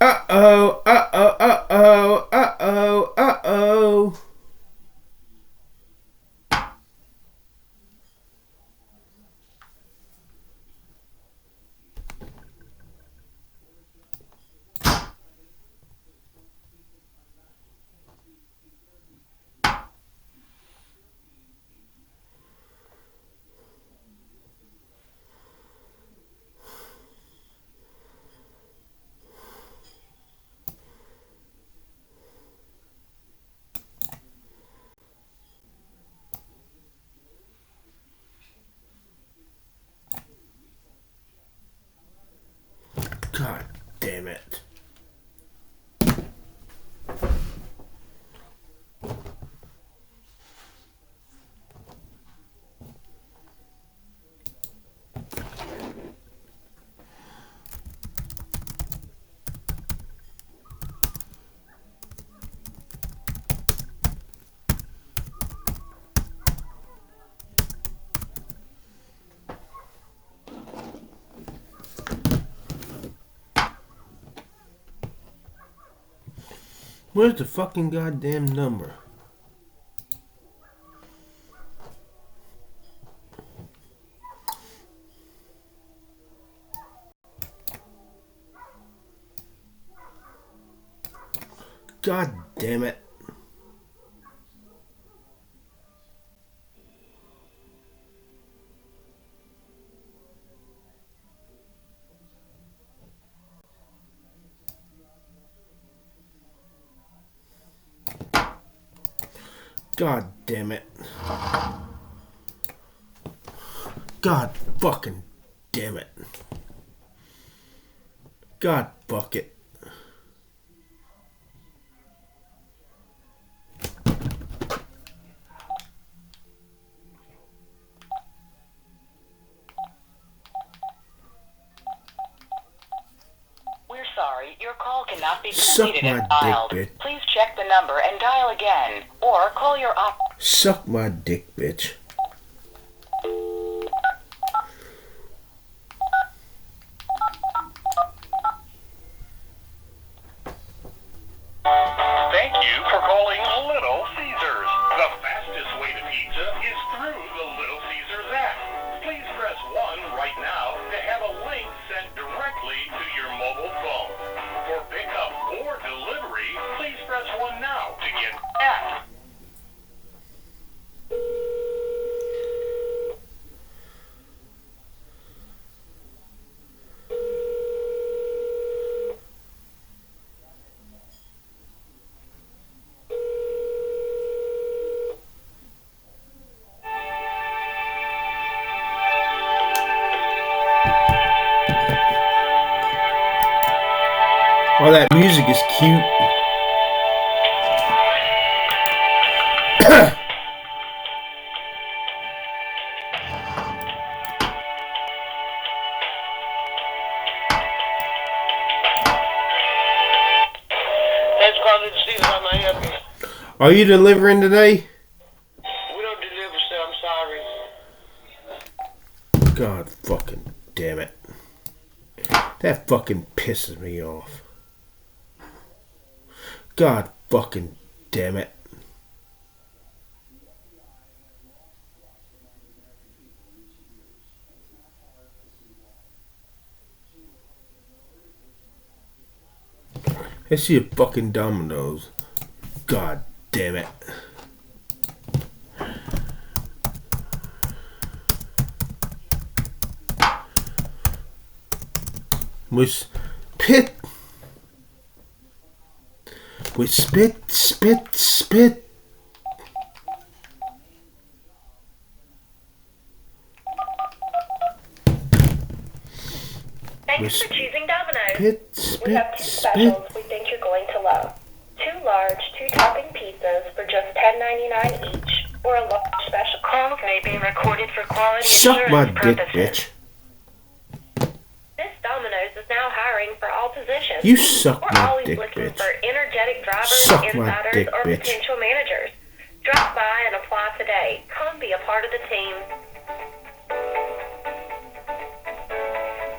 Speaker 1: Uh-oh, uh-oh, uh-oh, uh-oh, uh-oh. Where's the fucking goddamn number? God damn it. God damn it. God fucking damn it. God bucket.
Speaker 7: We're sorry, your call cannot be
Speaker 1: Suck
Speaker 7: completed
Speaker 1: my
Speaker 7: and dialed.
Speaker 1: dick, bitch.
Speaker 7: Please check the number and dial again, or call your op.
Speaker 1: Suck my dick, bitch.
Speaker 8: Thank you for calling Little Caesars. The fastest way to pizza is through the Little Caesars app. Please press 1 right now to have a link sent directly to your mobile phone. For pickup or delivery, please press 1 now to get the app.
Speaker 1: Oh, that music is cute.
Speaker 8: Thanks for calling Little Caesars. How may I help you?
Speaker 1: Are you delivering today?
Speaker 8: We don't deliver, sir. I'm sorry.
Speaker 1: God fucking damn it. That fucking pisses me off. God fucking damn it. I see a fucking Domino's. God damn it. With spit. With spit.
Speaker 7: Thanks for choosing Domino's. We
Speaker 1: Spit.
Speaker 7: have two specials we think you're going to love. 2 large, 2-topping pizzas for just $10.99 each, or a large special. Calls may be recorded for quality
Speaker 1: Suck my
Speaker 7: assurance
Speaker 1: dick,
Speaker 7: purposes.
Speaker 1: bitch.
Speaker 7: This Domino's is now hiring for all positions.
Speaker 1: You suck
Speaker 7: We're
Speaker 1: my
Speaker 7: always
Speaker 1: dick,
Speaker 7: looking
Speaker 1: bitch.
Speaker 7: for energetic drivers,
Speaker 1: Suck my
Speaker 7: insiders,
Speaker 1: dick,
Speaker 7: or
Speaker 1: bitch.
Speaker 7: potential managers. Drop by and apply today. Come be a part of the team.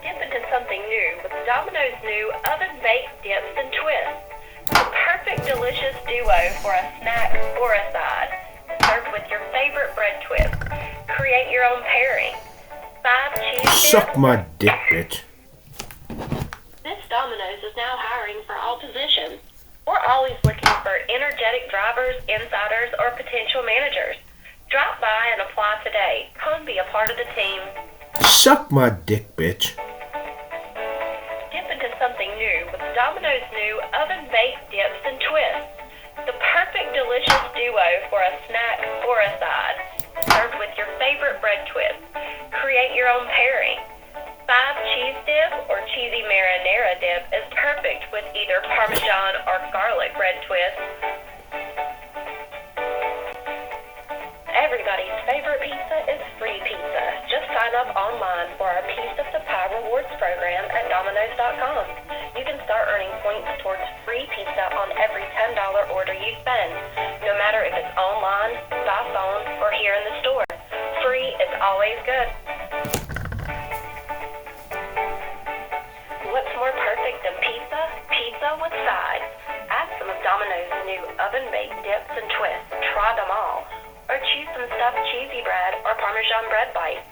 Speaker 7: Dip into something new with Domino's new oven-baked dips and twists. The perfect delicious duo for a snack or a side. Served with your favorite bread twist. Create your own pairing. 5 cheese
Speaker 1: Suck
Speaker 7: dips.
Speaker 1: my dick, bitch.
Speaker 7: This Domino's is now hiring for all positions. We're always looking for energetic drivers, insiders, or potential managers. Drop by and apply today. Come be a part of the team.
Speaker 1: Suck my dick, bitch.
Speaker 7: Dip into something new with Domino's new oven-baked dips and twists. The perfect delicious duo for a snack or a side. Served with your favorite bread twist. Create your own pairing. 5 cheese dip or cheesy marinara dip is perfect with either Parmesan or garlic bread twist. Everybody's favorite pizza is free pizza. Just sign up online for our Piece of the Pie Rewards program at Domino's.com. You can start earning points towards free pizza on every $10 order you spend, no matter if it's online, by phone, or here in the store. Free is always good. What's more perfect than pizza? Pizza with sides. Add some of Domino's oven-baked dips and twists. Try them all. Or choose some stuffed cheesy bread or Parmesan bread bites,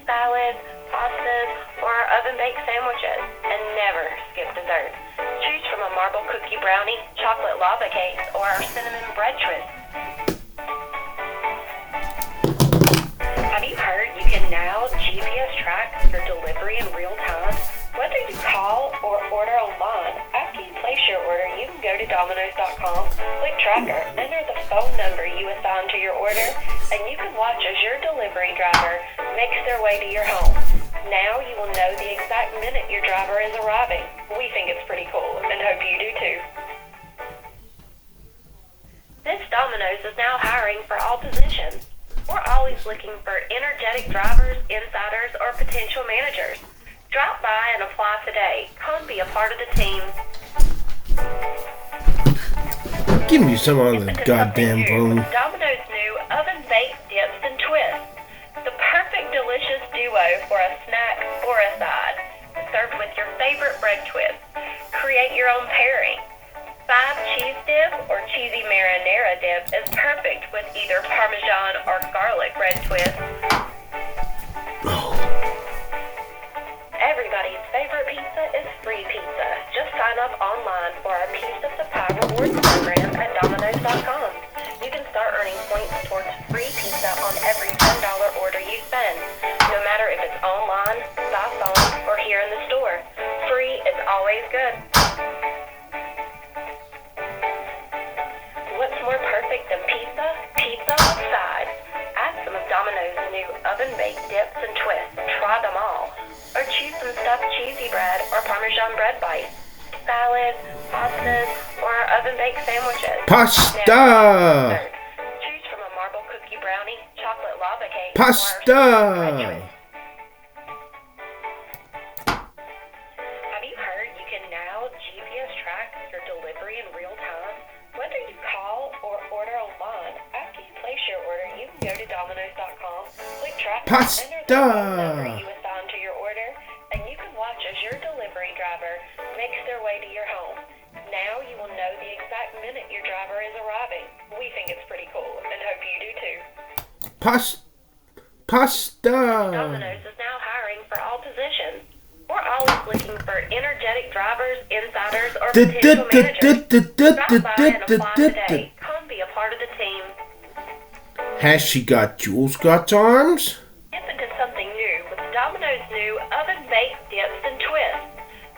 Speaker 7: salads, pastas, or oven-baked sandwiches. And never skip dessert. Choose from a marble cookie brownie, chocolate lava cake, or our cinnamon bread twist. Have you heard you can now GPS track your delivery in real time? Whether you call or order online, after you place your order, you can go to Domino's.com, click tracker, enter the phone number you assigned to your order, and you can watch as your delivery driver makes their way to your home. Now you will know the exact minute your driver is arriving. We think it's pretty cool, and hope you do too. This Domino's is now hiring for all positions. We're always looking for energetic drivers, insiders, or potential managers. Drop by and apply today. Come be a part of the team.
Speaker 1: Give me some on the goddamn phone.
Speaker 7: Domino's new oven-baked dips and twists. The perfect delicious duo for a snack or a side. Served with your favorite bread twist. Create your own pairing. 5 cheese dip or cheesy marinara dip is perfect with either Parmesan or garlic bread twist. Everybody's favorite pizza is free pizza. Just sign up online for our Piece of the Pie rewards program at Domino's.com. You can start earning points towards free pizza on every $10 order you spend. No matter if it's online, by phone, or here in the store. Free is always good. What's more perfect than pizza? Pizza with sides. Add some of Domino's new oven-baked dips and twists. Try them all. Or choose some stuffed cheesy bread or Parmesan bread bites, salads, pastas, or oven-baked sandwiches.
Speaker 1: Pasta!
Speaker 7: Choose from a marble cookie brownie, chocolate lava cake,
Speaker 1: Pasta!
Speaker 7: Have you heard you can now GPS track your delivery in real time? Whether you call or order online, after you place your order, you can go to Domino's.com, click track, enter the phone number you assigned to your order, and you can watch as your delivery driver makes their way to your home. Now you will know the exact minute your driver is arriving. We think it's pretty cool, and hope you do too.
Speaker 1: Pasta!
Speaker 7: Domino's is now hiring for all positions. We're always looking for energetic drivers, insiders, or potential managers. Drop by and apply today. Come be a part of the team.
Speaker 1: Has she got Jules got arms?
Speaker 7: Dip into something new with Domino's new oven-baked dips and twists.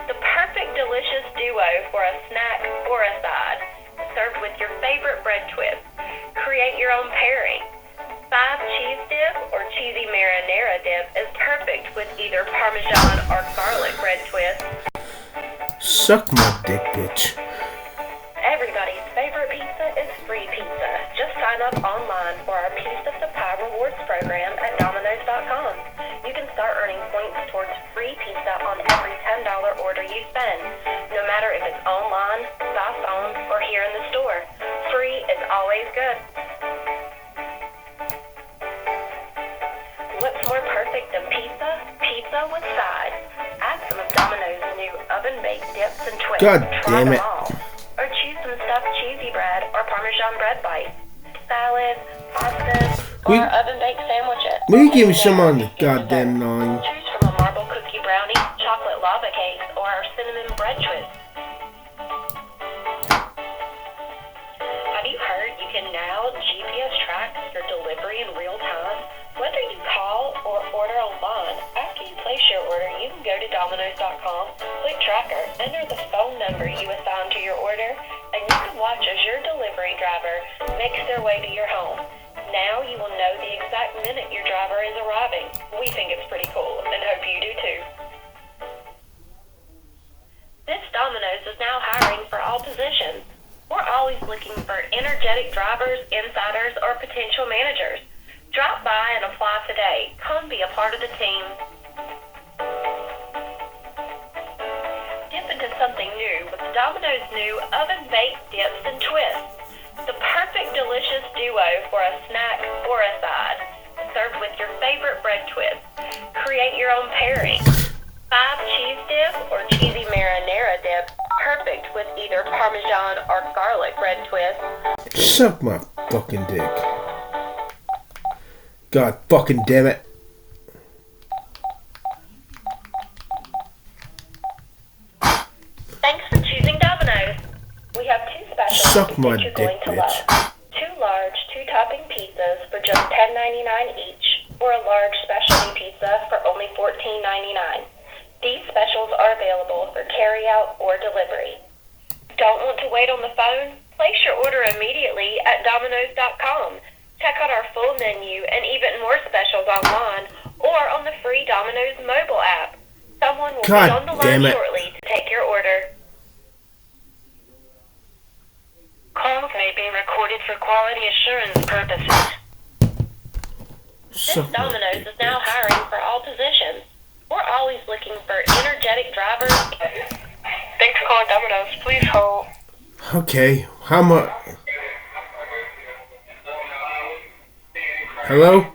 Speaker 7: The perfect delicious duo for a snack or a side. Served with your favorite bread twist. Create your own pairing. 5 cheese dip or cheesy marinara dip is perfect with either Parmesan or garlic bread twist.
Speaker 1: Suck my dick, bitch.
Speaker 7: Everybody's favorite pizza is free pizza. Just sign up online for our Piece of the Pie rewards program at Domino's.com. You can start earning points towards free pizza on every $10 order you spend. No matter if it's online, by phone, or here in the store. Free is always good. What's more perfect than pizza? Pizza with sides. Add some of Domino's new oven-baked dips and twists.
Speaker 1: God
Speaker 7: Try
Speaker 1: damn
Speaker 7: them
Speaker 1: it.
Speaker 7: all. Or choose some stuffed cheesy bread or Parmesan bread bites, salads, pastas, or oven-baked sandwiches.
Speaker 1: Will you give me some on the goddamn line?
Speaker 7: Choose from a marble cookie brownie, chocolate lava cake, or our cinnamon bread twist. Have you heard you can now GPS track your delivery in real time? Whether you call or order online, after you place your order, you can go to Domino's.com, click tracker, enter the phone number you assigned to your order, and you can watch as your delivery driver makes their way to your home. Now you will know the exact minute your driver is arriving. We think it's pretty cool, and hope you do too. This Domino's is now hiring for all positions. We're always looking for energetic drivers, insiders, or potential managers. Drop by and apply today. Come be a part of the team. Dip into something new with Domino's new oven-baked dips and twists. The perfect delicious duo for a snack or a side. Served with your favorite bread twist. Create your own pairing. 5 cheese dip or cheesy marinara dip. perfect with either Parmesan or garlic bread twist.
Speaker 1: Suck my fucking dick. God fucking damn it.
Speaker 7: Thanks for choosing Domino's. We have 2 specials
Speaker 1: Suck my
Speaker 7: that you're
Speaker 1: dick,
Speaker 7: going to
Speaker 1: bitch.
Speaker 7: love. 2 large, 2-topping pizzas for just $10.99 each, or a large specialty pizza for only $14.99. These specials are available for carryout or delivery. Don't want to wait on the phone? Place your order immediately at Domino's.com. Check out our full menu and even more specials online or on the free Domino's mobile app. Someone will be on the line shortly to take your order. Calls may be recorded for quality assurance purposes. This Domino's is now hiring for all positions. We're always looking for energetic drivers. Thanks for calling Domino's. Please hold.
Speaker 1: Okay, how much? Hello?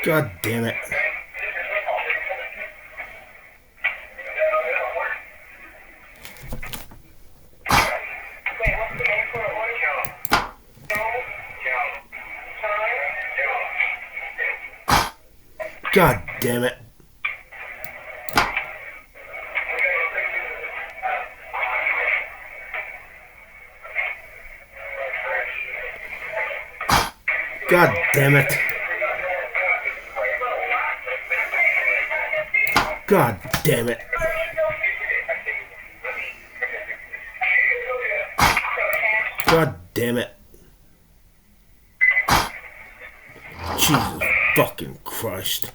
Speaker 1: God damn it. God damn it. God damn it. God damn it. God damn it. Jesus fucking Christ.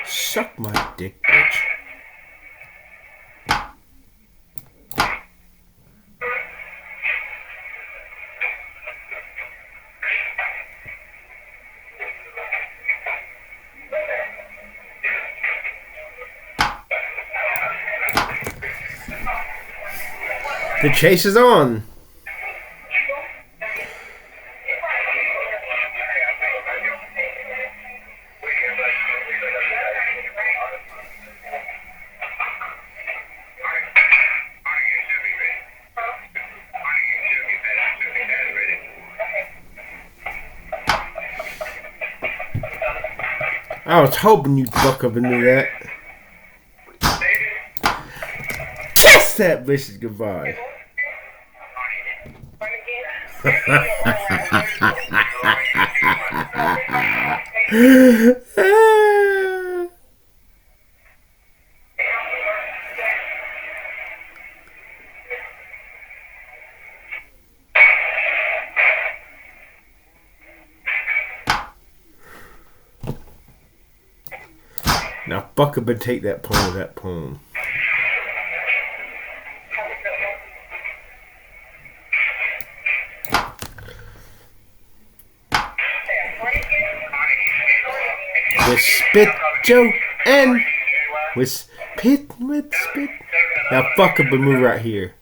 Speaker 1: Suck my dick, bitch. The chase is on. I was hoping you'd fuck up into that. Kiss that bitch goodbye. Now fuck up and take that poem. With spit, Joe, and with spit. Now fuck up and move right here.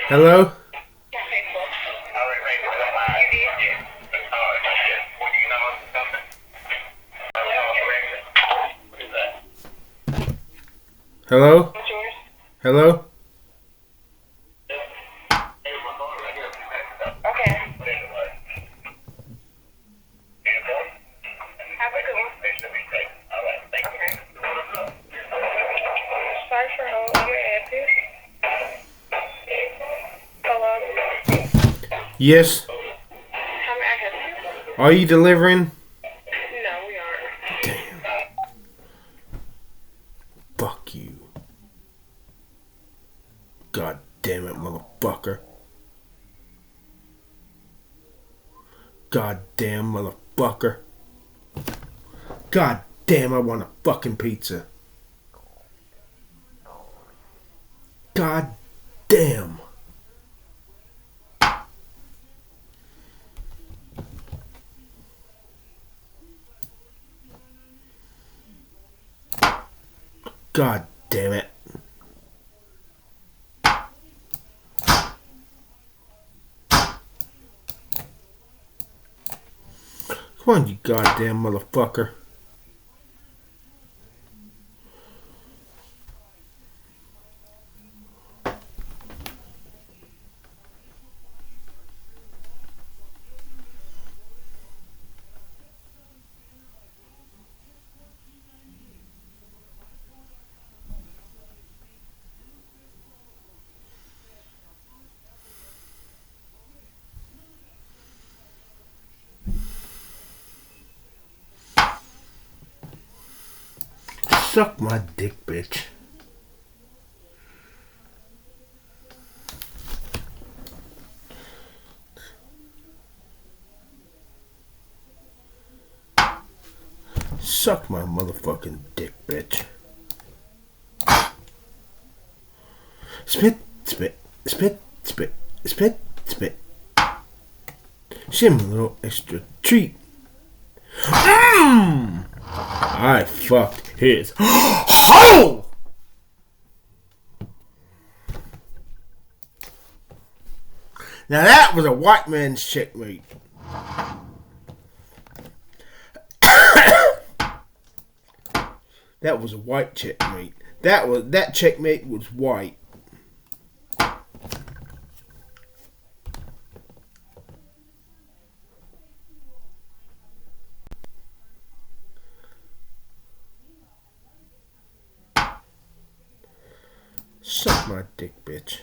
Speaker 1: Hello? Hello? Hello?
Speaker 7: Okay. Have a good one. Sorry for holding your answer. Hello?
Speaker 1: Yes?
Speaker 7: How may I help you?
Speaker 1: Are you delivering?
Speaker 7: No, we aren't.
Speaker 1: Damn. Fuck you. God damn it, motherfucker. God damn motherfucker. God damn, I want a fucking pizza. God damn. God damn it. Come on, you goddamn motherfucker. Suck my dick, bitch. Suck my motherfucking dick, bitch. Spit, spit, spit, spit, spit, spit. Shim a little extra treat. I fucked his hole! Now that was a white man's checkmate. That was a white checkmate. That checkmate was white. Suck my dick, bitch.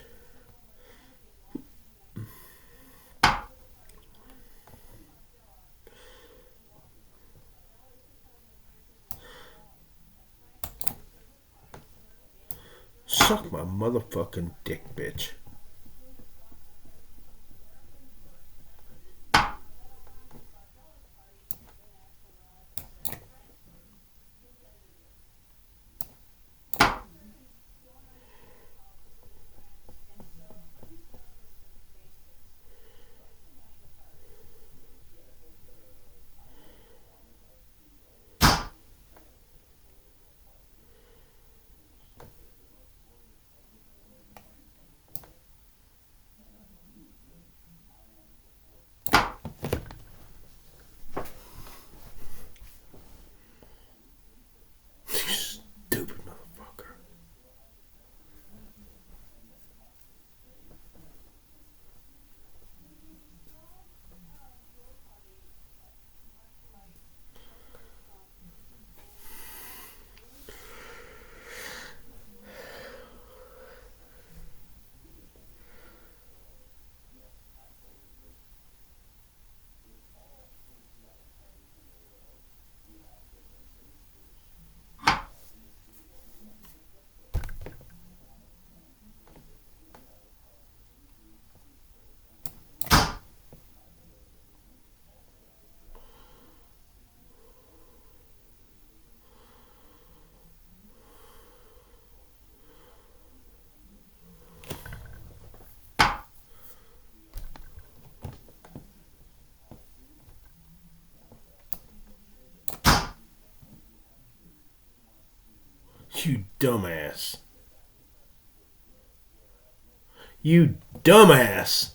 Speaker 1: Suck my motherfucking dick, bitch. You dumbass. You dumbass.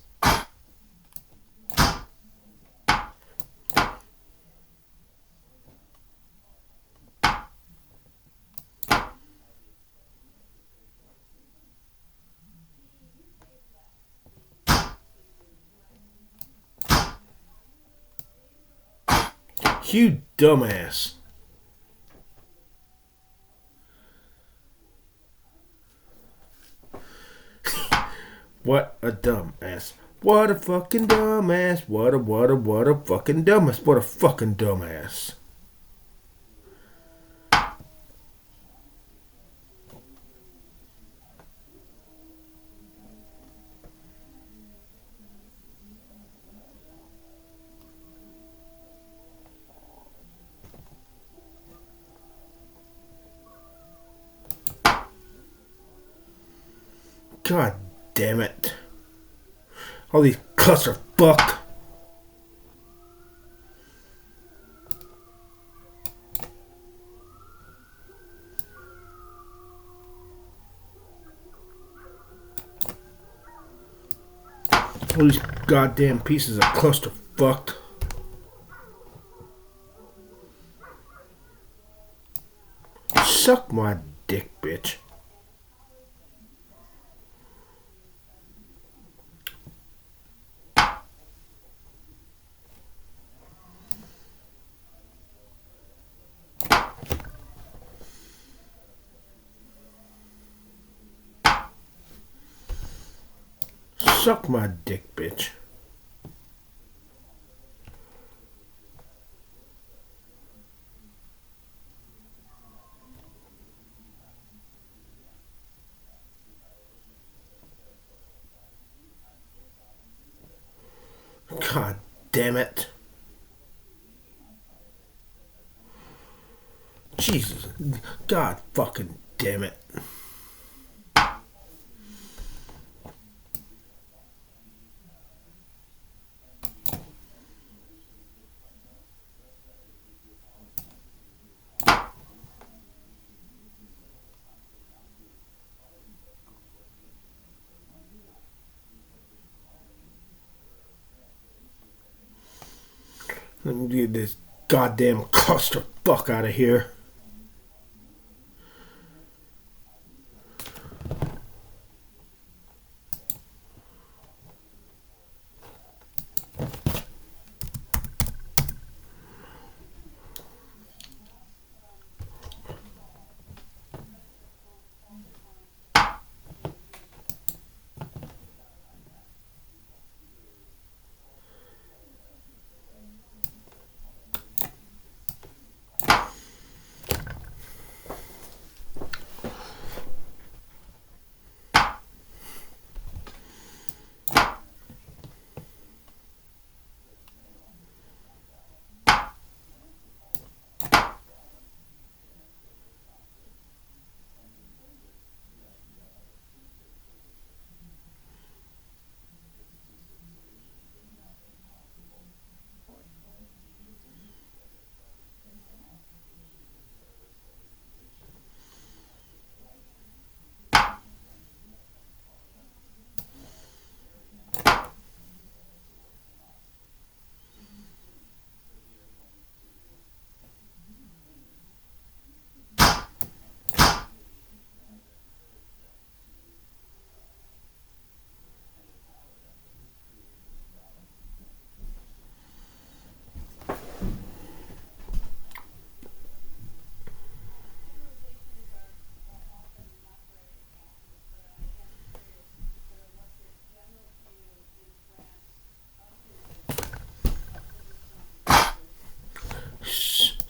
Speaker 1: You dumbass. What a dumbass. What a fucking dumbass. What a fucking dumbass. What a fucking dumbass. God damn it. All these clusterfuck. All these goddamn pieces of clusterfuck. Suck my dick, bitch. Suck my dick, bitch. God damn it. Jesus. God fucking damn it. Let me get this goddamn clusterfuck out of here.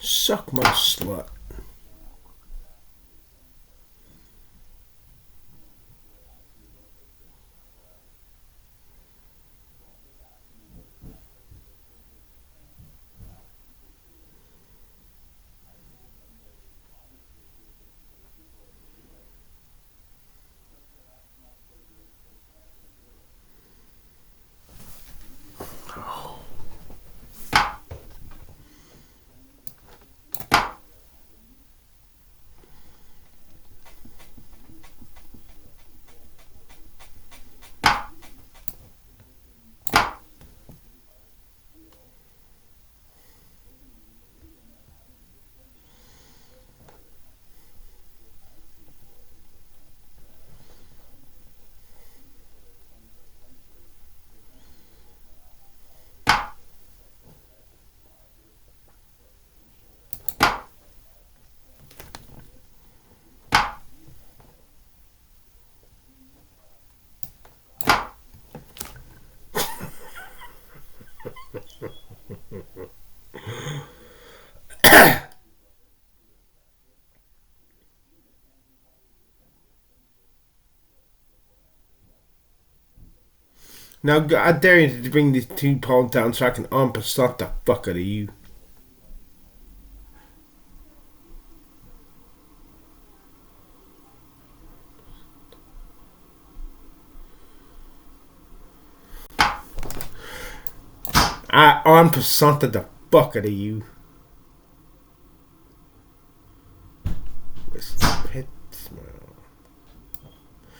Speaker 1: Suck my slut. Now, I dare you to bring these 2 pounds down so I can unpercent the fuck out of you. I unpercented the fuck out of you.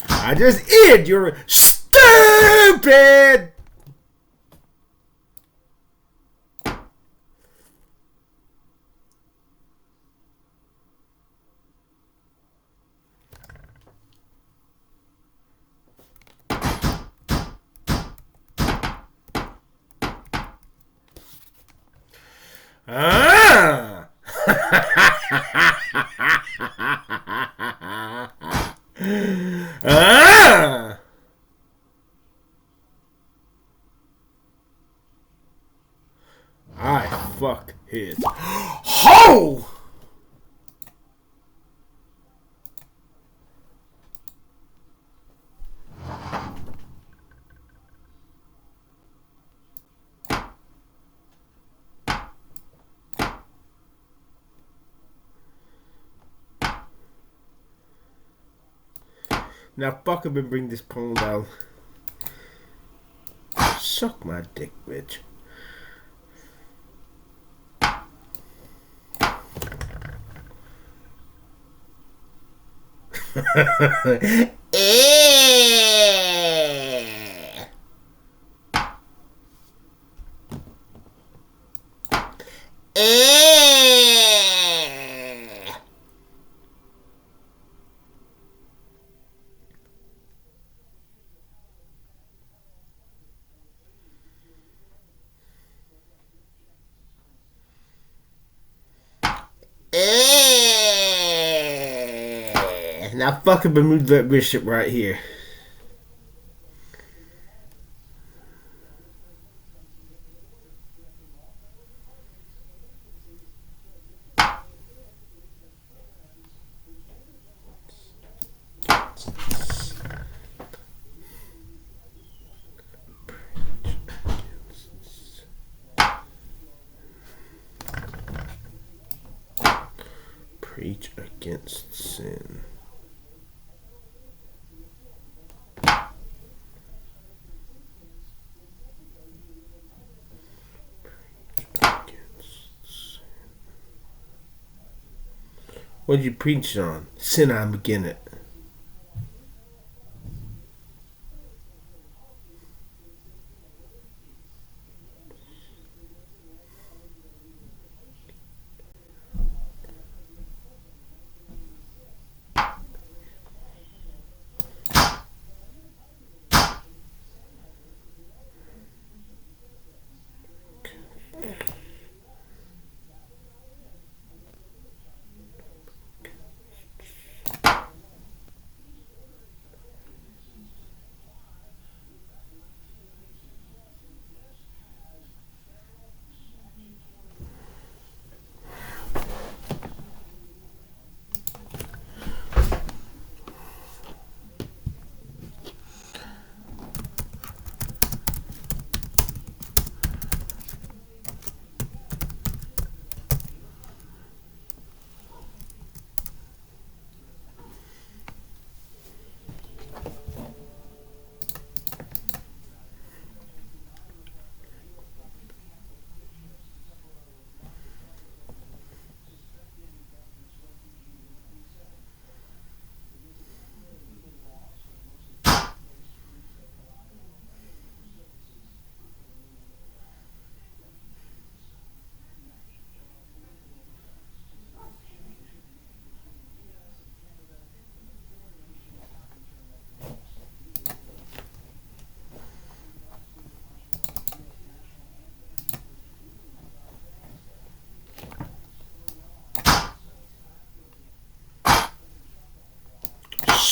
Speaker 1: I just id. You're stupid. Ah. Ah. I fuck his hole. Now fuck up and bring this pole down. Suck my dick, bitch. Now fucking remove that bishop right here. Preach against sin. What'd you preach on? Sin, I'm beginning.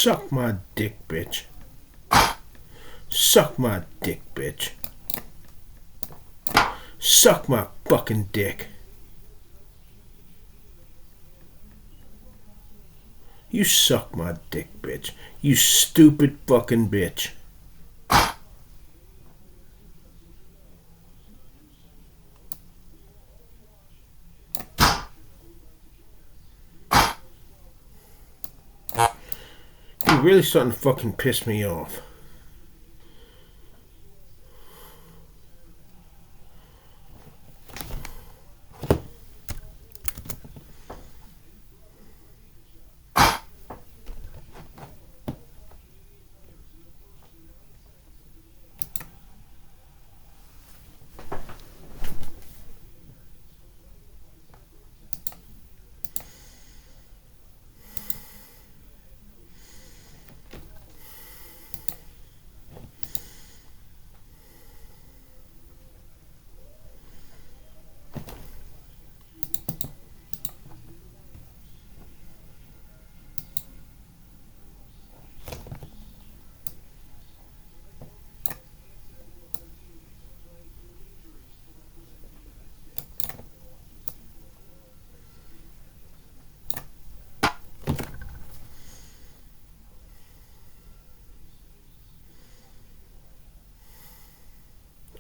Speaker 1: Suck my dick, bitch. Suck my dick, bitch. Suck my fucking dick. You suck my dick, bitch. You stupid fucking bitch. You're really starting to fucking piss me off.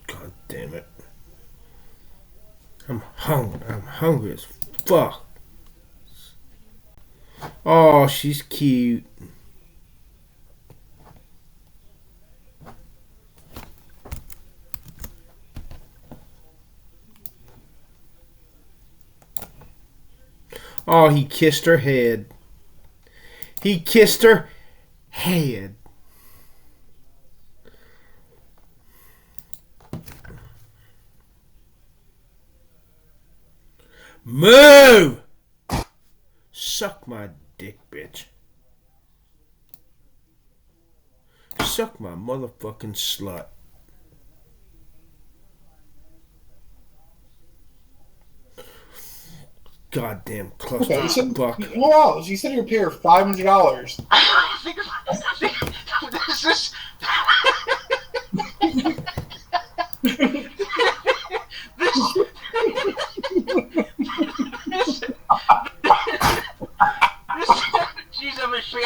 Speaker 1: God damn it. I'm hungry. I'm hungry as fuck. Oh, she's cute. Oh, he kissed her head. He kissed her head. Move! Suck my dick, bitch. Suck my motherfucking slut. Goddamn clusterfuck.
Speaker 9: Wow, you said you would pay her $500.
Speaker 2: This is... She's a machine.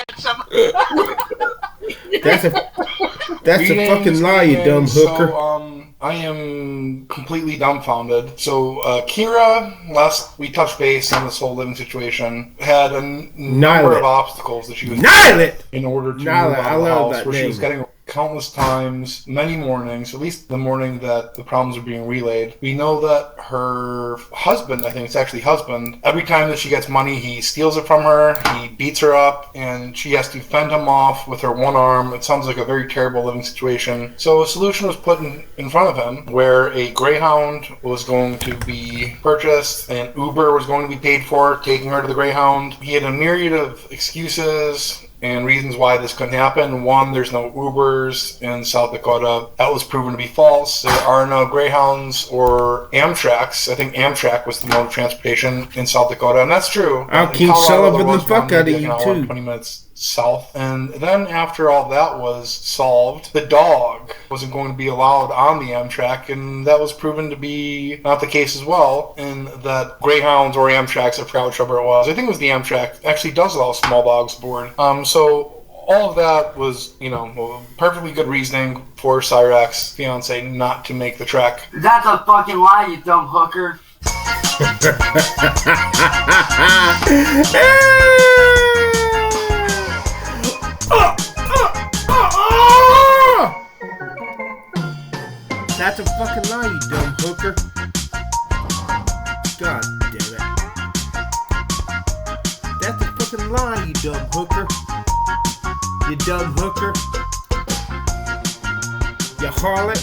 Speaker 1: That's a fucking lie, you dumb hooker.
Speaker 9: So, I am completely dumbfounded. So, Kira, last we touched base on this whole living situation, had a number of obstacles that she was in order to move out of the house, where she was getting countless times, many mornings, at least the morning that the problems are being relayed. We know that her husband, I think it's actually husband, every time that she gets money, he steals it from her, he beats her up, and she has to fend him off with her one arm. It sounds like a very terrible living situation. So a solution was put in front of him, where a Greyhound was going to be purchased, and Uber was going to be paid for, taking her to the Greyhound. He had a myriad of excuses and reasons why this couldn't happen. One, there's no Ubers in South Dakota. That was proven to be false. There are no Greyhounds or Amtraks. I think Amtrak was the mode of transportation in South Dakota, and that's true.
Speaker 1: I'll keep Sullivan the fuck out of you, too.
Speaker 9: 20 minutes south. And then after all that was solved, the dog wasn't going to be allowed on the Amtrak, and that was proven to be not the case as well, and that Greyhounds or Amtraks, I forgot which rubber it was, I think it was the Amtrak, actually does allow small dogs aboard. So all of that was, perfectly good reasoning for Cyrax's fiance not to make the trek.
Speaker 10: That's a fucking lie, you dumb hooker.
Speaker 1: That's a fucking lie, you dumb hooker. God damn it. That's a fucking lie, you dumb hooker. You dumb hooker. You harlot.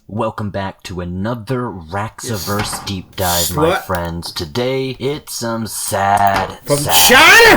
Speaker 11: Welcome back to another Raxiverse deep dive, my friends. Today, it's some sad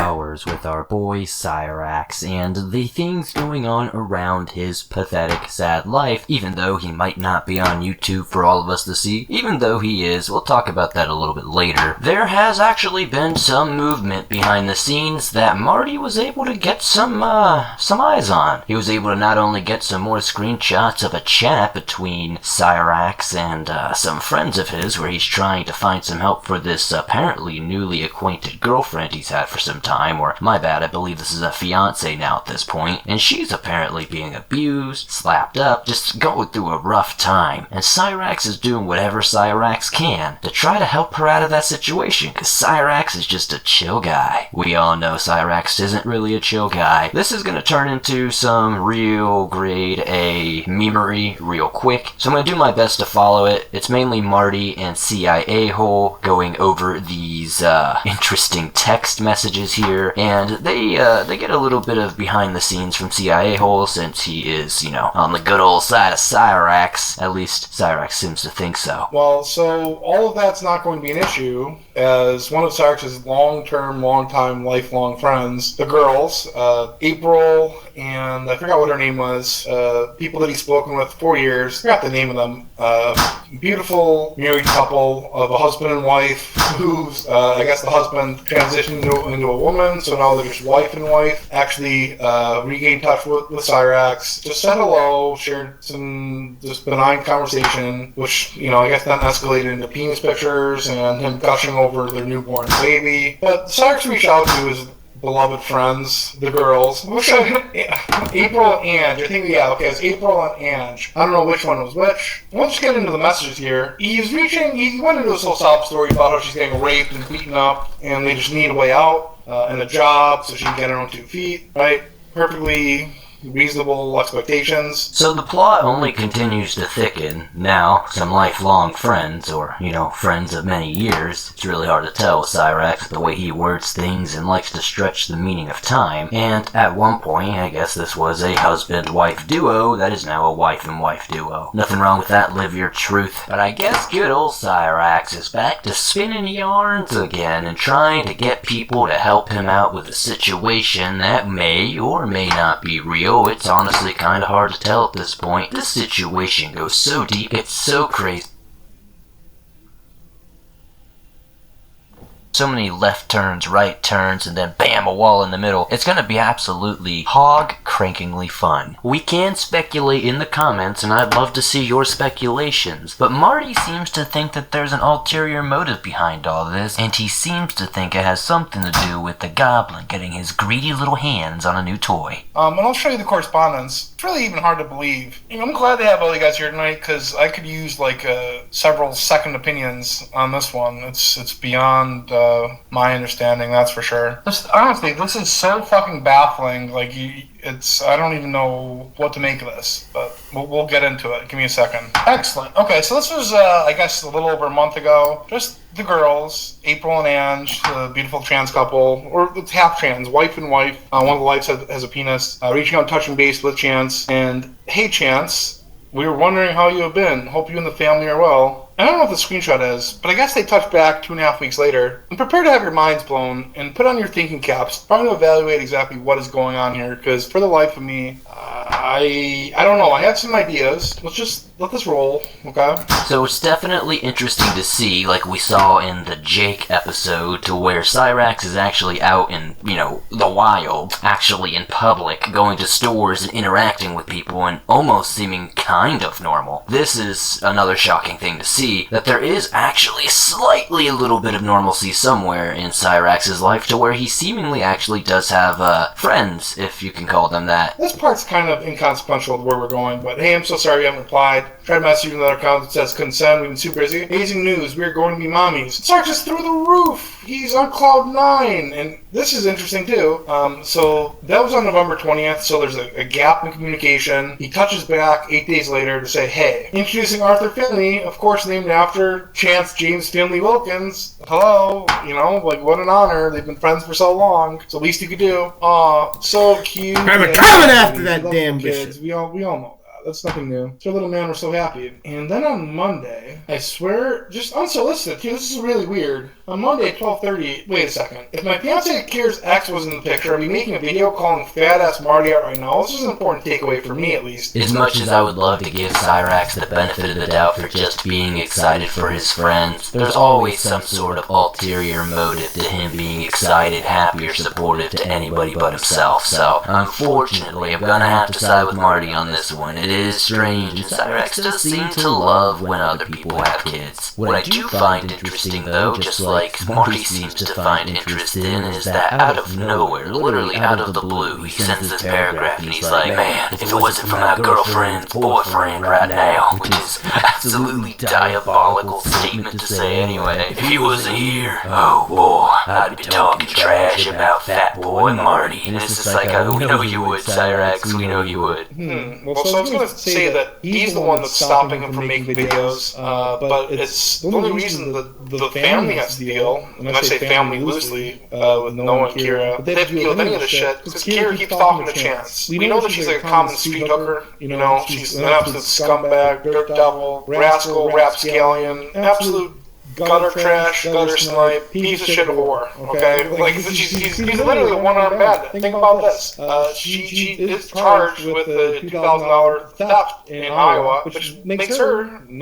Speaker 11: hours with our boy Cyrax and the things going on around his pathetic, sad life, even though he might not be on YouTube for all of us to see. Even though he is, we'll talk about that a little bit later. There has actually been some movement behind the scenes that Marty was able to get some eyes on. He was able to not only get some more screenshots of a chat between Cyrax and some friends of his, where he's trying to find some help for this apparently newly acquainted girlfriend he's had for some time, or my bad, I believe this is a fiance now at this point, and she's apparently being abused, slapped up, just going through a rough time, and Cyrax is doing whatever Cyrax can to try to help her out of that situation, because Cyrax is just a chill guy. We all know Cyrax isn't really a chill guy. This is going to turn into some real grade A memery real quick, so I'm going to do my best to follow it. It's mainly Marty and CIA Hole going over these interesting text messages here, and they get a little bit of behind the scenes from CIA Hole, since he is, you know, on the good old side of Cyrax. At least Cyrax seems to think so.
Speaker 9: Well, so all of that's not going to be an issue, as one of Cyrax's long-time, lifelong friends, the girls, April and I forgot what her name was, people that he's spoken with for years, I forgot the name of them, beautiful married couple of a husband and wife who's, I guess the husband transitioned into a woman, so now they're just wife and wife, actually regained touch with Cyrax, just said hello, shared some just benign conversation, which, you know, I guess then escalated into penis pictures and him gushing over their newborn baby. But Cyrax reached out to his beloved friends, the girls, which April and Ange, I think, yeah, okay, it's April and Ange. I don't know which one was which. Let's get into the messages here. He went into this whole sob story about how she's getting raped and beaten up, and they just need a way out, and a job so she can get her own 2 feet, right? Perfectly reasonable expectations.
Speaker 11: So the plot only continues to thicken. Now, some lifelong friends, or, you know, friends of many years, it's really hard to tell with Cyrax, the way he words things and likes to stretch the meaning of time, and at one point, I guess this was a husband-wife duo that is now a wife and wife duo. Nothing wrong with that, live your truth. But I guess good old Cyrax is back to spinning yarns again and trying to get people to help him out with a situation that may or may not be real. It's honestly kind of hard to tell at this point. This situation goes so deep, it's so crazy. So many left turns, right turns, and then bam, a wall in the middle. It's gonna be absolutely hog-crankingly fun. We can speculate in the comments, and I'd love to see your speculations, but Marty seems to think that there's an ulterior motive behind all this, and he seems to think it has something to do with the goblin getting his greedy little hands on a new toy.
Speaker 9: And I'll show you the correspondence. It's really even hard to believe. You know, I'm glad they have all you guys here tonight, because I could use, like, several second opinions on this one. It's beyond my understanding, that's for sure. Honestly, this is so fucking baffling. Like, I don't even know what to make of this, but we'll get into it. Give me a second. Excellent. Okay, so this was, I guess, a little over a month ago. Just the girls, April and Ange, the beautiful trans couple, or it's half trans, wife and wife. One of the wives has a penis. Reaching out, touching base with Chance, and hey, Chance, we were wondering how you have been. Hope you and the family are well. I don't know what the screenshot is, but I guess they touched back 2.5 weeks later. And prepare to have your minds blown and put on your thinking caps, trying to evaluate exactly what is going on here, because for the life of me, I don't know. I have some ideas. Let's just let this roll, okay?
Speaker 11: So it's definitely interesting to see, like we saw in the Jake episode, to where Cyrax is actually out in, you know, the wild, actually in public, going to stores and interacting with people and almost seeming kind of normal. This is another shocking thing to see, that there is actually slightly a little bit of normalcy somewhere in Cyrax's life, to where he seemingly actually does have friends, if you can call them that.
Speaker 9: This part's kind of inconsequential to where we're going, but hey, I'm so sorry you haven't replied. Tried to message you another account that says consent, we've been super busy. Amazing news, we are going to be mommies. Cyrax is through the roof! He's on cloud 9! And this is interesting too. So that was on November 20th, so there's a gap in communication. He touches back 8 days later to say, hey, introducing Arthur Finley, of course named after Chance James Finley Wilkins. Hello, you know, like what an honor. They've been friends for so long. It's the least you could do. Aw, so cute.
Speaker 1: I'm coming after that damn
Speaker 9: kids. We all know that. That's nothing new. So little man, we're so happy. And then on Monday, I swear, just unsolicited too, this is really weird. On Monday at 12:30, wait a second. If my fiancé Kira's ex was in the picture, I'd be making a video calling fat-ass Marty out right now. This is an important takeaway for me, at least.
Speaker 11: As much as I would love to give Cyrax the benefit of the doubt for just being excited for his friends, there's always some sort of ulterior motive to him being excited, happy, or supportive to anybody but himself. So, unfortunately, I'm gonna have to side with Marty on this one. It is strange, and Cyrax does seem to love when other people have kids. What I do find interesting, though, just like Marty seems to find interest in, is that out of nowhere, literally out of the blue, he sends this paragraph and he's like, man, if it wasn't for my girlfriend's boyfriend right now, which is absolutely diabolical statement to say anyway. If he wasn't here, oh boy, I'd be talking trash about Fat Boy Marty. And it's just like, we know you would, Cyrax, we know you would.
Speaker 9: Well, so I was going to say that he's the one that's stopping him from making videos, but it's the only reason that the family has to deal, and I say family loosely, with Noah and Kira, they have to deal with any of this shit, because Kira keeps talking to Chance. We know that she's like a common street hooker, she's an absolute scumbag, dirt devil, rascal, rapscallion, absolute gutter trash, gutter snipe, piece of shit whore, okay? Like, she's literally a one-armed bandit. Think about this. She is charged with a $2,000 theft in Iowa, which makes her, in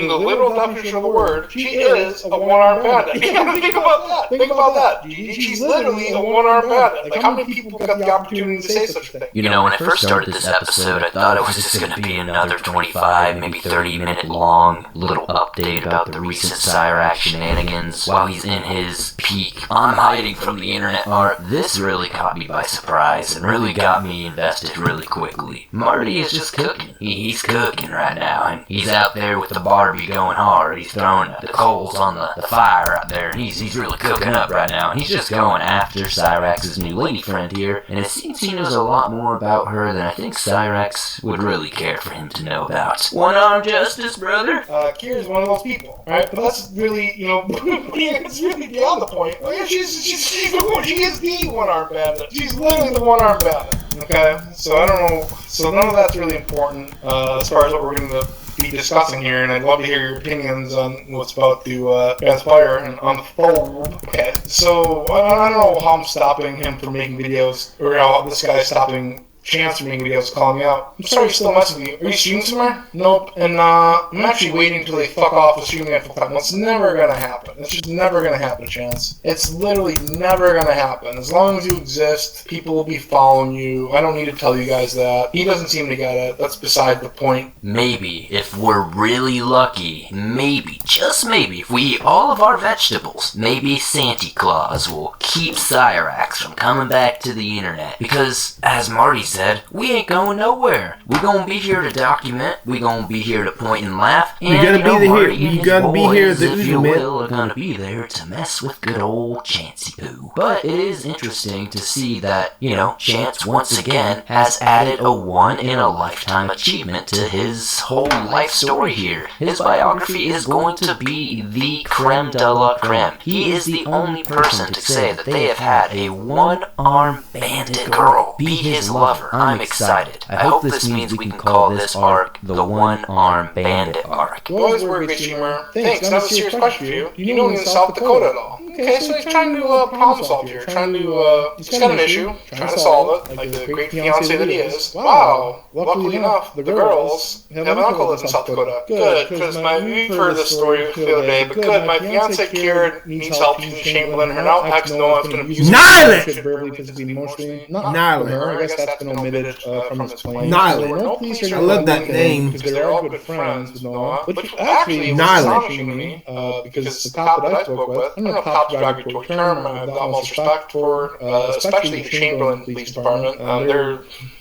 Speaker 9: the literal definition of the word, she is a one-armed bandit. Think about that. She's literally a one-armed bandit. Like, how many people got the opportunity to say such a thing?
Speaker 11: When I first started this episode, I thought it was just going to be another 25, maybe 30-minute long little update about the recent Cyrax shenanigans while he's in his peak I'm hiding from the internet arc. This really caught me by surprise and really got me invested really quickly. Marty is just cooking. He's cooking right now, and he's out there with the Barbie going hard. He's throwing the coals on the fire out there, and he's really cooking up right now, and he's just going after Cyrax's new lady friend here, and it seems he knows a lot more about her than I think Cyrax would really care for him to know about. One-armed justice, brother?
Speaker 9: Kira's one of those people, right? But that's really, it's really beyond the point. Like, she is the one-armed bandit. She's literally the one-armed bandit, okay? So I don't know, so none of that's really important as far as what we're going to be discussing here, and I'd love to hear your opinions on what's about to transpire and unfold. Okay, so I don't know how I'm stopping him from making videos, or how this guy's stopping Chance from making videos, calling me out. I'm sorry, still messing with you. Are you streaming somewhere? Nope. And I'm actually waiting until they fuck off with streaming at full time. It's never gonna happen. It's just never gonna happen, Chance. It's literally never gonna happen. As long as you exist, people will be following you. I don't need to tell you guys that. He doesn't seem to get it. That's beside the point.
Speaker 11: Maybe, if we're really lucky, maybe, just maybe, if we eat all of our vegetables, maybe Santa Claus will keep Cyrax from coming back to the internet. Because, as Marty said, we ain't going nowhere. We gonna be here to document. We gonna be here to point and laugh. And
Speaker 1: you're gonna be here. You gonna be here.
Speaker 11: If you will, are gonna be there to mess with good old Chancey Poo. But it is interesting to see that Chance once again has added a one-in-a-lifetime achievement to his whole life story here. His biography is going to be the creme de la creme. He is the only person to say that they have had a one-armed bandit girl be his lover. I'm excited. I hope this means we can call this arc the One-Armed Bandit arc.
Speaker 9: Boys were a great streamer. Thanks. Now a serious question for you. You know he's in South Dakota at all? Okay, so he's trying to problem solve here. He's got an issue, trying to solve it, like the great fiance that he is. Wow. Luckily enough, the girls have an uncle that lives in South Dakota. Good, because we've heard this story the other day, but good, my fiance Kira needs help. She's in Chamberlain. Her now ex Noah is going to abuse her verbally, physically, emotionally. Not her. I guess that's been omitted from his plan.
Speaker 1: Nyla. I love that name.
Speaker 9: Because they're all good friends with Noah. Which actually was astonishing to me, because the cop that I spoke with, I don't know if cop's a derogatory term, I have the utmost respect for, especially the Chamberlain Police Department. They're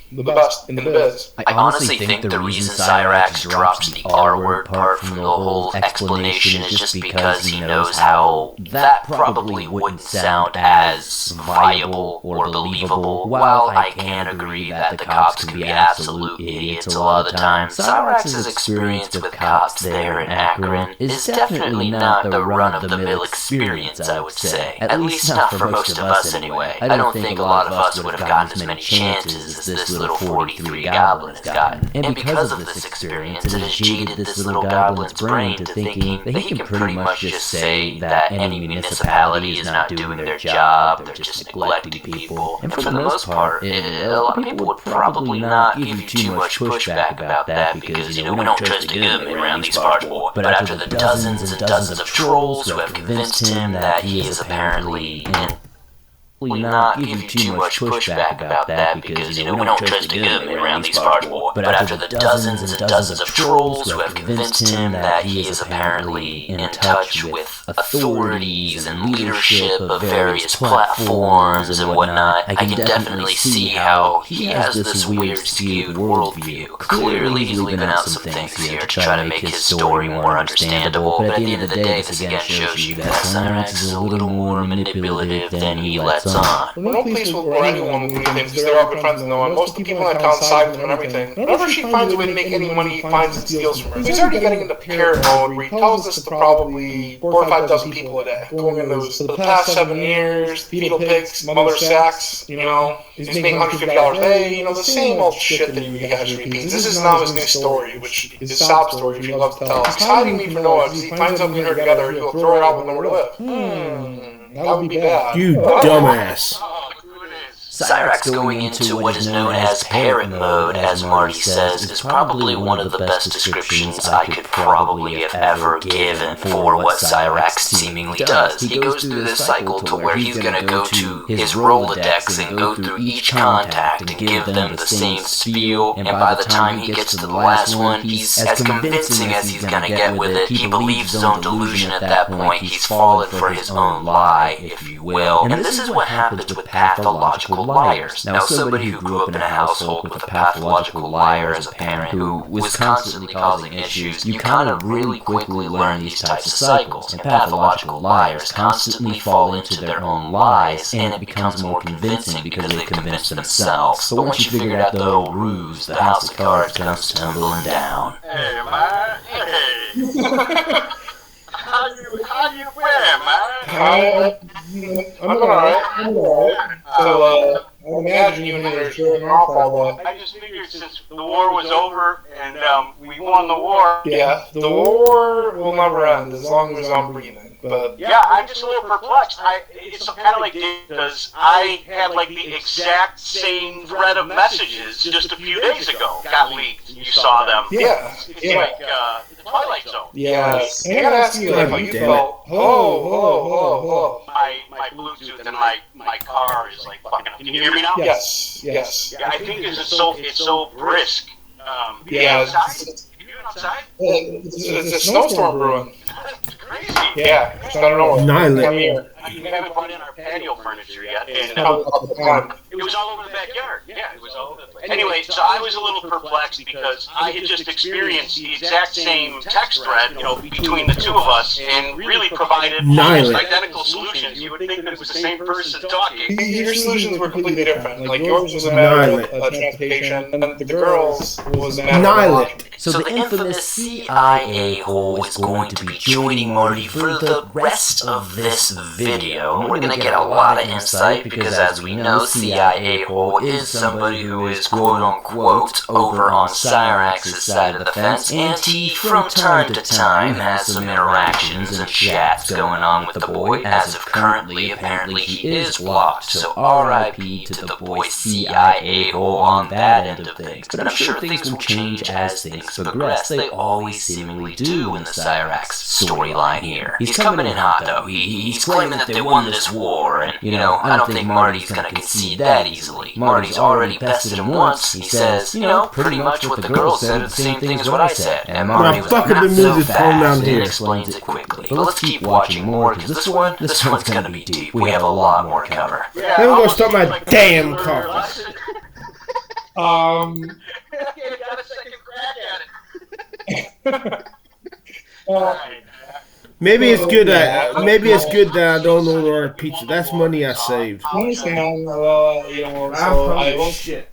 Speaker 9: the best in the biz.
Speaker 11: I honestly think the reason Cyrax drops the R-word part from the whole explanation is just because he knows how that probably wouldn't sound as viable or believable. While I can agree that the cops can be absolute idiots a lot of the time, Cyrax's experience with cops there in Akron is definitely not the run-of-the-mill experience, I would say. At least not for most of us anyway. I don't think a lot of us would have gotten as many chances as this little 43 goblin has gotten. And because of this experience, it has jaded this little goblin's brain to thinking that he can pretty much just say that any municipality is not doing their job, they're just neglecting people. And for the most part, a lot of people would probably not give you too much pushback about that because, we don't trust the government around these parts. But after the dozens and dozens of trolls who have convinced him that he is apparently not give you too much pushback about that because, we don't trust the government around these parts, boy. But after the dozens and dozens of trolls who have convinced him that he is apparently in touch with authorities and leadership of various platforms and whatnot, I can definitely see how he has this weird skewed worldview. Clearly he's leaving out some things here to try to make his story more understandable, but at the end of the day, this again shows you that Cyrax is a little more manipulative than he lets on.
Speaker 9: We're no place where anyone will do things because they're all good friends with no one. Most of the people in that town side with him and everything. Whenever she finds a way to make any money, he finds and steals from her. He's already getting into parent mode where he tells us to probably 4 or 5 dozen people a day. Going in those, for the past 7 years, fetal pics, mother sacks, he's making $150 a day, the same old shit that he has repeats. This is now his new story, which is his sob story, which he loves to tell. He's hiding me from Noah because he finds something her together, he'll throw her out with nowhere to live. That would be bad.
Speaker 1: You dumbass.
Speaker 11: Cyrax going into what is known as parent mode, as Marty says, is probably one of the best descriptions I could probably have ever given for what Cyrax seemingly does. He goes through this cycle to where he's going to go to his Rolodex and go through each contact and give them the same spiel, and by the time he gets to the last one, he's as convincing as he's going to get with it. He believes his own delusion at that point. He's fallen for his own lie, if you will. And this is what happens with pathological liars. Now, somebody who grew up in a household with a pathological liar as a parent who was constantly causing issues, you kind of really quickly learn these types of cycles. And pathological liars constantly fall into their own lies, and it becomes more convincing because they convince themselves. But once you figure out the whole ruse, the house of cards comes tumbling down.
Speaker 8: Hey, man. Hey. How you been, man?
Speaker 9: I'm alright. So, I imagine you and your showing off all that.
Speaker 8: I just figured since the war was over and we won the war.
Speaker 9: Yeah, the war will never end as long as I'm breathing. But
Speaker 8: yeah, I'm just a little perplexed. It's kind of like because I had like the exact same thread of messages just a few days ago. Got leaked. You saw them.
Speaker 9: Yeah.
Speaker 8: It's like the Twilight Zone.
Speaker 9: Yes. And I gotta ask you how you felt. Hello.
Speaker 8: My Bluetooth in my car is like fucking up. Can you hear me now?
Speaker 9: Yes.
Speaker 8: Yeah, I think it's so brisk.
Speaker 9: Yeah.
Speaker 8: Outside? You doing outside?
Speaker 9: It's a snowstorm brewing.
Speaker 8: It's crazy.
Speaker 9: Yeah. I don't know.
Speaker 1: Nihilate.
Speaker 9: Come here.
Speaker 8: We haven't brought in our patio furniture yet. And, it was all over the backyard. Yeah, it was all over the place. Anyway, so I was a little perplexed because I had just experienced the exact same text thread, between the two of us, and really provided identical solutions. You would think that it was the same person talking.
Speaker 9: Your solutions were completely different. Like yours was a matter of transportation, and the girls was a matter of logic.
Speaker 11: So the infamous CIA hole is going to be joining Marty for the rest of this video. We're going to get a lot of insight because, as we know, CIA hole is somebody who is quote-unquote over on Cyrax's side of the fence, and he, from time to time, has some interactions and chats going on with the boy. As of currently, apparently he is locked, so RIP to the boy CIA hole on that end of things. But I'm sure things will change as things progress. They always seemingly do in the Cyrax storyline here. He's coming in hot, though. He's claiming that they won this war, and, I don't think Marty's gonna concede that easily. Marty's already bested him once. He says, pretty much what the girl said, the same thing as what I said. And Marty was not so fast, and explains it quickly. But let's keep watching more, because this one's gonna be deep. We have a lot more to cover.
Speaker 1: Let me go start my damn coffee.
Speaker 8: You got a second crack at it.
Speaker 1: Maybe it's good that I don't order pizza. That's money I saved.
Speaker 9: I understand. So
Speaker 1: shit.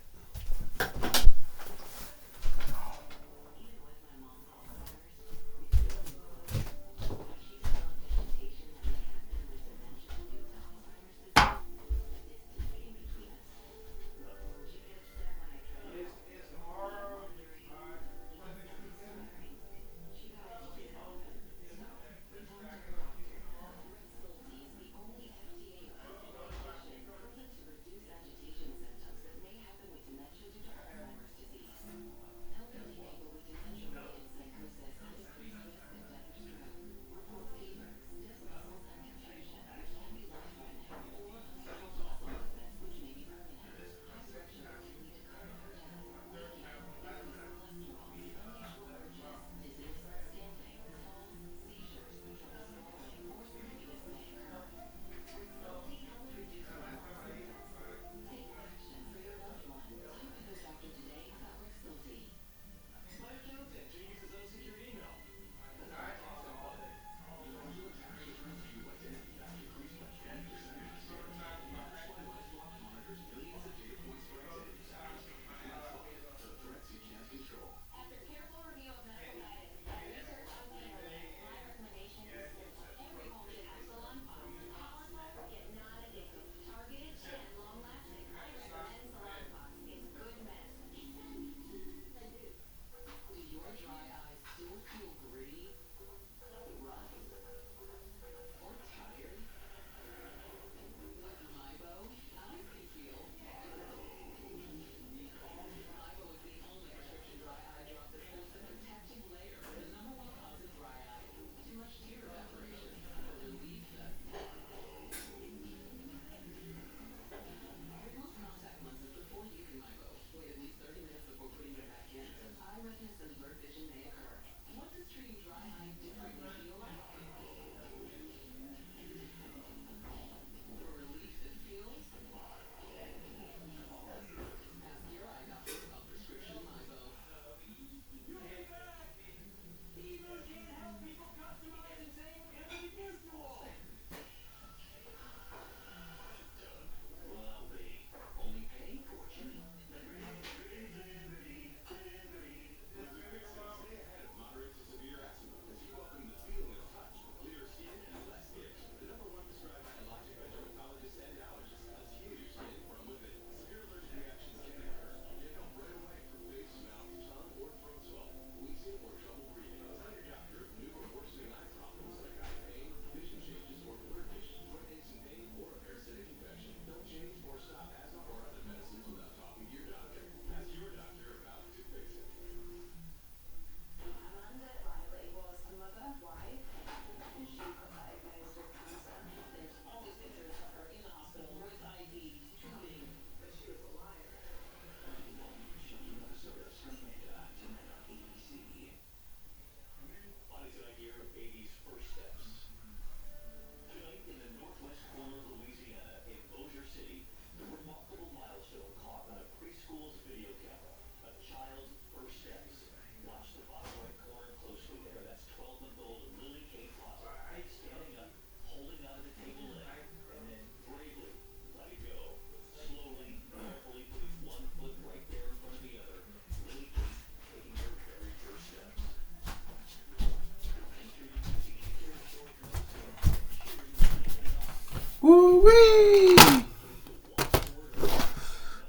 Speaker 1: Woo-wee!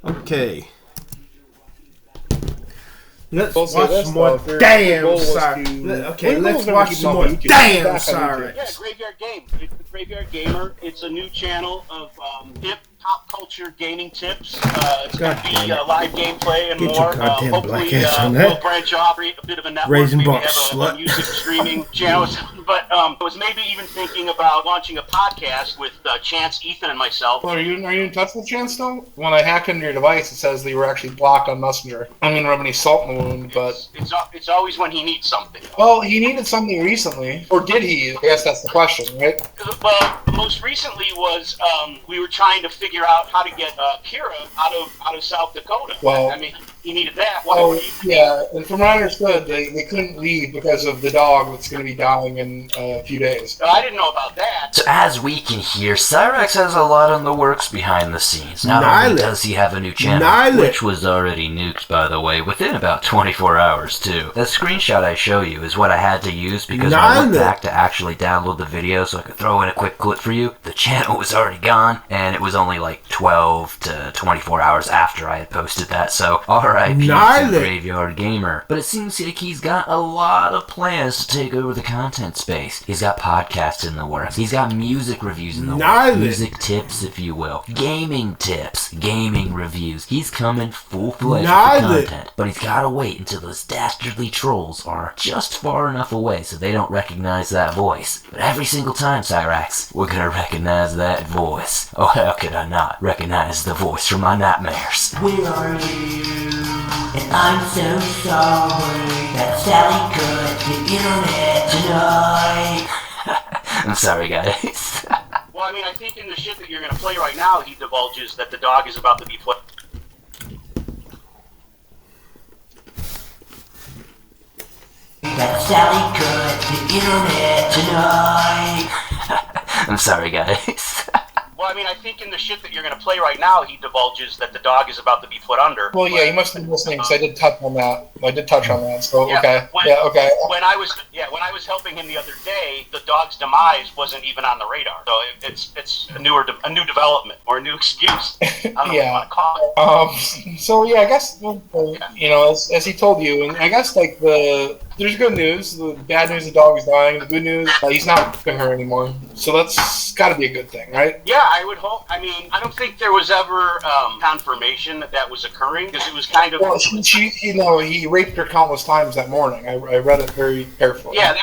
Speaker 1: Okay. Let's watch some more damn Cyrax. Okay, let's watch some more damn Cyrax.
Speaker 12: Yeah, Graveyard Game. It's the Graveyard Gamer. It's a new channel of hip pop culture gaming tips. It's going to be live gameplay and more. Hopefully, we'll branch off a bit of a network.
Speaker 1: Raising
Speaker 12: maybe
Speaker 1: bucks,
Speaker 12: have a music streaming channel. But I was maybe even thinking about launching a podcast with Chance, Ethan, and myself.
Speaker 9: Well, are you in touch with Chance, though? When I hacked into your device, it says that you were actually blocked on Messenger. I mean, rub any salt in the wound, but...
Speaker 12: It's always when he needs something.
Speaker 9: Well, he needed something recently. Or did he? I guess that's the question, right?
Speaker 12: Well, most recently was we were trying to figure out how to get Kira out of South Dakota.
Speaker 9: Well,
Speaker 12: I mean, he needed that.
Speaker 9: Yeah, and from what I understood, they couldn't leave because of the dog that's going to be dying in a few days.
Speaker 12: I didn't know about that.
Speaker 11: So as we can hear, Cyrax has a lot in the works behind the scenes. Not only does he have a new channel, which was already nuked, by the way, within about 24 hours, too. That screenshot I show you is what I had to use because when I went back to actually download the video so I could throw in a quick clip for you, the channel was already gone, and it was only like 12 to 24 hours after I had posted that, so R.I.P. to Graveyard Gamer. But it seems like he's got a lot of plans to take over the content space. He's got podcasts in the works. He's got music reviews in the works. Music tips, if you will. Gaming tips. Gaming reviews. He's coming full-fledged with content. But he's gotta wait until those dastardly trolls are just far enough away so they don't recognize that voice. But every single time, Cyrax, we're gonna recognize that voice. Oh, how could I not recognize the voice from my nightmares?
Speaker 13: Where are you? And I'm so sorry that Sally cut the internet tonight.
Speaker 11: I'm sorry, guys.
Speaker 12: Well, I mean, I think in the shit that you're going to play right now, he divulges that the dog is about to be put...
Speaker 13: That Sally cut the internet tonight.
Speaker 11: I'm sorry, guys.
Speaker 12: Well, I mean, I think in the shit that you're going to play right now, he divulges that the dog is about to be put under.
Speaker 9: Well, yeah, you must have been listening because I did touch on that. So
Speaker 12: yeah,
Speaker 9: okay, okay.
Speaker 12: When I was helping him the other day, the dog's demise wasn't even on the radar. So it's a new development or a new excuse. I don't know what you want to call it.
Speaker 9: So yeah, I guess you know, as he told you, and I guess like there's good news. The bad news, the dog is dying. The good news, he's not with her anymore. So that's got to be a good thing, right?
Speaker 12: Yeah, I would hope. I mean, I don't think there was ever confirmation that was occurring because it was kind of.
Speaker 9: Well, he raped her countless times that morning. I read it very carefully.
Speaker 12: Yeah,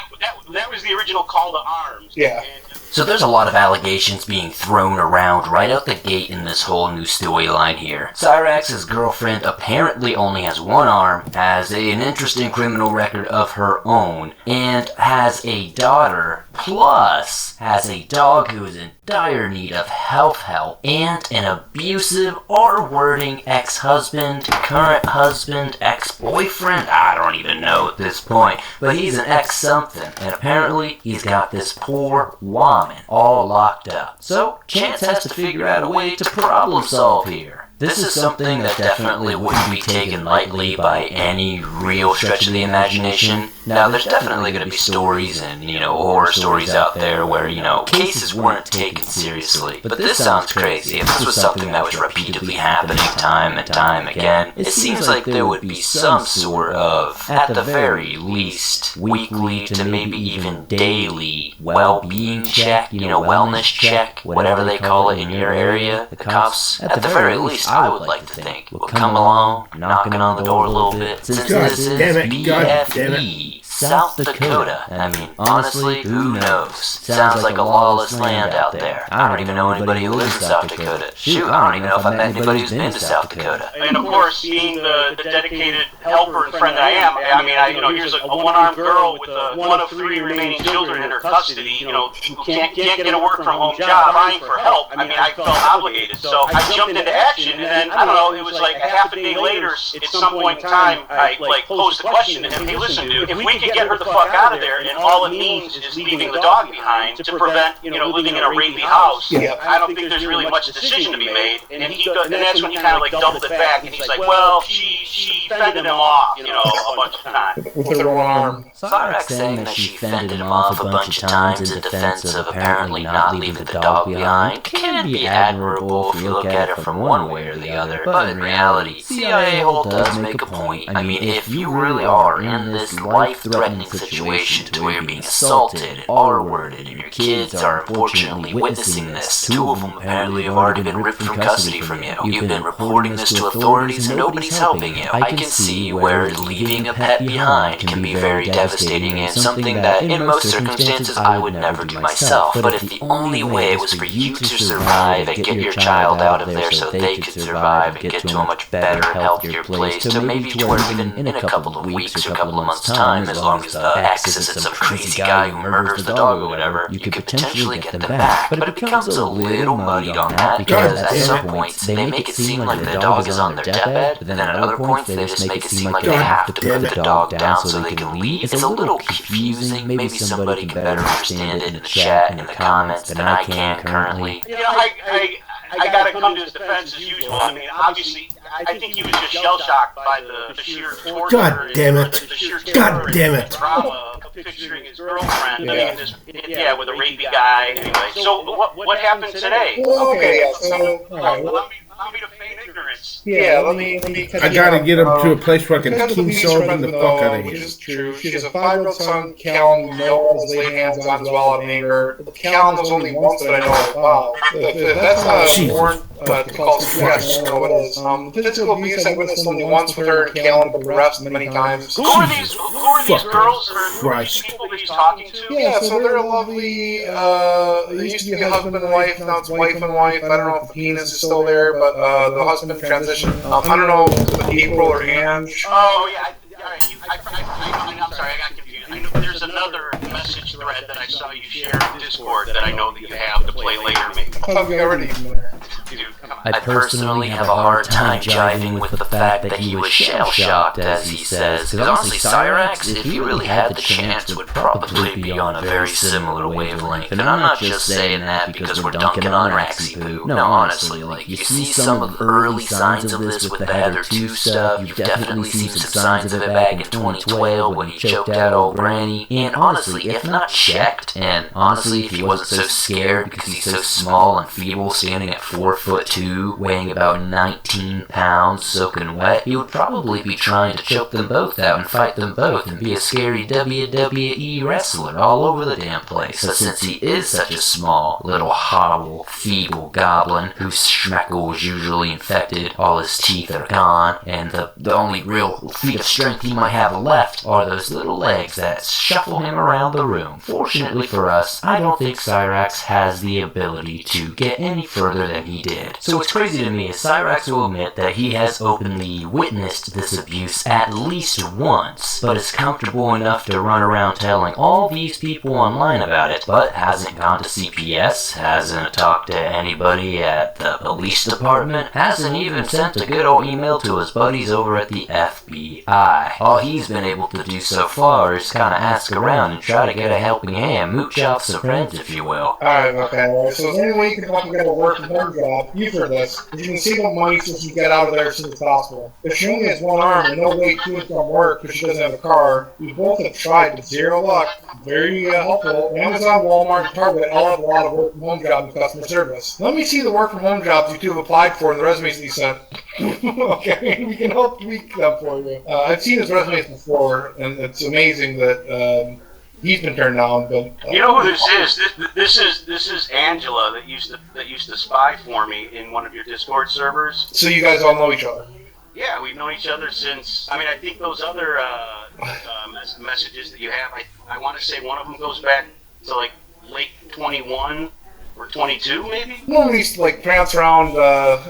Speaker 12: that was the original call to arms.
Speaker 9: Yeah.
Speaker 11: So there's a lot of allegations being thrown around right out the gate in this whole new storyline here. Cyrax's girlfriend apparently only has one arm, has an interesting criminal record of her own, and has a daughter, plus has a dog who is in dire need of health help, and an abusive R-wording ex-husband, current husband, ex-boyfriend, I don't even know at this point, but he's an ex-something, and apparently he's got this poor woman all locked up. So, Chance has to figure out a way to problem solve here. This is something that definitely wouldn't be taken lightly by any real stretch of the imagination. Now, there's definitely going to be stories and, horror stories out there where, cases weren't taken seriously. But this sounds crazy. If this was something that was repeatedly happening time and time again, it seems like there would be some sort of, at the very least, weekly to maybe even daily well-being check, wellness check, whatever they call it in your area. The cops, at the very least, I would like to think, will come along, knocking on the door a little bit, since this is BFE, South Dakota. I mean, honestly, who knows? Sounds like a lawless land out there. I don't even know anybody who lives in South Dakota. Shoot, I don't even know if I've met anybody who's been to South Dakota.
Speaker 12: And of course, being the dedicated helper and friend that I am, here's a one-armed girl with one of 3 remaining children in her custody, who can't get a work-from-home job, crying for help. I felt obligated, so I jumped into action, and then, I don't know, it was like a half a day later, at some point in time, I posed the question to him, hey, listen, dude, if we could get her the fuck out of there, and all it means is leaving the dog behind to prevent, living in a rapey house, I don't think there's really much decision to be made, and that's when he kind of doubled it back, and he's like, well, she fended him off, a bunch of times.
Speaker 9: With her one arm.
Speaker 11: Cyrax saying that she fended him off a bunch of times in defense of apparently not leaving the dog behind can be admirable if you look at it from one way or the other, but in reality, CIA Hole does make a point. I mean, if you really are in this life-threatening situation to where you're being assaulted, R-worded, and your kids are unfortunately witnessing this, 2 of them apparently have already been ripped from custody from you. You've been reporting this to authorities and nobody's helping you. I can see where leaving a pet behind can be very devastating and something that in most circumstances I would never do myself. But if the only way was for you to survive and get your child out of there so they could survive and get to a much better, healthier place, to maybe to where even in a couple of weeks or a couple of months' time, as long as the ex isn't some crazy guy who murders the dog or whatever, you could potentially get them back. But it becomes a little muddied on that because at some points they make it seem like the dog is on their deathbed, but then at other points they just make it seem like they have to put the dog down so they can leave. It's a little confusing. Maybe somebody can better understand it in the chat, in the comments, than I can currently.
Speaker 12: You know, I gotta come to his defense as usual. I mean, obviously, I think he was just shell-shocked by the sheer torture.
Speaker 1: God damn it. God damn it.
Speaker 12: Drama of picturing his girlfriend. Yeah. I mean, with a rapey guy. Anyway, so what happened today?
Speaker 9: Okay, so...
Speaker 12: Allow me to feign ignorance.
Speaker 9: Yeah, let me
Speaker 1: I gotta get him to a place where I can keep solving the fuck out of
Speaker 9: which
Speaker 1: here.
Speaker 9: is true. She has a 5-year-old son, Callan, who knows laid hands on as well in anger. Callan was only once that I know of. Wow. If that's not a warrant to call suicide, I don't know what is. Physical abuse I witnessed only once with her, Callan, but the rest many times.
Speaker 12: Who are these girls or these people that he's talking to?
Speaker 9: Yeah, so they're a lovely, it used to be husband and wife, now it's wife and wife. I don't know if the penis is still there, but the husband transitioned. I don't know if April or Ange.
Speaker 12: Oh, yeah. I'm sorry, I got confused. I know there's another message thread that I saw you share in Discord that I know that you have to play later, maybe.
Speaker 11: I personally have a hard time jiving with the fact that he was shell-shocked, as he says. Because honestly, Cyrax, if he really had the chance, would probably be on a very similar wavelength. And I'm not just saying that because we're dunking on Raxy Poo. No, honestly, like, you see some of the early signs of this with the Heather 2 stuff. You've definitely seen some signs of it back in 2012 when he choked out old Granny. And honestly, if not checked, and honestly, if he wasn't so scared because he's so small and feeble, standing at 4'2", weighing about 19 pounds, soaking wet, he would probably be trying to choke them both out and fight them both and be a scary WWE wrestler all over the damn place. But since he is such a small, little, hobble, feeble goblin whose schmeckle is usually infected, all his teeth are gone, and the only real feat of strength he might have left are those little legs that shuffle him around the room. Fortunately for us, I don't think Cyrax has the ability to get any further than he did. So what's crazy to me is Cyrax will admit that he has openly witnessed this abuse at least once, but is comfortable enough to run around telling all these people online about it, but hasn't gone to CPS, hasn't talked to anybody at the police department, hasn't even sent a good old email to his buddies over at the FBI. All he's been able to do so far is kind of ask around and try to get a helping hand, mooch off some friends, if you will.
Speaker 9: Alright, so is there any way you can help him get a work from home job? You've heard this. You can save up money so she can get out of there as soon as possible. If she only has one arm and no way to and from work because she doesn't have a car, we both have tried, but zero luck. Very helpful. Amazon, Walmart, and Target all have a lot of work from home jobs and customer service. Let me see the work from home jobs you two have applied for and the resumes that you sent. Okay, we can help tweak them for you. I've seen his resumes before, and it's amazing that he's been turned down. But
Speaker 12: you know who this is? This is Angela that used to spy for me in one of your Discord servers.
Speaker 9: So you guys all know each other?
Speaker 12: Yeah, we've known each other since. I mean, I think those other messages that you have, I want to say one of them goes back to like late 21. Or 22, maybe?
Speaker 9: Well, we used to, like, prance around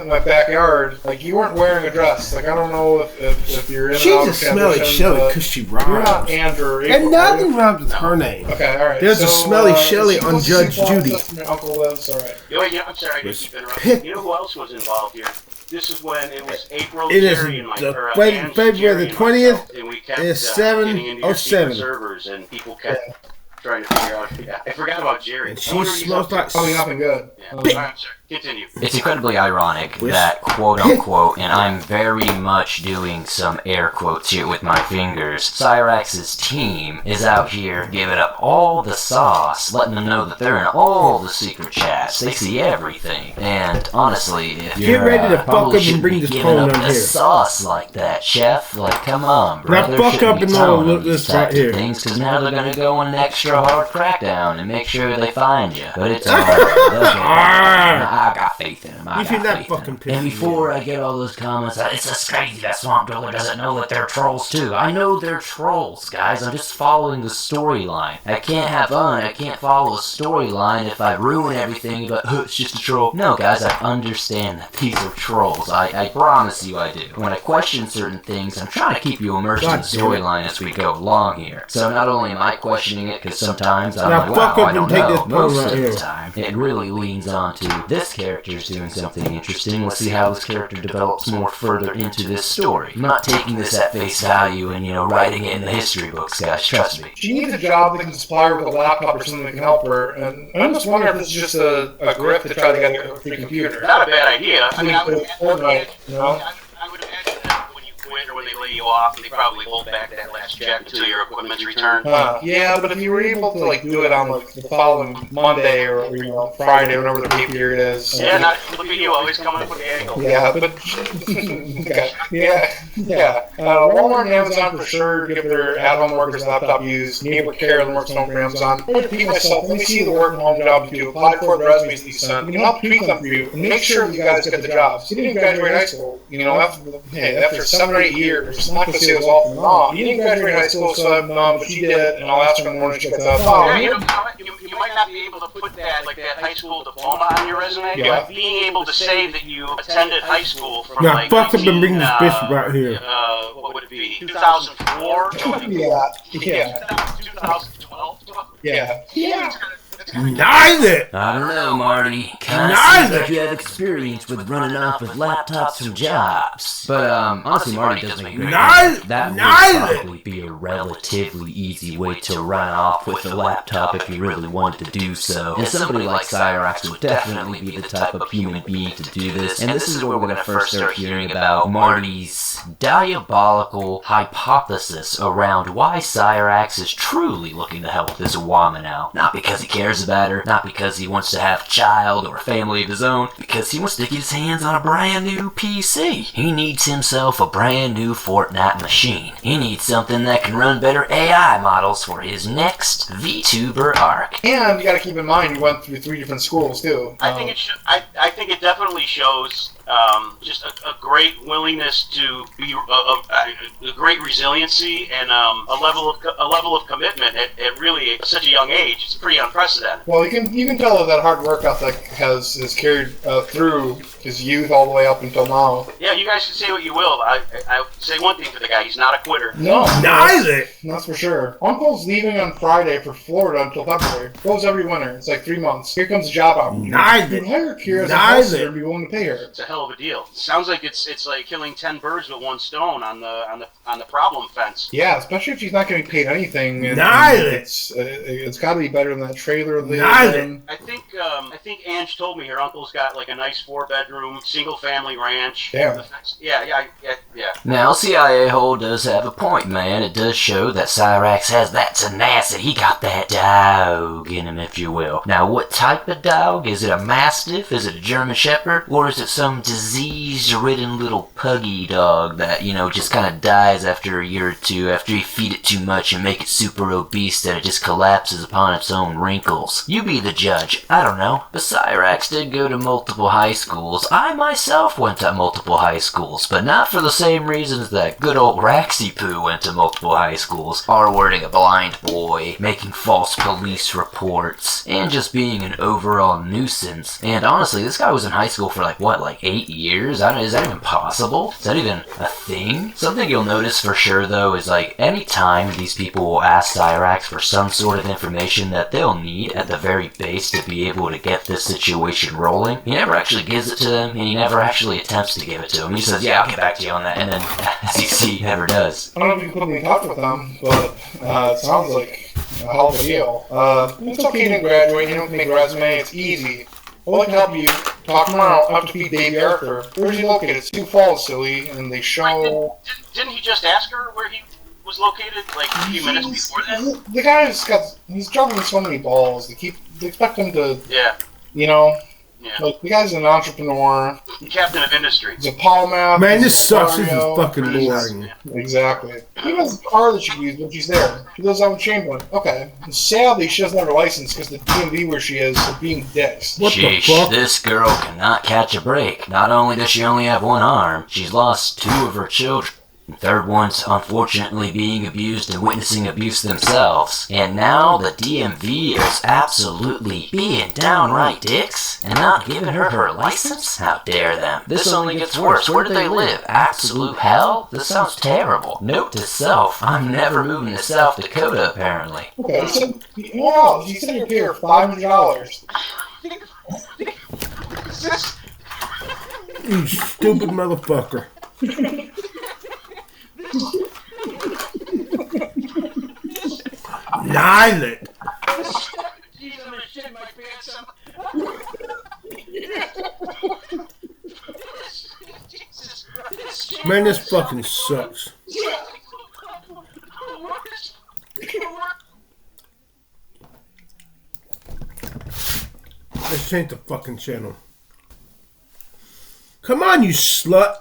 Speaker 9: in my backyard. Like, you weren't wearing a dress. Like, I don't know if you're in
Speaker 1: She's a smelly Shelly because she rhymes.
Speaker 9: You're not Andrew or April.
Speaker 1: And nothing rhymes with her name.
Speaker 9: Okay, alright.
Speaker 1: There's a smelly Shelly on Judge Judy.
Speaker 9: Your uncle lives, alright.
Speaker 12: Yeah, I'm sorry, I didn't keep interrupting. You know who else was involved here? This is when it was April, Jerry, and
Speaker 1: February the 20th.
Speaker 12: And we kept
Speaker 1: it's
Speaker 12: getting into your
Speaker 1: 7/07.
Speaker 12: servers, and people kept trying to figure out. Yeah, I forgot about Jerry.
Speaker 1: And she smells like
Speaker 9: coming up and good.
Speaker 12: Yeah. I'm sorry. Continue.
Speaker 11: It's incredibly ironic that, quote-unquote, and I'm very much doing some air quotes here with my fingers, Cyrax's team is out here giving up all the sauce, letting them know that they're in all the secret chats. They see everything. And honestly, if you're
Speaker 1: ready to fuck up and bring this
Speaker 11: giving up
Speaker 1: on
Speaker 11: the
Speaker 1: here.
Speaker 11: sauce like that, chef, like, come on, brother.
Speaker 1: Now fuck up and look this right here.
Speaker 11: Because now they're going to go on an extra hard crackdown and make sure they find you. But it's alright. I got faith in him. And before I get all those comments, it's just crazy that Swamp Dweller doesn't know that they're trolls too. I know they're trolls, guys. I'm just following the storyline. I can't have fun. I can't follow a storyline if I ruin everything, but it's just a troll. No, guys, I understand that these are trolls. I promise you I do. When I question certain things, I'm trying to keep you immersed in the storyline as we go along here. So not only am I questioning it, because sometimes I'm like, wow, I don't know. Most of the time, it really leans on to this character's doing something interesting. Let's see how this character develops more further into this story. I'm not taking this at face value and, writing it in the history books, guys. Trust me.
Speaker 9: She needs a job that can supply her with a laptop or something that can help her, and I'm just wondering if this is just a grip to try to get a free computer.
Speaker 12: Not a bad idea. I mean, I would
Speaker 9: imagine
Speaker 12: that when you quit or when they lay you off, they probably hold back that last check until your equipment's returned.
Speaker 9: Yeah, but if you were able to do it on the following Monday or Friday, whenever the pay period is.
Speaker 12: Yeah, look at you, always coming up with the angle.
Speaker 9: Yeah, but yeah. Walmart and Amazon for sure give their at-home workers laptop use. Neighbor Care works home for Amazon. Let me repeat myself. Let me see the work from home jobs you do. Apply for the resumes that you send. We can help tweak them for you and make sure you guys get the jobs. You didn't graduate high school. After 7 or 8 years, I'm not going to say it was all from mom. You didn't graduate high school, so but she did, and I'll ask her in the morning if she gets out.
Speaker 12: You might not be able to put that high school diploma on your resume, but being able to say that you attended high school from
Speaker 1: fuck up and bring this bitch right here.
Speaker 12: What would it be? 2004?
Speaker 9: Yeah.
Speaker 12: 2012?
Speaker 9: Yeah.
Speaker 1: Neither!
Speaker 11: I don't know, Marty. Kinda seems like you have experience with running off with laptops from jobs. But, honestly, Marty does make a great point. That would probably be a relatively easy way to run off with a laptop if you really wanted to do so. And somebody like Cyrax would definitely be the type of human being to do this. And this is where we're going to first start hearing about Marty's diabolical hypothesis around why Cyrax is truly looking to help this woman out. Not because he cares about her, not because he wants to have a child or a family of his own, because he wants to get his hands on a brand new PC. He needs himself a brand new Fortnite machine. He needs something that can run better AI models for his next VTuber arc.
Speaker 9: And you gotta keep in mind, you went through 3 different schools, too.
Speaker 12: I think it definitely shows just a great willingness to be a great resiliency and a level of commitment at really such a young age. It's pretty unprecedented.
Speaker 9: Well, you can tell that hard work ethic is carried through his youth all the way up until now.
Speaker 12: Yeah, you guys can say what you will. I say one thing for the guy: he's not a quitter.
Speaker 9: No,
Speaker 1: neither.
Speaker 9: That's for sure. Uncle's leaving on Friday for Florida until February. Goes every winter. It's like 3 months. Here comes a job opportunity.
Speaker 1: Neither.
Speaker 9: You hire Kira as a hustler and be willing to pay her.
Speaker 12: It's a hell of a deal. Sounds like it's like killing 10 birds with one stone on the problem fence.
Speaker 9: Yeah, especially if she's not getting paid anything.
Speaker 1: Neither.
Speaker 9: It's got to be better than that trailer.
Speaker 1: Neither.
Speaker 12: I think Ange told me her uncle's got like a nice 4-bedroom single family ranch.
Speaker 9: Damn.
Speaker 12: Yeah.
Speaker 11: Now, CIA Hole does have a point, man. It does show that Cyrax has that tenacity. He got that dog in him, if you will. Now, what type of dog? Is it a Mastiff? Is it a German Shepherd? Or is it some disease-ridden little puggy dog that, just kind of dies after a year or two after you feed it too much and make it super obese that it just collapses upon its own wrinkles? You be the judge. I don't know. But Cyrax did go to multiple high schools. I myself went to multiple high schools, but not for the same reasons that good old Raxy Poo went to multiple high schools. R-wording a blind boy, making false police reports, and just being an overall nuisance. And honestly, this guy was in high school for 8 years? Is that even possible? Is that even a thing? Something you'll notice for sure, though, is any time these people will ask Cyrax for some sort of information that they'll need at the very base to be able to get this situation rolling, he never actually gives it to them, and he never actually attempts to give it to them. He says, yeah, I'll get back to you on that, and then, as you see, he never does.
Speaker 9: I don't know if you can put me in touch with them, but it sounds like a hell of a deal. It's okay to graduate, you don't make a resume, it's easy. Well, I can help you talk tomorrow. I have to feed baby Arthur. Where's he located? Sioux Falls, silly. And they show...
Speaker 12: Didn't he just ask her where he was located, like, a few minutes before that?
Speaker 9: The guy's he's juggling so many balls. They expect him to...
Speaker 12: Yeah.
Speaker 9: You know...
Speaker 12: Yeah.
Speaker 9: Like, the guy's an entrepreneur.
Speaker 12: Captain of industry.
Speaker 9: He's a polymath.
Speaker 1: Man, this sucks. This is fucking boring.
Speaker 9: Exactly. He has a car that she can use when she's there. She lives out in Chamberlain. Okay. And sadly, she doesn't have her license because the DMV where she is are being dicks.
Speaker 11: What the fuck? This girl cannot catch a break. Not only does she only have one arm, she's lost 2 of her children. The third one's unfortunately being abused and witnessing abuse themselves. And now the DMV is absolutely being downright dicks and not giving her her license? How dare them? This only gets worse. Where do they live? Absolute hell? This sounds terrible. Note to self, I'm never moving to South Dakota apparently.
Speaker 9: Okay, so, wow, she said you pay her $500.
Speaker 1: You stupid motherfucker. Nylet.
Speaker 12: Jeez, I'm gonna shit my pants.
Speaker 1: Man, this fucking sucks. Let's change the fucking channel. Come on, you slut.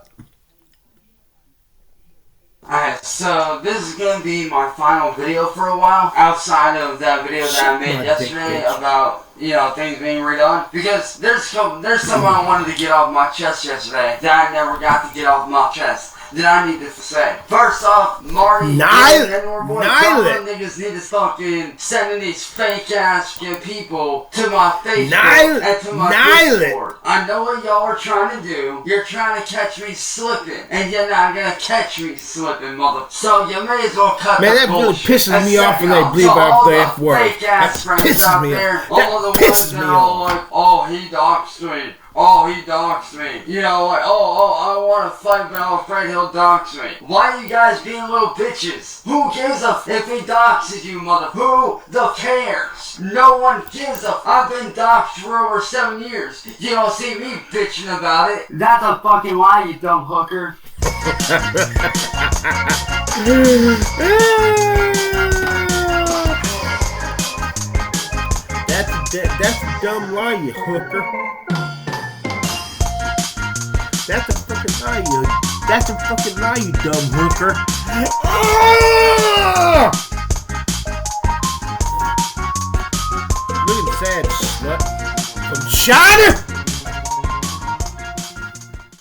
Speaker 10: Alright, so this is going to be my final video for a while, outside of that video that I made yesterday about, you know, things being redone. Because there's something I wanted to get off my chest yesterday that I never got to get off my chest that I need to say. First off, Marty and our boy niggas need to fucking sending these fake ass people to my Facebook and to my Discord. I know what y'all are trying to do. You're trying to catch me slipping, and you're not gonna catch me slipping, mother. So you may as well cut
Speaker 1: Man,
Speaker 10: the
Speaker 1: that really
Speaker 10: bullshit.
Speaker 1: pisses me off when they believe out the F word.
Speaker 10: Fake ass
Speaker 1: That
Speaker 10: friends out
Speaker 1: pisses me
Speaker 10: there,
Speaker 1: off.
Speaker 10: all the ones that are all like, oh, he doxed me. Oh, he doxed me. You know, like, oh, I want to fight, but I'm afraid he'll dox me. Why are you guys being little bitches? Who gives a if he doxes you, mother? Who the cares? No one gives a I've been doxed for over 7 years. You don't see me bitching about it.
Speaker 13: That's a fucking lie, you dumb hooker.
Speaker 1: That's a dumb lie, you hooker. That's a fucking lie, you. That's a fucking lie, you dumb hooker. Look at the sad slut from China.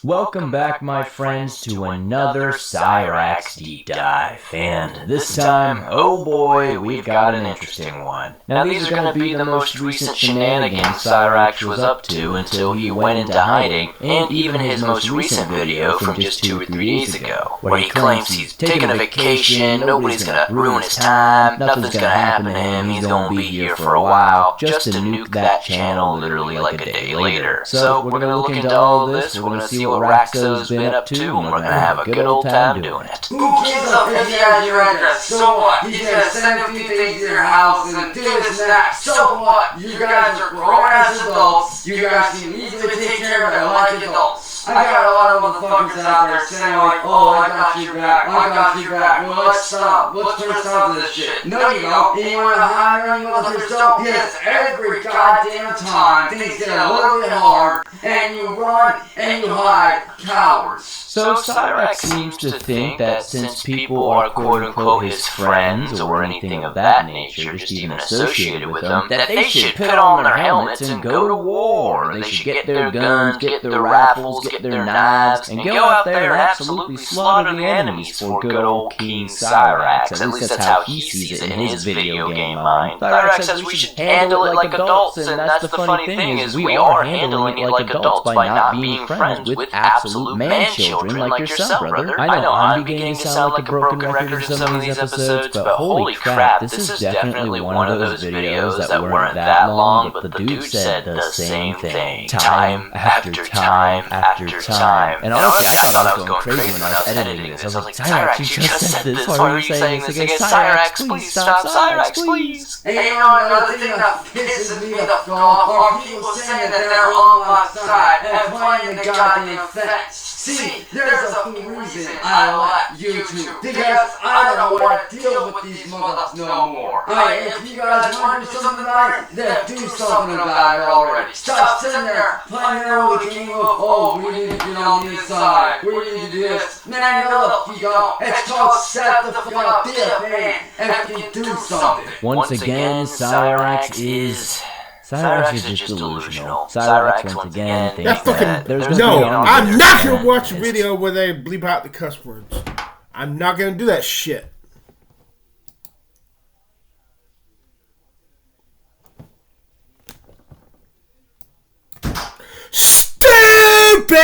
Speaker 11: Welcome back, my friends, to another Cyrax Deep Dive. And this time, oh boy, we've got an interesting one. Now, these are going to be the most recent shenanigans Cyrax was up to until he went into hiding, and even his most recent video from just 2 or 3 days ago, where he claims he's taking a vacation, nobody's going to ruin his time, nothing's going to happen to him, he's going to be here for a while, just to nuke that channel literally like a day later. So, we're going to look into all of this, we're going to see what Raxo's been up to, and we're gonna have a good old time doing it.
Speaker 10: Who gives up if he has your address? So what? He's gonna send a few things to your house and do this and that. So what? You guys are grown-ass adults. You guys can easily take care of it like adults. I got a lot of motherfuckers out there saying like, oh, I got your back, I got your back. Well, let's stop. Let's put a stop to this shit. No, you don't. And you wanna hire any motherfuckers don't? Yes, every goddamn time things get a little bit hard, and you run and you hide. Cowards.
Speaker 11: So Cyrax seems to think that since people are quote-unquote his friends or anything of that nature, just even associated with them, that they should put on their helmets and go to war. They should get their guns, get their rifles, get their knives, and go out there and absolutely slaughter the enemies for good old King Cyrax. At least that's how he sees it in his video game mind. Cyrax says we should handle it like adults, and that's the funny thing is we are handling it like adults by not being friends with absolute man-children like yourself, brother. I know I'm beginning to sound like a broken record in some of these episodes, but holy crap, this is definitely one of those videos that weren't that long, but the dude said the same thing, time after time after time. And okay, I thought I was going crazy when I was editing this. I was like, Cyrax, you just said this. Why are you saying this again? Cyrax, please stop. Cyrax, please.
Speaker 10: And you know, another thing that pisses me the fuck off are people saying that they're on my side and playing the goddamn fence. See, there's a reason I like YouTube, because I don't want to deal with these mothers no more. If you guys want to do something about it, then do something about it already. Stop sitting there playing your old game of, oh, we need to get on the inside, we need to do this. Man, no the fuck you don't. It's called set the fuck up, be a man, and fucking do something.
Speaker 11: Once again, Cyrax is just delusional. Cyrax once again thinks that there's
Speaker 1: no, I'm not gonna watch a video where they bleep out the cuss words. I'm not gonna do that shit. Stupid!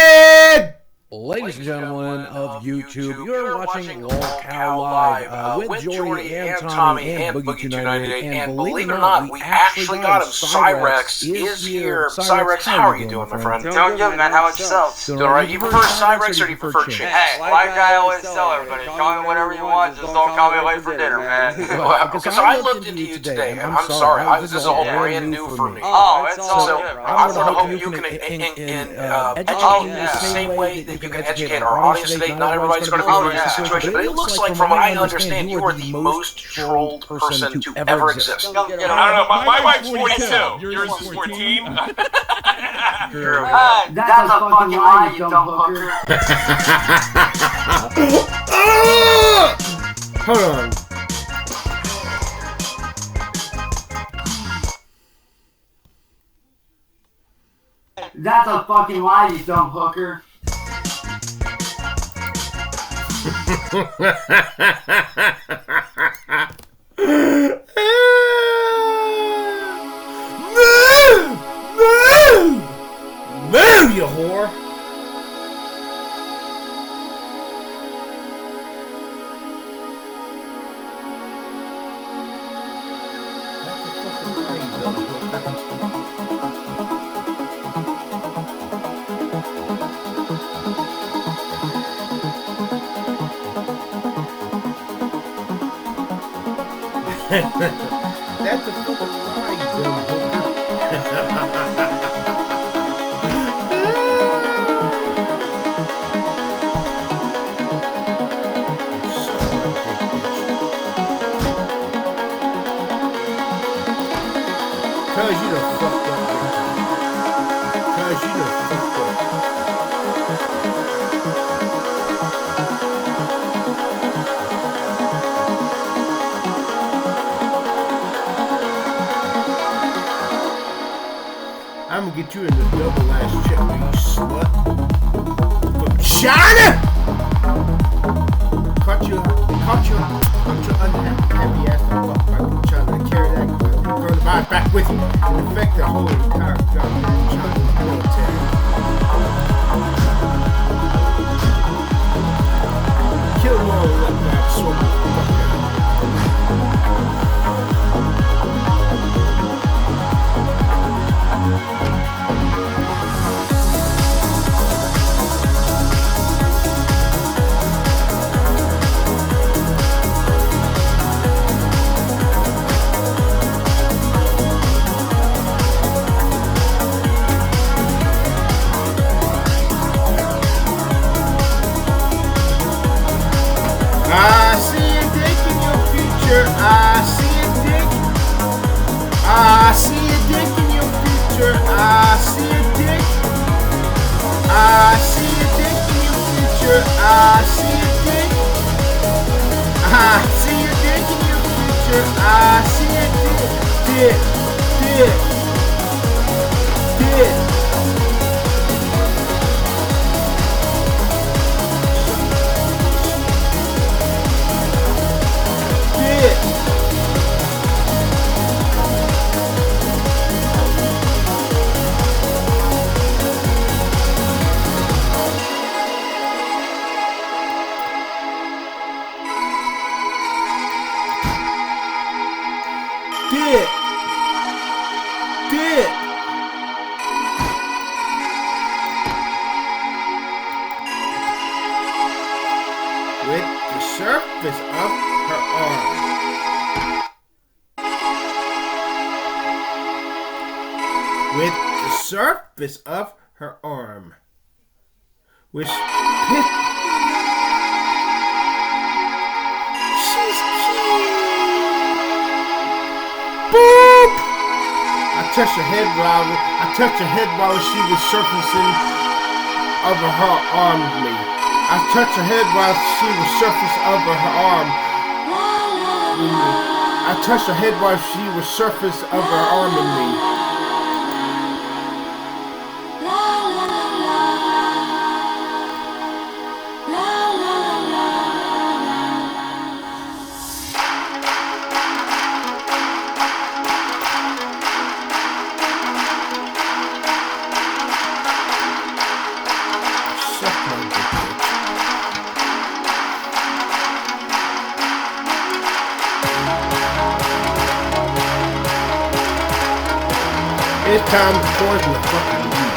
Speaker 14: Ladies and gentlemen of YouTube, you're watching LolCow Live with Jordy and Tommy and Boogie298, and believe it or not, we actually got him. Cyrax is here. Cyrax, how are you doing, my friend?
Speaker 10: Doing good, man. How about yourself?
Speaker 14: Doing alright. You prefer Cyrax or do you prefer Chick?
Speaker 10: Hey, like I always tell everybody, call me whatever you want, just don't call me late for dinner, man.
Speaker 1: Because I looked into you today, and I'm sorry, this is all brand new for me.
Speaker 10: Oh, it's all good, bro.
Speaker 1: I want to hope you can educate the same way that you can educate our audience today. Not everybody's going to be in this situation, but it looks like, from what I understand, you are the most trolled person to ever exist.
Speaker 12: I don't know, my wife's 42. Yours is 14.
Speaker 13: That's a fucking lie, you dumb hooker.
Speaker 1: Hold on.
Speaker 13: That's a fucking lie, you dumb hooker.
Speaker 1: Move, you whore! That's a fucking lie, you dumb hooker. Cause you done fucked up. Cause you done fucked up. I'm gonna get you in the double ass check, you slut. From China! Caught your unhappy ass the fuck back from China to carry that coronavirus back with you and infect the whole entire goddamn Chinese military. Kill them all and let that swim the fuck out. with the surface of her arm. Which she's cute. Boop! I touched her head while she was surfacing over her arm with me. I touched her head while she was surfacing over her arm. I touched her head while she was surface of her arm in me. It's time to poison the fucking weed.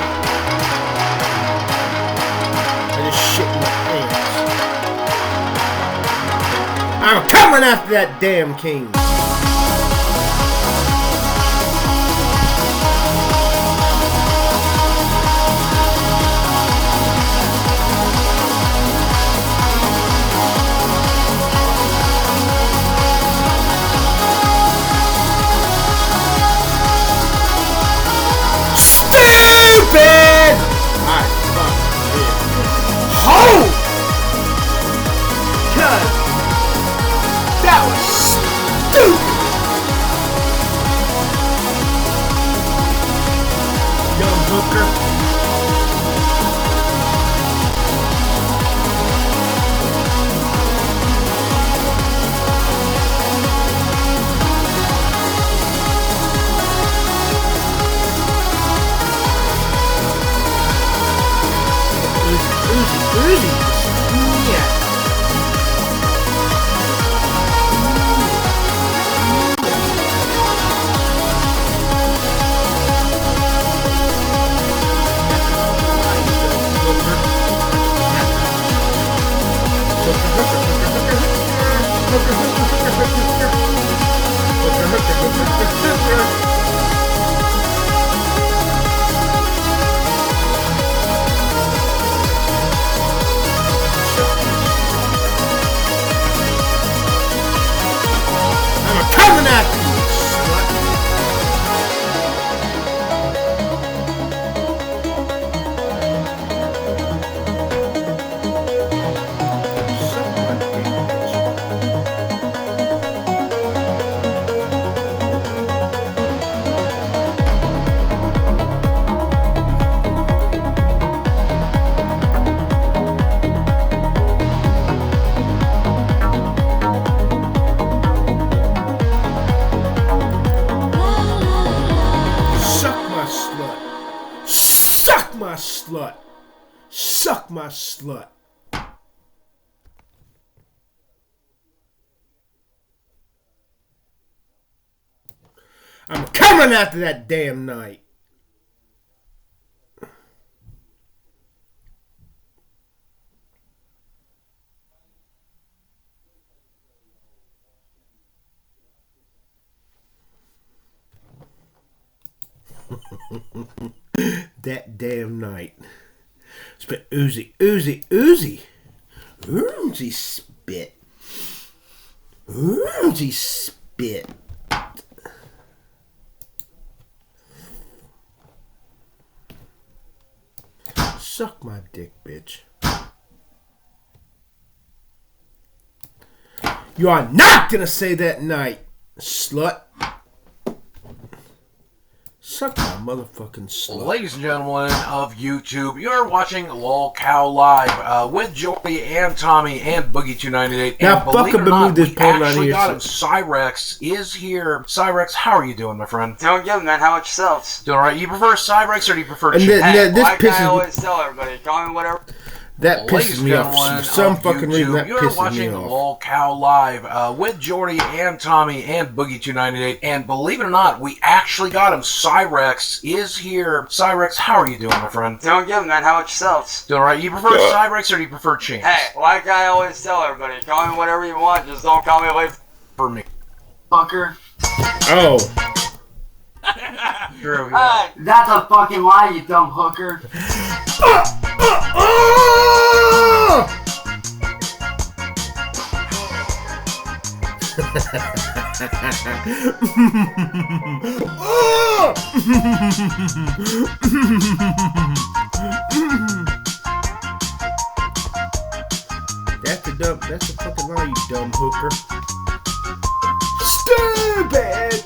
Speaker 1: I just shit in my pants. I'm coming after that damn king. Stupid! Alright, fuck. Hold! Cuz that was stupid! Young hooker. Uzi. Yeah. Coming at you, slut. Suck my slut. I'm coming after that damn night. That damn night. Spit Uzi spit. Uzi spit. Suck my dick, bitch. You are not gonna say that night, slut. Suck my motherfucking slut.
Speaker 14: Ladies and gentlemen of YouTube, you're watching Lol Cow Live with Joey and Tommy and Boogie298.
Speaker 1: Now,
Speaker 14: and believe it or not,
Speaker 1: this
Speaker 14: we
Speaker 1: porn
Speaker 14: actually
Speaker 1: on here.
Speaker 14: got him. Cyrex is here. Cyrex, how are you doing, my friend?
Speaker 10: Doing good, man. How about yourselves?
Speaker 14: Doing alright. You prefer Cyrex or do you prefer
Speaker 1: And
Speaker 14: Chick?
Speaker 10: Hey,
Speaker 1: this
Speaker 10: like I
Speaker 1: pisses
Speaker 10: always tell everybody, call me whatever.
Speaker 1: That pisses me off. For some fucking reason, that
Speaker 14: You're
Speaker 1: pisses
Speaker 14: watching
Speaker 1: me off.
Speaker 14: Lol Cow Live with Jordy and Tommy and Boogie298. And believe it or not, we actually got him. Cyrex is here. Cyrex, how are you doing, my friend?
Speaker 10: Doing good, man. How about yourselves?
Speaker 14: Doing alright. You prefer Cyrex or do you prefer Chance?
Speaker 10: Hey, like I always tell everybody, call me whatever you want, just don't call me late
Speaker 14: for me.
Speaker 10: Fucker.
Speaker 1: Oh.
Speaker 9: True, yeah.
Speaker 13: That's a fucking lie, you dumb hooker.
Speaker 1: That's a fucking lie, you dumb hooker. Stupid!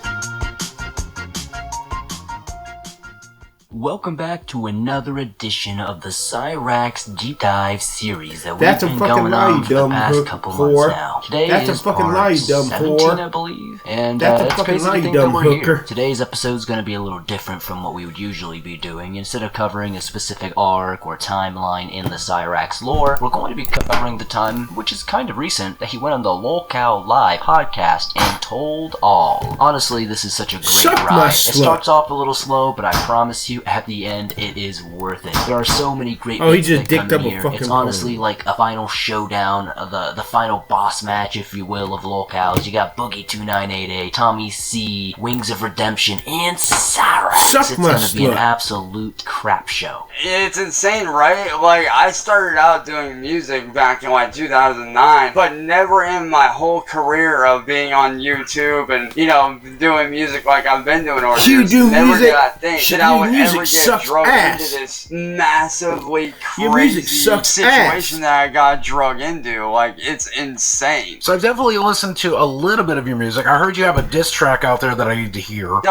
Speaker 11: Welcome back to another edition of the Cyrax Deep Dive series that we've been going on for the past couple months now. Today is part 17, I believe, and it's crazy to think that we're here. Today's episode is going to be a little different from what we would usually be doing. Instead of covering a specific arc or timeline in the Cyrax lore, we're going to be covering the time, which is kind of recent, that he went on the Lolcow Live podcast and told all. Honestly, this is such a great ride. It starts off a little slow, but I promise you, at the end, it is worth it. There are so many great bits that come in here. It's honestly like a final showdown, the final boss match, if you will, of Lolcows. You got Boogie 2988, Tommy C, Wings of Redemption, and Cyrax. It's gonna be an absolute crap show.
Speaker 10: It's insane, right? Like, I started out doing music back in like 2009, but never in my whole career of being on YouTube and, you know, doing music like I've been doing over the years. Never did I think that I would ever get drug into this massively crazy situation that I got drug into. Like, it's insane.
Speaker 14: So I've definitely listened to a little bit of your music. I heard you have a diss track out there that I need to hear.
Speaker 10: I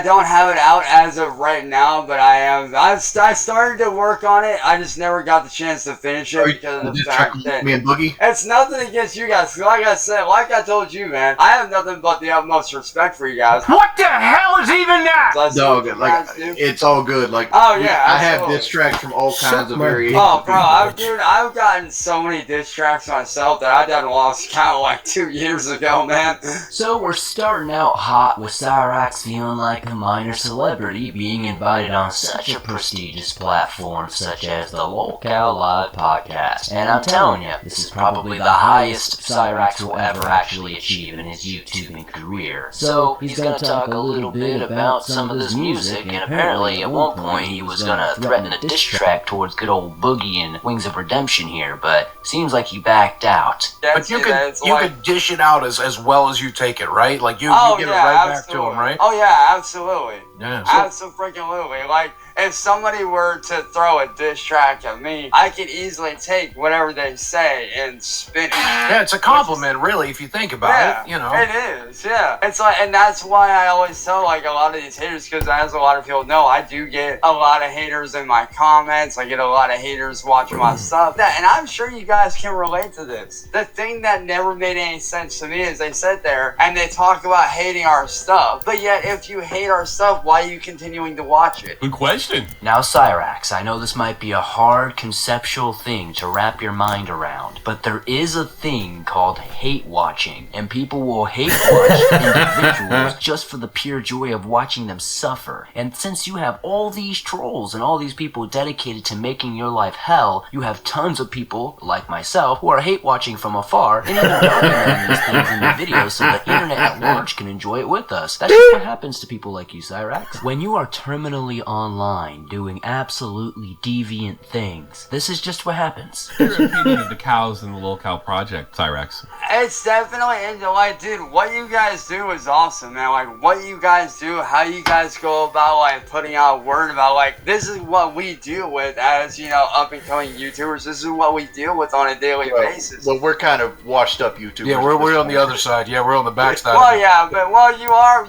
Speaker 10: don't have it out as of right now, but I started to work on it. I just never got the chance to finish it because of the fact that
Speaker 15: me and Boogie.
Speaker 10: It's nothing against you guys. Like I said, like I told you, man, I have nothing but the utmost respect for you guys.
Speaker 14: What the hell is even that?
Speaker 15: Dog, like, it's all good. Like,
Speaker 10: oh yeah,
Speaker 15: I have diss tracks from all kinds of variations.
Speaker 10: Oh, bro, I've gotten so many diss tracks myself that I done lost count like 2 years ago, man.
Speaker 11: So we're starting out hot with Cyrax feeling like a minor celebrity being invited on such a prestigious platform such as the Lolcow Live podcast. And I'm telling you, this is probably the highest Cyrax will ever actually achieve in his YouTubing career. So he's gonna talk a little bit about some of this music, and apparently at one point he was gonna threaten a diss track towards good old Boogie and Wings of Redemption here, but seems like he backed out.
Speaker 14: But you could dish it out as well as you take it, right? Like you get it right back to him, right?
Speaker 10: Oh yeah, absolutely.
Speaker 14: Yeah.
Speaker 10: Absolutely. Like, if somebody were to throw a diss track at me, I could easily take whatever they say and spin it.
Speaker 14: Yeah, it's a compliment, really, if you think about it, you know.
Speaker 10: It is, yeah. It's like, and that's why I always tell, like, a lot of these haters, because as a lot of people know, I do get a lot of haters in my comments. I get a lot of haters watching my stuff. And I'm sure you guys can relate to this. The thing that never made any sense to me is they sit there and they talk about hating our stuff, but yet if you hate our stuff, why are you continuing to watch it?
Speaker 16: Good question.
Speaker 11: Now, Cyrax, I know this might be a hard conceptual thing to wrap your mind around, but there is a thing called hate watching, and people will hate watch individuals just for the pure joy of watching them suffer. And since you have all these trolls and all these people dedicated to making your life hell, you have tons of people, like myself, who are hate watching from afar and even documenting these things in the videos so the internet at large can enjoy it with us. That's just what happens to people like you, Cyrax. When you are terminally online doing absolutely deviant things, this is just what happens.
Speaker 16: What's your opinion of the cows and the Lolcow project, Cyrax?
Speaker 10: It's definitely, like, dude, what you guys do is awesome, man. Like, what you guys do, how you guys go about, like, putting out word about, like, this is what we deal with as, you know, up-and-coming YouTubers. This is what we deal with on a daily basis.
Speaker 15: Well, we're kind of washed-up YouTubers.
Speaker 14: Yeah, we're on the other side. Yeah, we're on the back side.
Speaker 10: Well, yeah, but, well, you are,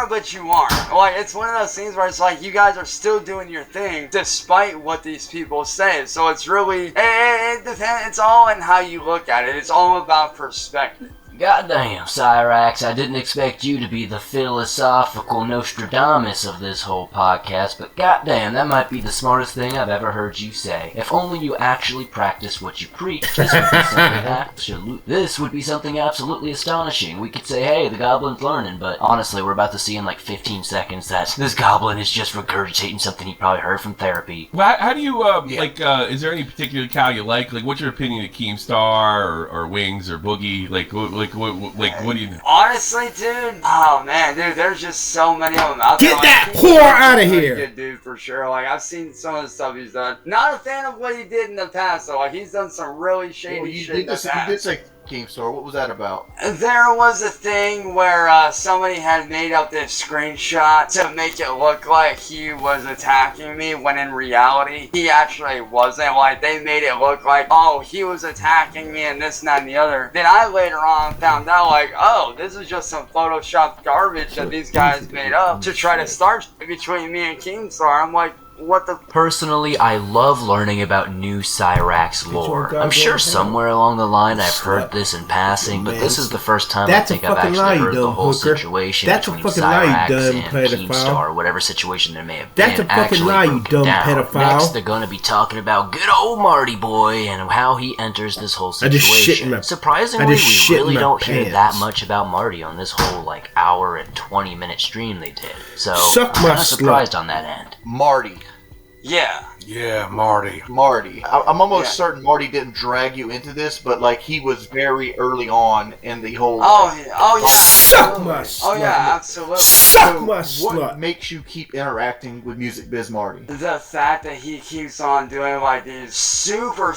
Speaker 10: but you aren't. Like, it's one of those things where it's like, you guys are still doing your thing despite what these people say. So it's really, it depends. It's all in how you look at it. It's all about perspective.
Speaker 11: Goddamn, Cyrax, I didn't expect you to be the philosophical Nostradamus of this whole podcast, but goddamn, that might be the smartest thing I've ever heard you say. If only you actually practice what you preach, this would be something absolutely astonishing. We could say, hey, the goblin's learning, but honestly, we're about to see in like 15 seconds that this goblin is just regurgitating something he probably heard from therapy.
Speaker 16: Well, how do you, is there any particular cow you like? Like, what's your opinion of Keemstar or Wings or Boogie? Like, Like what do you?
Speaker 10: Honestly, dude. Oh man, dude. There's just so many of them out there.
Speaker 1: Get that whore out of here.
Speaker 10: Good dude for sure. Like I've seen some of the stuff he's done. Not a fan of what he did in the past though. Like he's done some really shady shit in the past.
Speaker 15: You did say Keemstar. What was that about?
Speaker 10: There was a thing where somebody had made up this screenshot to make it look like he was attacking me, when in reality, he actually wasn't. Like, they made it look like, oh, he was attacking me and this and that and the other. Then I later on found out, like, oh, this is just some Photoshopped garbage that these guys made up to try to start between me and Keemstar. I'm like, what the...
Speaker 11: Personally, I love learning about new Cyrax lore. I'm sure somewhere along the line I've heard this in passing, but this is the first time I think I've actually heard the whole situation between Cyrax and Keemstar, whatever situation there may have been.
Speaker 1: That's a fucking lie, you dumb pedophile.
Speaker 11: Next, they're gonna be talking about good old Marty Boy and how he enters this whole situation. Surprisingly, we really don't hear that much about Marty on this whole, like, hour and 20-minute stream they did. So, I'm kind of surprised on that end.
Speaker 15: Marty.
Speaker 10: Yeah.
Speaker 14: Yeah, Marty.
Speaker 15: I'm almost certain Marty didn't drag you into this, but like he was very early on in the whole.
Speaker 10: Oh yeah.
Speaker 1: Suck my slut.
Speaker 10: Oh yeah, absolutely.
Speaker 1: Suck my slut.
Speaker 15: What makes you keep interacting with Music Biz Marty?
Speaker 10: The fact that he keeps on doing like these super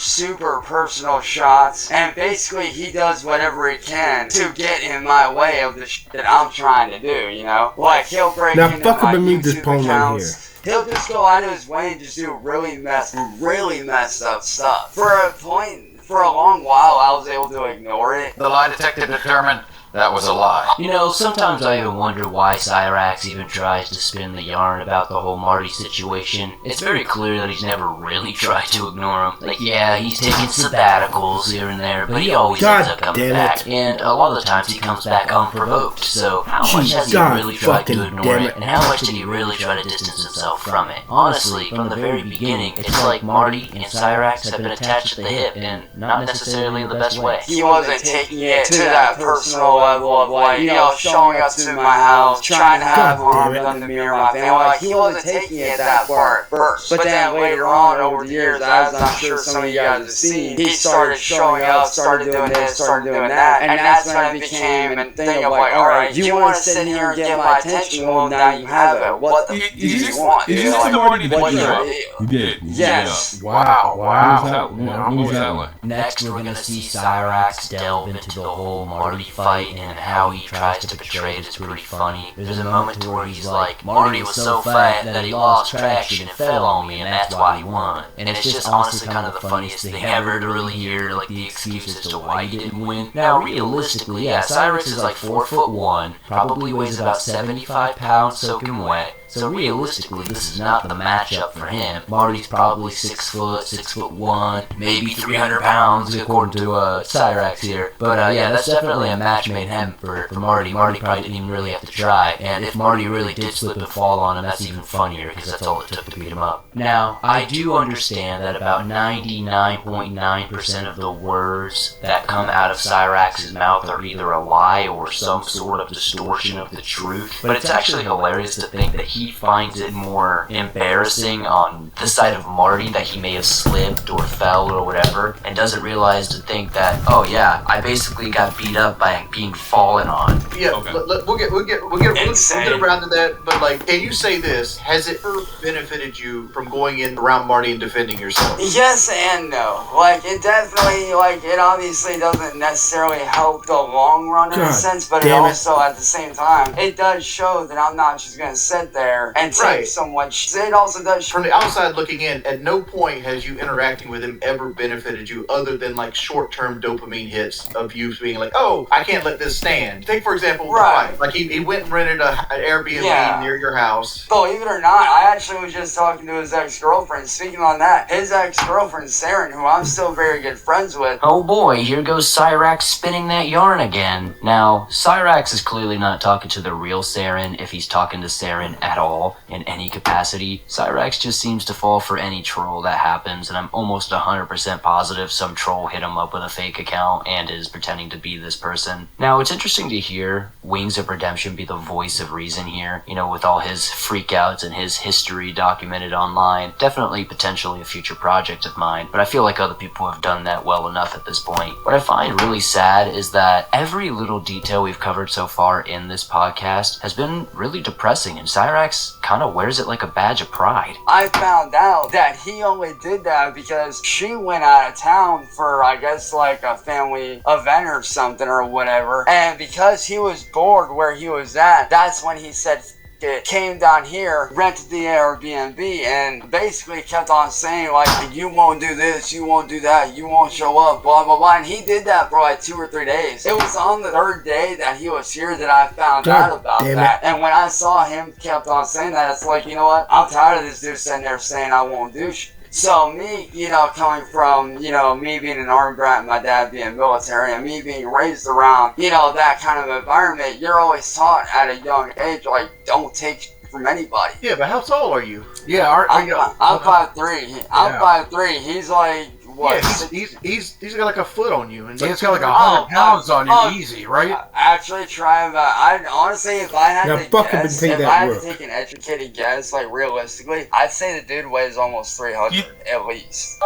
Speaker 10: personal shots, and basically he does whatever he can to get in my way of the shit that I'm trying to do. You know, like he'll break into my YouTube accounts. He'll just go out of his way and just do really messed up stuff. For a long while, I was able to ignore it.
Speaker 17: The lie detector determined that was a lie.
Speaker 11: You know, sometimes I even wonder why Cyrax even tries to spin the yarn about the whole Marty situation. It's very clear that he's never really tried to ignore him. Like, yeah, he's taking sabbaticals here and there, but he always ends up coming back. And a lot of the times he comes back unprovoked. So how much has he really tried to ignore it, and how much did he really try to distance himself from it? Honestly, from the very beginning, it's like Marty and Cyrax have been attached at the hip, and not necessarily in the best way.
Speaker 10: He wasn't taking it to that personal level of like, you know, showing up to my house, trying to have harm done to me or my family. Like, he wasn't taking it that far at first. But then later on, over the years, as I'm sure some of you guys have seen, he started showing up, started doing this, started doing that. And that's when it became a thing of like, alright, you want to sit here and get my attention? Well, now you have it. What the do you want?
Speaker 16: Is this the Marty that you did?
Speaker 10: Yes.
Speaker 16: Wow. What was that like?
Speaker 11: Next, we're gonna see Cyrax delve into the whole Marty fight and how he tries to portray it. It's really funny. There's a moment to where he's like, Marty was so fat that he lost traction and fell on me, and that's why he won. And it's just honestly kind of the funniest thing ever to really hear, like, the excuse as to why he didn't win. Now, realistically, yeah, Cyrax is like 4'1", probably weighs about 75 pounds soaking wet. So realistically, this is not the matchup for him. Marty's probably 6 foot, 6'1", maybe 300 pounds according to Cyrax here. But yeah, that's definitely a match made him for Marty. Marty probably didn't even really have to try. And if Marty really did slip and fall on him, that's even funnier because that's all it took to beat him up. Now, I do understand that about 99.9% of the words that come out of Cyrax's mouth are either a lie or some sort of distortion of the truth. But it's actually hilarious to think that he finds it more embarrassing on the side of Marty that he may have slipped or fell or whatever, and doesn't realize to think that, oh yeah, I basically got beat up by being fallen on.
Speaker 15: Yeah, okay. We'll get around to that. But like, can you say this? Has it ever benefited you from going in around Marty and defending yourself?
Speaker 10: Yes and no. Like, it definitely, like, it obviously doesn't necessarily help the long run in a sense, but it also, at the same time, it does show that I'm not just gonna sit there and take someone. It also does.
Speaker 15: From the outside looking in, at no point has you interacting with him ever benefited you other than like short-term dopamine hits of you being like, oh, I can't let this stand. Take for example, like he went and rented an Airbnb near your house.
Speaker 10: Believe it or not, I actually was just talking to his ex-girlfriend. Speaking on that, his ex-girlfriend Saren, who I'm still very good friends with.
Speaker 11: Oh boy, here goes Cyrax spinning that yarn again. Now, Cyrax is clearly not talking to the real Saren if he's talking to Saren at at all in any capacity. Cyrax just seems to fall for any troll that happens, and I'm almost 100% positive some troll hit him up with a fake account and is pretending to be this person. Now, it's interesting to hear Wings of Redemption be the voice of reason here, you know, with all his freakouts and his history documented online. Definitely potentially a future project of mine, but I feel like other people have done that well enough at this point. What I find really sad is that every little detail we've covered so far in this podcast has been really depressing, and Cyrax kind of wears it like a badge of pride.
Speaker 10: I found out that he only did that because she went out of town for, I guess, like a family event or something or whatever, and because he was bored where he was at, that's when he said it, came down here, rented the Airbnb, and basically kept on saying like, you won't do this, you won't do that, you won't show up, blah blah blah, and he did that for like 2 or 3 days. It was on the 3rd day that he was here that I found out about that, and when I saw him kept on saying that, it's like, you know what, I'm tired of this dude sitting there saying I won't do shit. So me, you know, coming from, you know, me being an army brat and my dad being military and me being raised around, you know, that kind of environment, you're always taught at a young age, like, don't take shit from anybody.
Speaker 15: Yeah, but how tall are you?
Speaker 10: Yeah, I'm 5'3". I'm 5'3". He's like, what?
Speaker 15: Yeah, he's got like a foot on you. And
Speaker 14: he's got like 100 pounds on you, easy, right?
Speaker 10: Actually, I honestly, if I had to guess, if I had to take an educated guess, like realistically, I'd say the dude weighs almost 300 at least.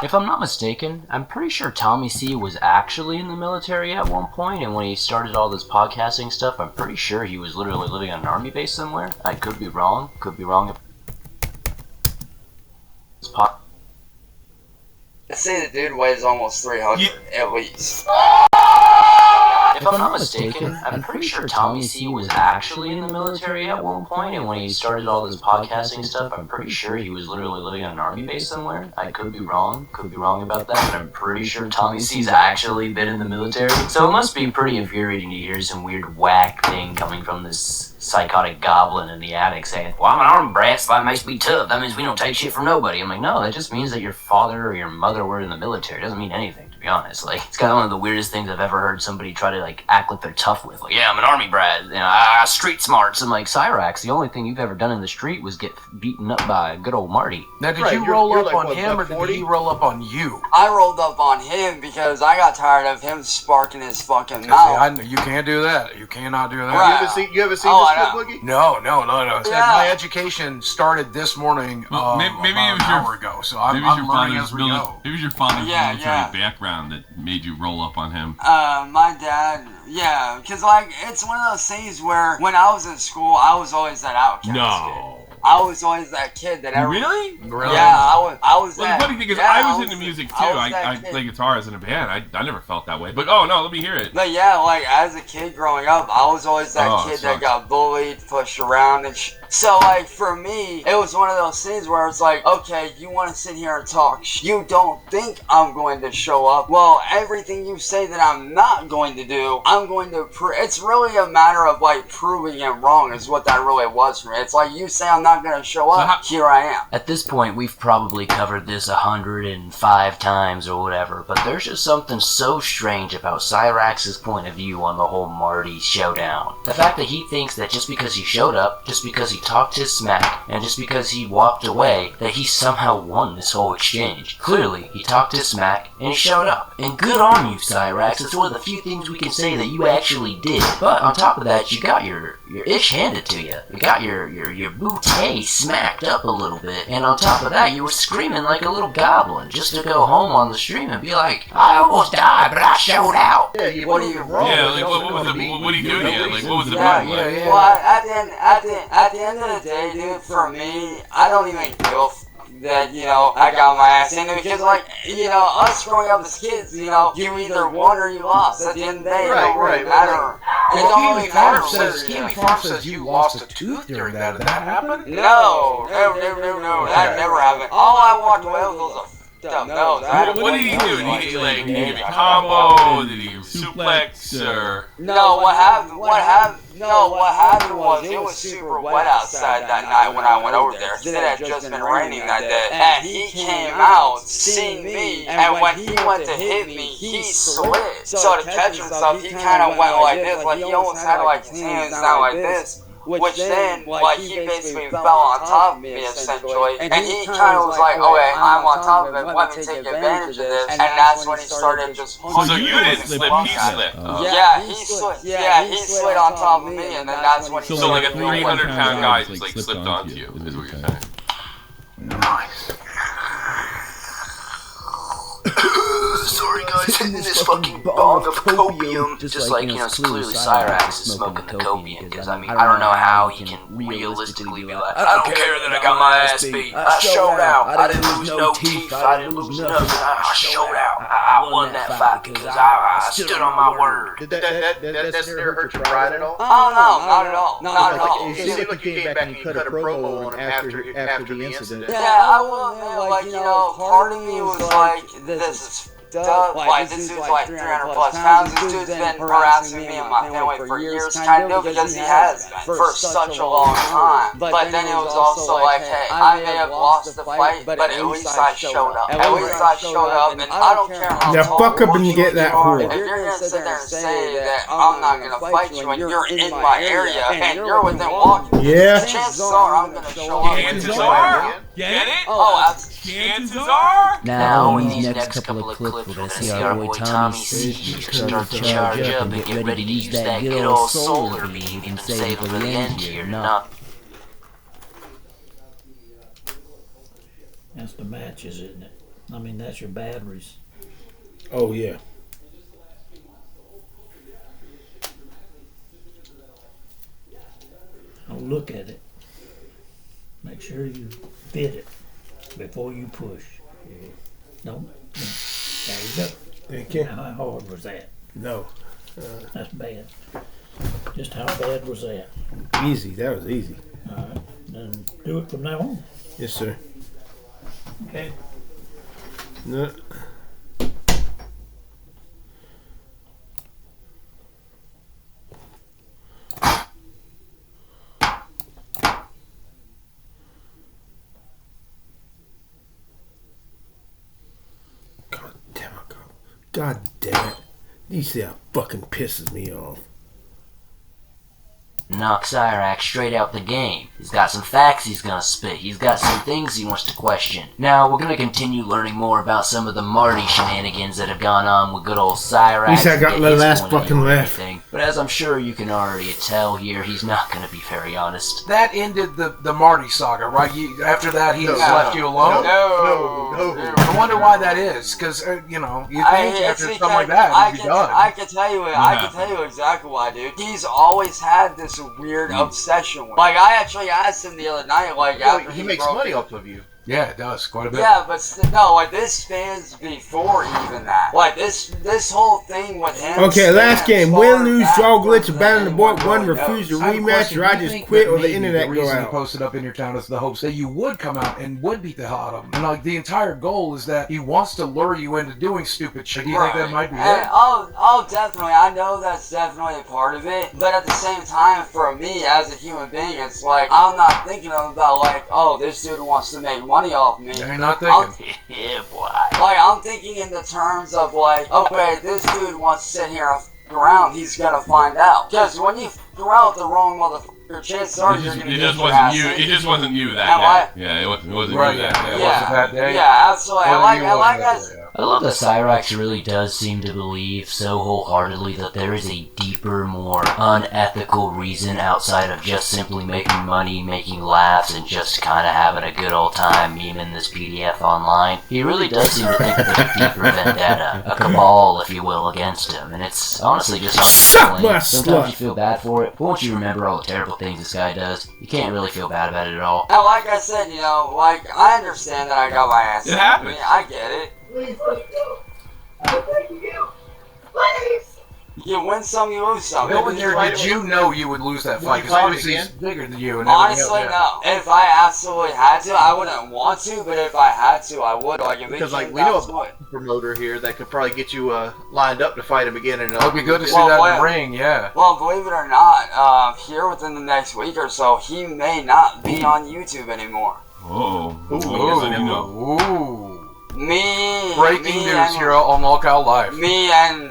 Speaker 11: If I'm not mistaken, I'm pretty sure Tommy C was actually in the military at one point, and when he started all this podcasting stuff, I'm pretty sure he was literally living on an army base somewhere. I could be wrong.
Speaker 10: I'd say the dude weighs almost 300 at least.
Speaker 11: If I'm not mistaken, I'm pretty sure Tommy C was actually in the military at one point, and when he started all this podcasting stuff, I'm pretty sure he was literally living on an army base somewhere. I could be wrong about that, but I'm pretty sure Tommy C's actually been in the military. So it must be pretty infuriating to hear some weird whack thing coming from this psychotic goblin in the attic saying, well, I'm an army brat, so that makes me tough. That means we don't take shit from nobody. I'm like, no, that just means that your father or your mother were in the military. It doesn't mean anything, to be honest. Like, it's kind of one of the weirdest things I've ever heard somebody try to, like, act like they're tough with. Like, yeah, I'm an army brat, you know, street smarts. I'm like, Cyrax, the only thing you've ever done in the street was get beaten up by good old Marty.
Speaker 14: Now, did you roll up on him, or did he roll up on you?
Speaker 10: I rolled up on him because I got tired of him sparking his fucking mouth.
Speaker 14: You can't do that. You cannot do that.
Speaker 10: Right.
Speaker 15: You ever seen this clip, Boogie?
Speaker 14: No. My education started this morning.
Speaker 16: Well, maybe it was
Speaker 14: an hour ago. So I'm learning as we go.
Speaker 16: Maybe it was your father's military background that made you roll up on him.
Speaker 10: My dad, because like it's one of those things where when I was in school, I was always that outcast kid. I was always that kid that
Speaker 16: Really?
Speaker 10: Yeah, I was
Speaker 16: well,
Speaker 10: that.
Speaker 16: The funny thing is, I was into music too. I play guitar as in a band. I never felt that way. But let me hear it.
Speaker 10: But yeah, like as a kid growing up, I was always that kid that got bullied, pushed around, and so like for me, it was one of those things where it's like, okay, you want to sit here and talk. You don't think I'm going to show up. Well, everything you say that I'm not going to do, I'm going to. It's really a matter of like proving it wrong. Is what that really was for me. It's like you say I'm not going to show up. Here I am.
Speaker 11: At this point, we've probably covered this 105 times or whatever, but there's just something so strange about Cyrax's point of view on the whole Marty showdown. The fact that he thinks that just because he showed up, just because he talked his smack, and just because he walked away, that he somehow won this whole exchange. Clearly, he talked his smack, and he showed up. And good on you, Cyrax. It's one of the few things we can say that you actually did. But on top of that, you got your ish handed to you. You got your bootay smacked up a little bit, and on top of that, you were screaming like a little goblin just to go home on the stream and be like, I almost died, but I showed out.
Speaker 15: Yeah, what are you wrong?
Speaker 16: Yeah, like what do you do here? Like, what was the point?
Speaker 10: Well, at the end of the day, dude, for me, I don't even feel that, you know, I got my ass into it, because, like, you know, us growing up as kids, you know, you either won or you lost. At the end of the day, it don't really matter. It don't really matter.
Speaker 14: Kiwi Farm says you lost a tooth during that. Did that happen?
Speaker 10: No. That never happened. All I walked away with was a dumb nose.
Speaker 16: What did he do? Did he give you a combo? Did he suplex? Or
Speaker 10: what happened was it was super wet outside that night when I went over there. It had just been raining that day, and he came out, seen me, and when he went to hit me, he slid. So to catch himself, he kind of went like this, like he almost had like his hands down like this. which then, like, he basically fell on top of me, essentially, and he kind of was like, okay, I'm on top of it, let me take advantage of this, and that's when he started just pushing me.
Speaker 16: So you didn't slip, he slipped.
Speaker 10: Yeah, he slid on top of me, and then that's when he
Speaker 16: So like a 300-pound guy just like slipped onto you, is what you're saying.
Speaker 15: Nice. Sorry guys, hitting this fucking bong of copium.
Speaker 11: Just like, it's clearly Cyrax is smoking the copium, because I mean, I don't know how he can realistically be like, I don't care that I got my ass beat, I showed out, I didn't lose no teeth, I didn't lose nothing, I showed out, I won that fight because I stood on my word.
Speaker 15: Did that scenario hurt your pride at all?
Speaker 10: Oh no, not at all, not at all.
Speaker 15: It seemed like you came back and you cut a promo on him after the incident.
Speaker 10: Yeah, I will admit, like, you know, part of me was like, this is dumb. Like, this dude's like 300 plus pounds. This dude's been harassing me and my family for years, kind of, because he has been for such a long time. But then it was also like, hey, I may have lost the fight, but at least I showed up. At least I showed up, and I don't care how
Speaker 1: now
Speaker 10: tall
Speaker 1: fuck up and get that whore.
Speaker 10: If you're gonna sit there and say that I'm not gonna fight you and you're in my area and you're within walking, chances are I'm gonna show up.
Speaker 16: Chances are? Get it?
Speaker 10: Oh,
Speaker 16: chances are?
Speaker 11: Now, in these next couple of clips, we're gonna see our boy Tommy C start to charge up and get ready to use that good old solar beam and save for the end here. Not.
Speaker 18: That's the matches, isn't it? I mean, that's your batteries.
Speaker 1: Oh, yeah.
Speaker 18: Oh, look at it. Make sure you fit it before you push. No. There you go.
Speaker 1: Thank you.
Speaker 18: How hard was that?
Speaker 1: No.
Speaker 18: That's bad. Just how bad was that?
Speaker 1: Easy. That was easy.
Speaker 18: All right. Then do it from now on.
Speaker 1: Yes, sir.
Speaker 18: Okay.
Speaker 1: No. God damn it. You see how fucking pisses me off.
Speaker 11: Knock Cyrax straight out the game. He's got some facts he's gonna spit. He's got some things he wants to question. Now, we're gonna continue learning more about some of the Marty shenanigans that have gone on with good old Cyrax.
Speaker 1: At least I got the last fucking laugh.
Speaker 11: But as I'm sure you can already tell here, he's not gonna be very honest.
Speaker 14: That ended the Marty saga, right? After that, he left you alone?
Speaker 10: No.
Speaker 14: I wonder why that is, because, you know, you think after something like that, you'd be done.
Speaker 10: I can tell you exactly why, dude. He's always had this weird obsession with. Like, I actually asked him the other night, like, after
Speaker 15: he makes money off of you.
Speaker 14: Yeah, it does quite a bit.
Speaker 10: Yeah, but no, like, this spans before even that. Like, this whole thing with him.
Speaker 1: Okay, last game. Win, lose, draw, glitch, abandon the board, one, refuse to rematch, or I just quit, or the internet go out.
Speaker 14: You posted up in your town is the hopes that you would come out and would beat the hell out of him. And like the entire goal is that he wants to lure you into doing stupid shit. Do you think that might be it?
Speaker 10: Oh, definitely. I know that's definitely a part of it. But at the same time, for me as a human being, it's like I'm not thinking about like, oh, this dude wants to make money off me.
Speaker 14: You're not thinking.
Speaker 11: Yeah, boy.
Speaker 10: Like, I'm thinking in the terms of like, okay, this dude wants to sit here and f around. He's gonna find out. Because when you f around with the wrong motherfucker, chances are you're gonna get your ass beat.
Speaker 16: It just wasn't you that day. Yeah, it wasn't you that day.
Speaker 14: It wasn't that day.
Speaker 10: Yeah, absolutely.
Speaker 11: I love that Cyrax really does seem to believe so wholeheartedly that there is a deeper, more unethical reason outside of just simply making money, making laughs, and just kind of having a good old time memeing this PDF online. He really does seem to think there's a deeper vendetta, a cabal, if you will, against him, and it's honestly just unsettling. Sometimes you feel bad for it, but once you remember all the terrible things this guy does, you can't really feel bad about it at all.
Speaker 10: And like I said, you know, like, I understand that I got my ass
Speaker 16: It happens.
Speaker 10: I get it.
Speaker 13: Please, let's go. I'm begging you. Please.
Speaker 10: You win some, you lose some.
Speaker 14: Did you know you would lose that fight? Because obviously he's bigger than you. And
Speaker 10: honestly, no. If I absolutely had to, I wouldn't want to, but if I had to, I would. Like,
Speaker 15: because like we know a promoter here that could probably get you lined up to fight him again. And
Speaker 14: it'd be good to see that in the ring, yeah.
Speaker 10: Well, believe it or not, here within the next week or so, he may not be on YouTube anymore.
Speaker 14: Breaking news here on Lockout Live.
Speaker 10: Me and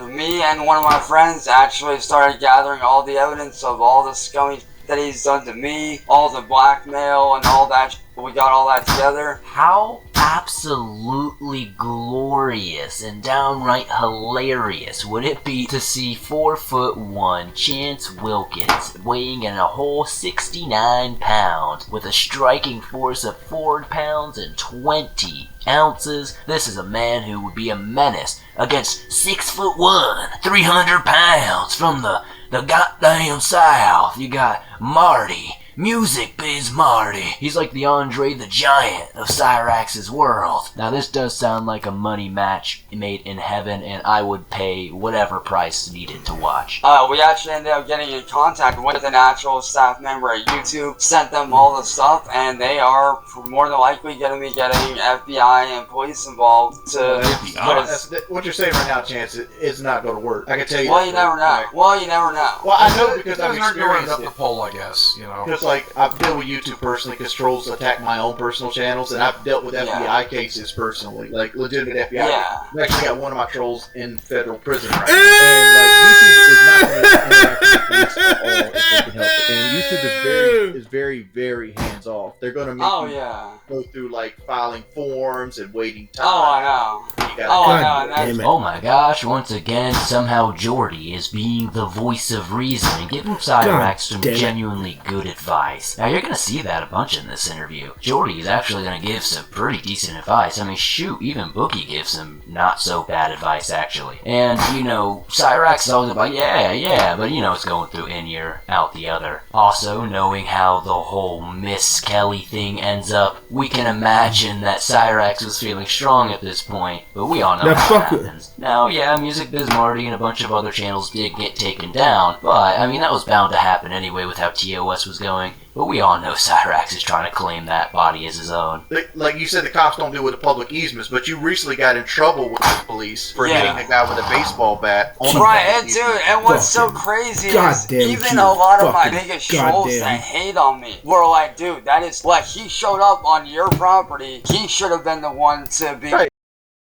Speaker 10: one of my friends actually started gathering all the evidence of all the scummy that he's done to me, all the blackmail and all that shit. We got all that together.
Speaker 11: How absolutely glorious and downright hilarious would it be to see 4'1" Chance Wilkins weighing in a whole 69 pounds with a striking force of 4 pounds and 20 ounces. This is a man who would be a menace against 6'1", 300 pounds from the goddamn South. You got Marty, Music Biz Marty. He's like the Andre the Giant of Cyrax's world. Now this does sound like a money match made in heaven, and I would pay whatever price needed to watch.
Speaker 10: We actually ended up getting in contact with an actual staff member at YouTube, sent them all the stuff, and they are more than likely going to be getting FBI and police involved to put us...
Speaker 15: What you're saying right now, Chance, it's not going to work. I can tell you.
Speaker 10: Well, you never know. Well, you never know.
Speaker 15: Well, I know because I've experienced
Speaker 9: up the pole, I guess, you know.
Speaker 15: Because, like, I've dealt with YouTube personally because trolls attack my own personal channels, and I've dealt with FBI cases personally, like legitimate FBI.
Speaker 10: Yeah.
Speaker 15: I've actually got one of my trolls in federal prison right now. And, like, YouTube is not going to interact with police at all if they can help it. And YouTube is very, very hands-off. They're going to make you go through, like, filing forms and waiting time.
Speaker 10: Oh, I know.
Speaker 11: Oh my gosh, once again, somehow Jordy is being the voice of reason and giving Cyrax some genuinely good advice. Now you're gonna see that a bunch in this interview. Jordy is actually gonna give some pretty decent advice. I mean, shoot, even Bookie gives some not so bad advice, actually. And, you know, Cyrax is always like, yeah, but you know, it's going through in ear, out the other. Also, knowing how the whole Miss Kelly thing ends up, we can imagine that Cyrax was feeling strong at this point, but we all know what happens. Now, yeah, Music Biz Marty and a bunch of other channels did get taken down, but, I mean, that was bound to happen anyway with how TOS was going. But we all know Cyrax is trying to claim that body as his own.
Speaker 15: Like you said, the cops don't deal with the public easements, but you recently got in trouble with the police for hitting a guy with a baseball bat.
Speaker 10: Right, and dude, and what's so crazy is even a lot of my biggest trolls that hate on me were like, dude, that is like, he showed up on your property. He should have been the one to be